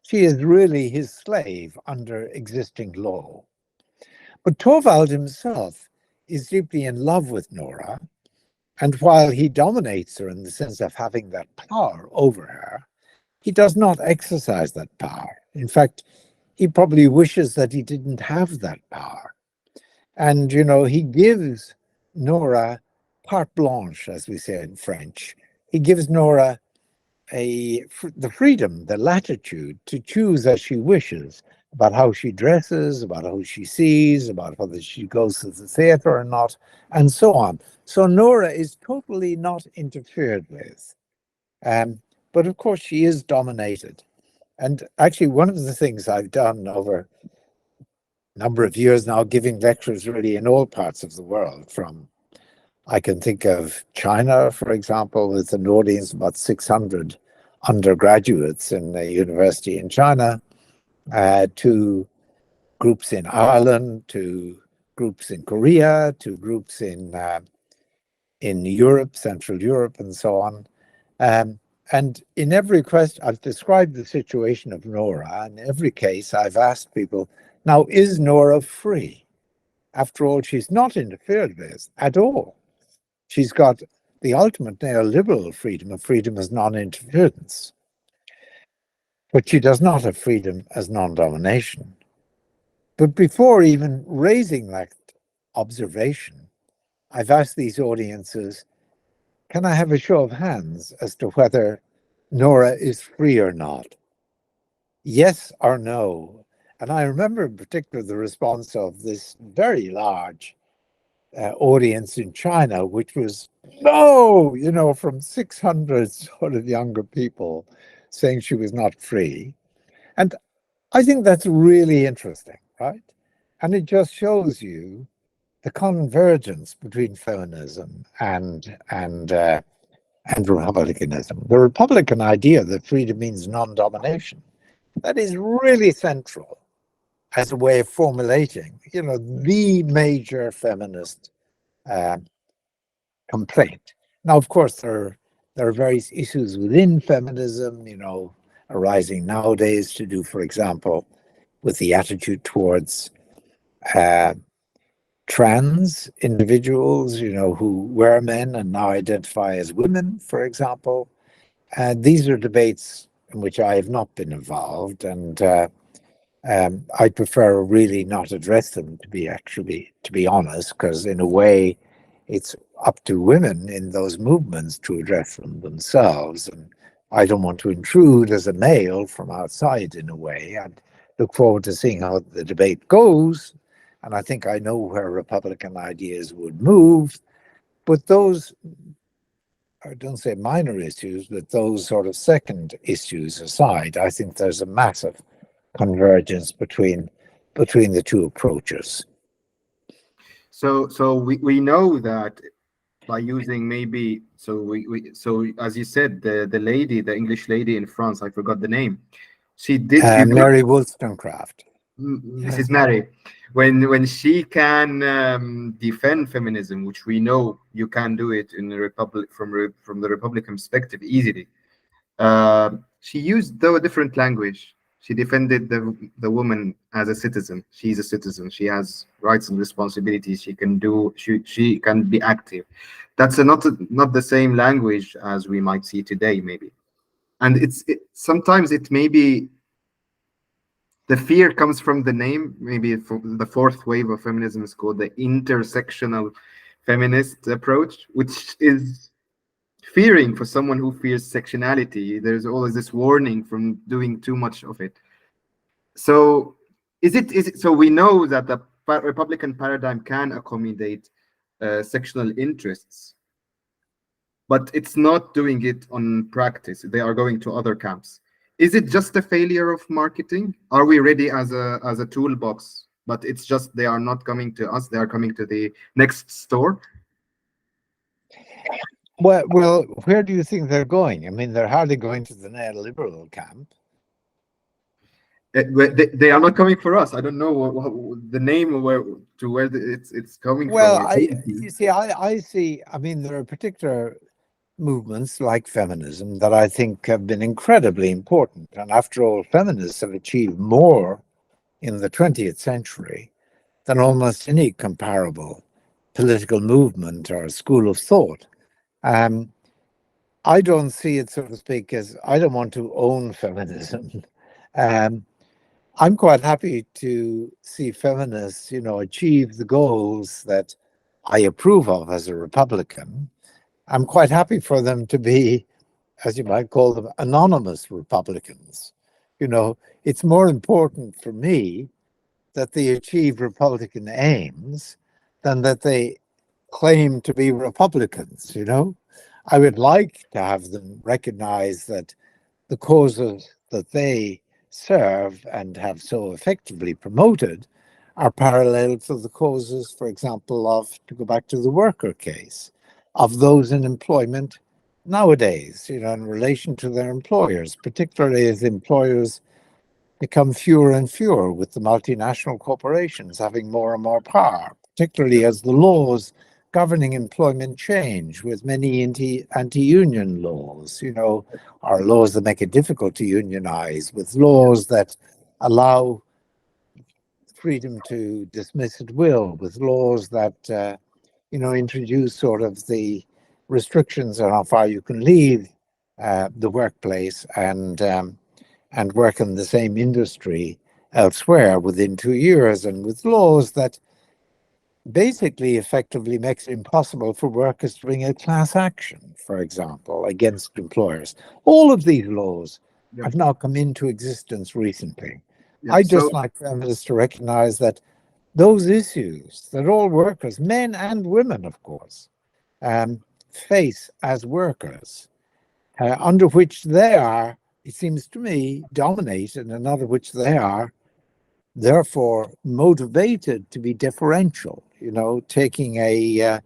She is really his slave under existing law. But Torvald himself is deeply in love with Nora, and while he dominates her in the sense of having that power over her, he does not exercise that power. In fact, he probably wishes that he didn't have that power. And, he gives Nora carte blanche, as we say in French. He gives Nora the freedom, the latitude to choose as she wishes about how she dresses, about who she sees, about whether she goes to the theater or not, and so on. So Nora is totally not interfered with. But of course, she is dominated. And actually, one of the things I've done over a number of years now, giving lectures really in all parts of the world, I can think of China, for example, with an audience of about 600 undergraduates in a university in China, to groups in Ireland, to groups in Korea, to groups in Europe, Central Europe, and so on. And in every question, I've described the situation of Nora. In every case, I've asked people, now, is Nora free? After all, she's not interfered with at all. She's got the ultimate neoliberal freedom of freedom as non-interference. But she does not have freedom as non-domination. But before even raising that observation, I've asked these audiences, can I have a show of hands as to whether Nora is free or not? Yes or no? And I remember in particular the response of this very large audience in China, which was no, from 600 sort of younger people saying she was not free. And I think that's really interesting, right? And it just shows you the convergence between feminism and republicanism. The Republican idea that freedom means non-domination, that is really central as a way of formulating, the major feminist complaint. Now, of course, there are various issues within feminism, arising nowadays to do, for example, with the attitude towards trans individuals, who were men and now identify as women, for example. These are debates in which I have not been involved, and I prefer really not address them, to be honest, because in a way it's up to women in those movements to address them themselves, and I don't want to intrude as a male from outside in a way. I look forward to seeing how the debate goes, and I think I know where Republican ideas would move, but those, I don't say minor issues, but those sort of second issues aside, I think there's a massive convergence between the two approaches. So we know that by using maybe, so as you said, the English lady in France, I forgot the name. She Mary Wollstonecraft. Mrs. Mary, when she can defend feminism, which we know you can do it in the Republic from the Republican perspective easily. She used a different language. She defended the woman as a citizen. She's a citizen. She has rights and responsibilities. She can be active. That's not the same language as we might see today, maybe. And sometimes it may be the fear comes from the name. Maybe the fourth wave of feminism is called the intersectional feminist approach, which is fearing for someone who fears sectionality. There's always this warning from doing too much of it. So is it so we know that the Republican paradigm can accommodate sectional interests, but it's not doing it on practice. They are going to other camps. Is it just a failure of marketing? Are we ready as a toolbox, but it's just they are not coming to us, they are coming to the next store? Well, where do you think they're going? I mean, they're hardly going to the neoliberal camp. They are not coming for us. I don't know the name where it's coming from. Well, I see. I mean, there are particular movements like feminism that I think have been incredibly important. And after all, feminists have achieved more in the 20th century than almost any comparable political movement or school of thought. I don't see it, so to speak, as I don't want to own feminism. I'm quite happy to see feminists, achieve the goals that I approve of as a Republican. I'm quite happy for them to be, as you might call them, anonymous Republicans. It's more important for me that they achieve Republican aims than that they claim to be Republicans, I would like to have them recognize that the causes that they serve and have so effectively promoted are parallel to the causes, for example, to go back to the worker case, of those in employment nowadays, in relation to their employers, particularly as employers become fewer and fewer with the multinational corporations having more and more power, particularly as the laws governing employment change, with many anti-union laws, or laws that make it difficult to unionize, with laws that allow freedom to dismiss at will, with laws that introduce sort of the restrictions on how far you can leave the workplace and work in the same industry elsewhere within 2 years, and with laws that basically effectively makes it impossible for workers to bring a class action, for example, against employers. All of these laws have now come into existence recently. I'd just like feminists to recognize that those issues that all workers, men and women, of course, face as workers, under which they are, it seems to me, dominated, and under which they are therefore motivated to be differential. taking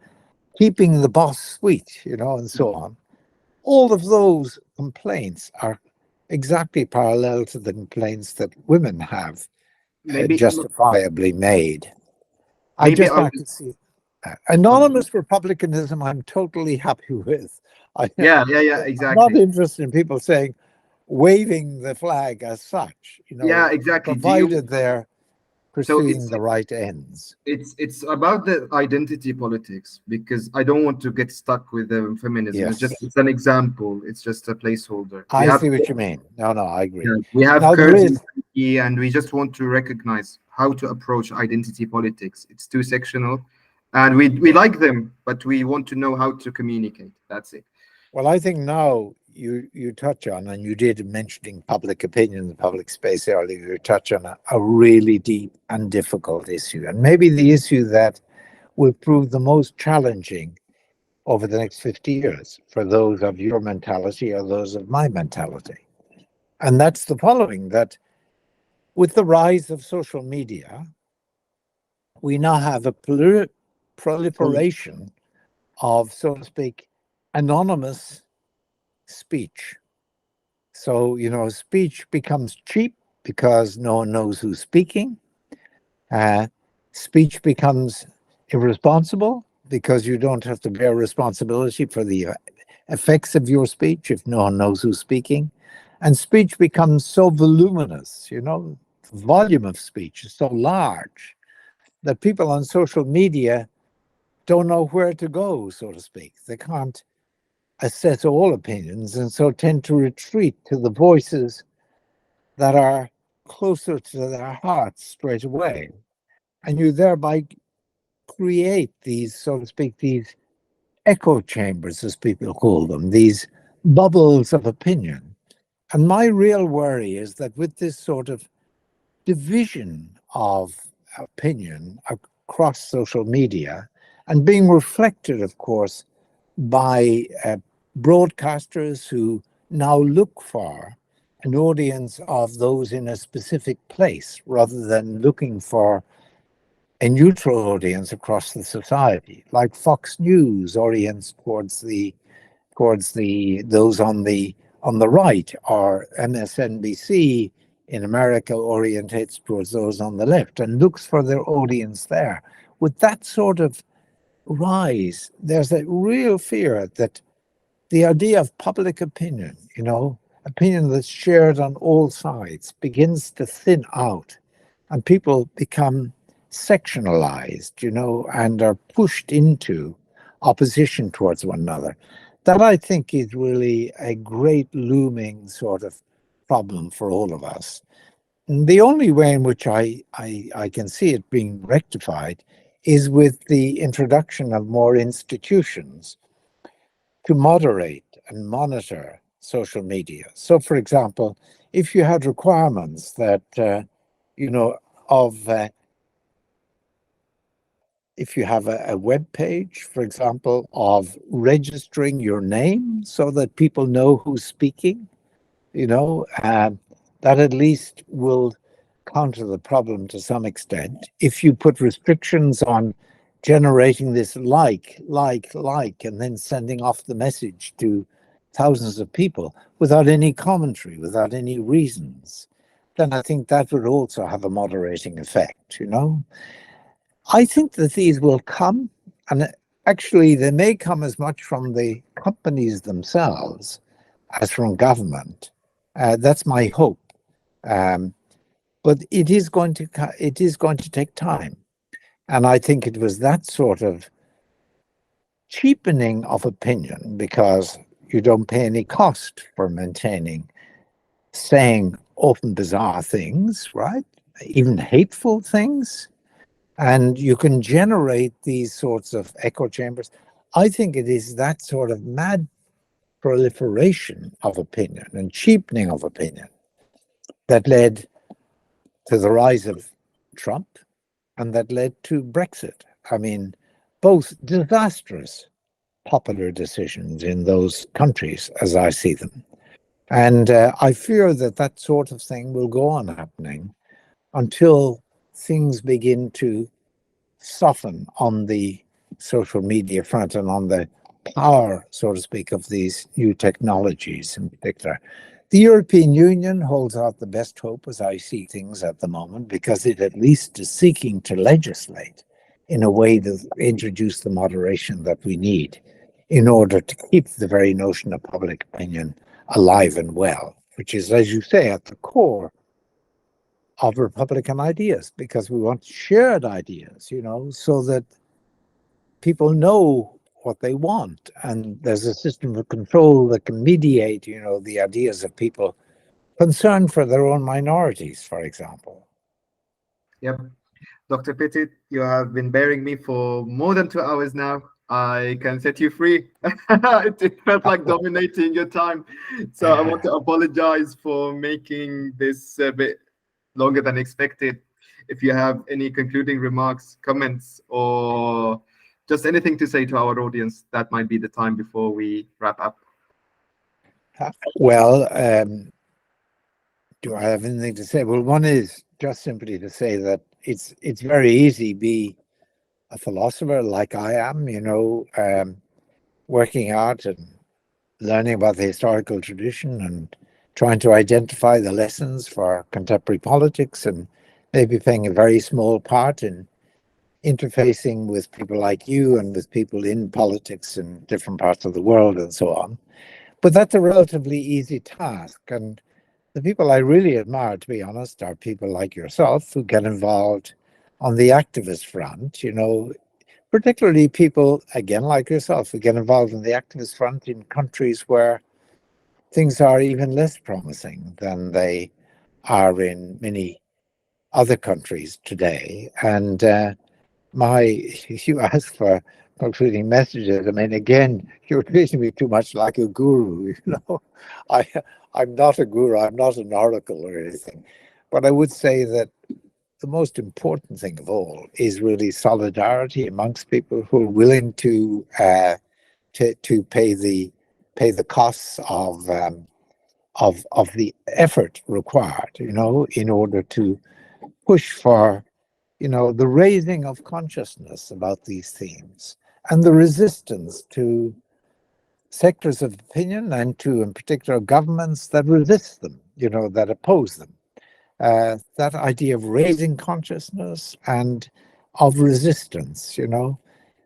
keeping the boss sweet, and so on. All of those complaints are exactly parallel to the complaints that women have maybe justifiably made. I maybe just I'll, like to see anonymous republicanism. I'm totally happy with. I'm yeah, not exactly. interested in people saying waving the flag as such, Yeah, exactly. provided they're So pursuing the right ends. it's about the identity politics, because I don't want to get stuck with the feminism. Yes, It's an example. It's just a placeholder. I see what you mean. No, I agree. We have Now there Kurds in is, Turkey, and we just want to recognize how to approach identity politics. It's too sectional, and we like them, but we want to know how to communicate. That's it. well, I think now you touch on, and you did mentioning public opinion, the public space earlier, you touch on a really deep and difficult issue, and maybe the issue that will prove the most challenging over the next 50 years for those of your mentality or those of my mentality. And that's the following, that with the rise of social media, we now have a proliferation of, so to speak, anonymous speech. So, speech becomes cheap because no one knows who's speaking. Speech becomes irresponsible because you don't have to bear responsibility for the effects of your speech if no one knows who's speaking. And speech becomes so voluminous, the volume of speech is so large that people on social media don't know where to go, so to speak. They can't assess all opinions, and so tend to retreat to the voices that are closer to their hearts straight away. And you thereby create these, so to speak, these echo chambers, as people call them, these bubbles of opinion. And my real worry is that with this sort of division of opinion across social media, and being reflected, of course, by broadcasters who now look for an audience of those in a specific place rather than looking for a neutral audience across the society, like Fox News orients towards those on the right, or MSNBC in America orientates towards those on the left and looks for their audience there. With that sort of rise, there's a real fear that the idea of public opinion, opinion that's shared on all sides, begins to thin out, and people become sectionalized, and are pushed into opposition towards one another. That, I think, is really a great looming sort of problem for all of us. And the only way in which I can see it being rectified is with the introduction of more institutions to moderate and monitor social media. So, for example, if you had requirements that, if you have a web page, for example, of registering your name so that people know who's speaking, that at least will counter the problem to some extent. If you put restrictions on generating this like, and then sending off the message to thousands of people without any commentary, without any reasons, then I think that would also have a moderating effect, I think that these will come, and actually they may come as much from the companies themselves as from government. That's my hope. But it is going to take time. And I think it was that sort of cheapening of opinion, because you don't pay any cost for saying often bizarre things, right? Even hateful things. And you can generate these sorts of echo chambers. I think it is that sort of mad proliferation of opinion and cheapening of opinion that led to the rise of Trump and that led to Brexit. I mean, both disastrous popular decisions in those countries, as I see them. And I fear that that sort of thing will go on happening until things begin to soften on the social media front and on the power, so to speak, of these new technologies in particular. The European Union holds out the best hope as I see things at the moment, because it at least is seeking to legislate in a way to introduce the moderation that we need in order to keep the very notion of public opinion alive and well, which is, as you say, at the core of Republican ideas, because we want shared ideas, so that people know what they want, and there's a system of control that can mediate, the ideas of people concerned for their own minorities, for example. Yep. Dr. Pettit, you have been bearing me for more than 2 hours now. I can set you free. It felt like dominating your time. So I want to apologize for making this a bit longer than expected. If you have any concluding remarks, comments, or just anything to say to our audience, that might be the time before we wrap up. Well, do I have anything to say? Well, one is just simply to say that it's very easy to be a philosopher like I am, working out and learning about the historical tradition and trying to identify the lessons for contemporary politics, and maybe playing a very small part in interfacing with people like you and with people in politics in different parts of the world and so on. But that's a relatively easy task. And the people I really admire, to be honest, are people like yourself who get involved on the activist front, particularly people, again, like yourself, who get involved in the activist front in countries where things are even less promising than they are in many other countries today. And you asked for concluding messages. I mean, again, you're treating me too much like a guru, I'm not a guru, I'm not an oracle or anything. But I would say that the most important thing of all is really solidarity amongst people who are willing to pay the costs of the effort required, in order to push for, the raising of consciousness about these themes and the resistance to sectors of opinion and to, in particular, governments that resist them, that oppose them. That idea of raising consciousness and of resistance,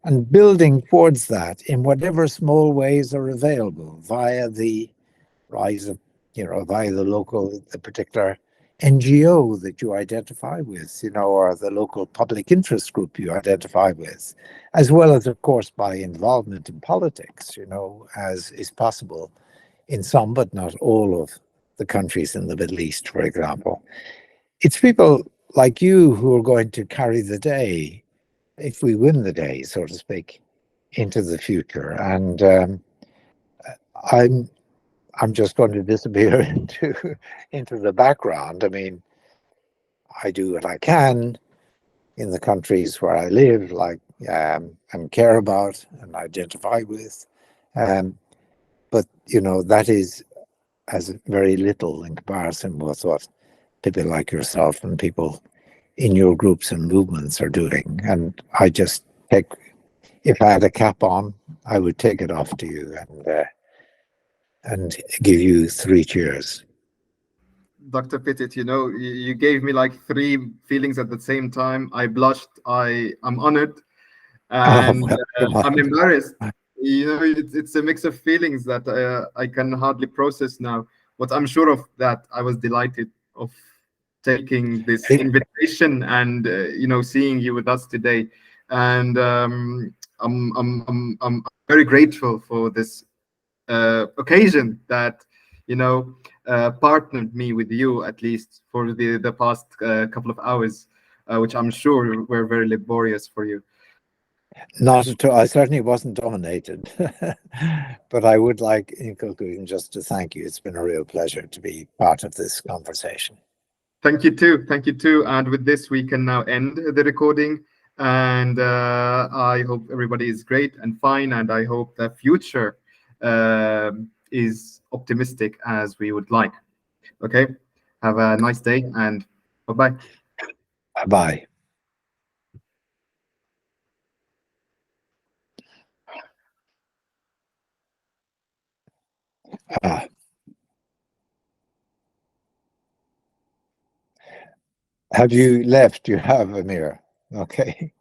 and building towards that in whatever small ways are available via the rise of, via the particular NGO that you identify with, or the local public interest group you identify with, as well as, of course, by involvement in politics, as is possible in some, but not all of the countries in the Middle East, for example. It's people like you who are going to carry the day, if we win the day, so to speak, into the future. And I'm just going to disappear into the background. I mean, I do what I can in the countries where I live, and care about and identify with. But that has very little in comparison with what people like yourself and people in your groups and movements are doing. And I just if I had a cap on, I would take it off to you and give you 3 cheers. Dr. Pettit, you gave me like 3 feelings at the same time. I blushed, I'm honored, and I'm embarrassed. It's a mix of feelings that I can hardly process now. But I'm sure of that. I was delighted of taking this invitation and seeing you with us today. And I'm very grateful for this occasion that partnered me with you, at least for the past couple of hours, which I'm sure were very laborious for you. Not at all. I certainly wasn't dominated, but I would like, in conclusion, just to thank you. It's been a real pleasure to be part of this conversation. Thank you too. Thank you too. And with this, we can now end the recording. And I hope everybody is great and fine. And I hope the future is optimistic as we would like. Okay. Have a nice day and bye-bye. Bye-bye. Have you left? You have, Amir. Okay.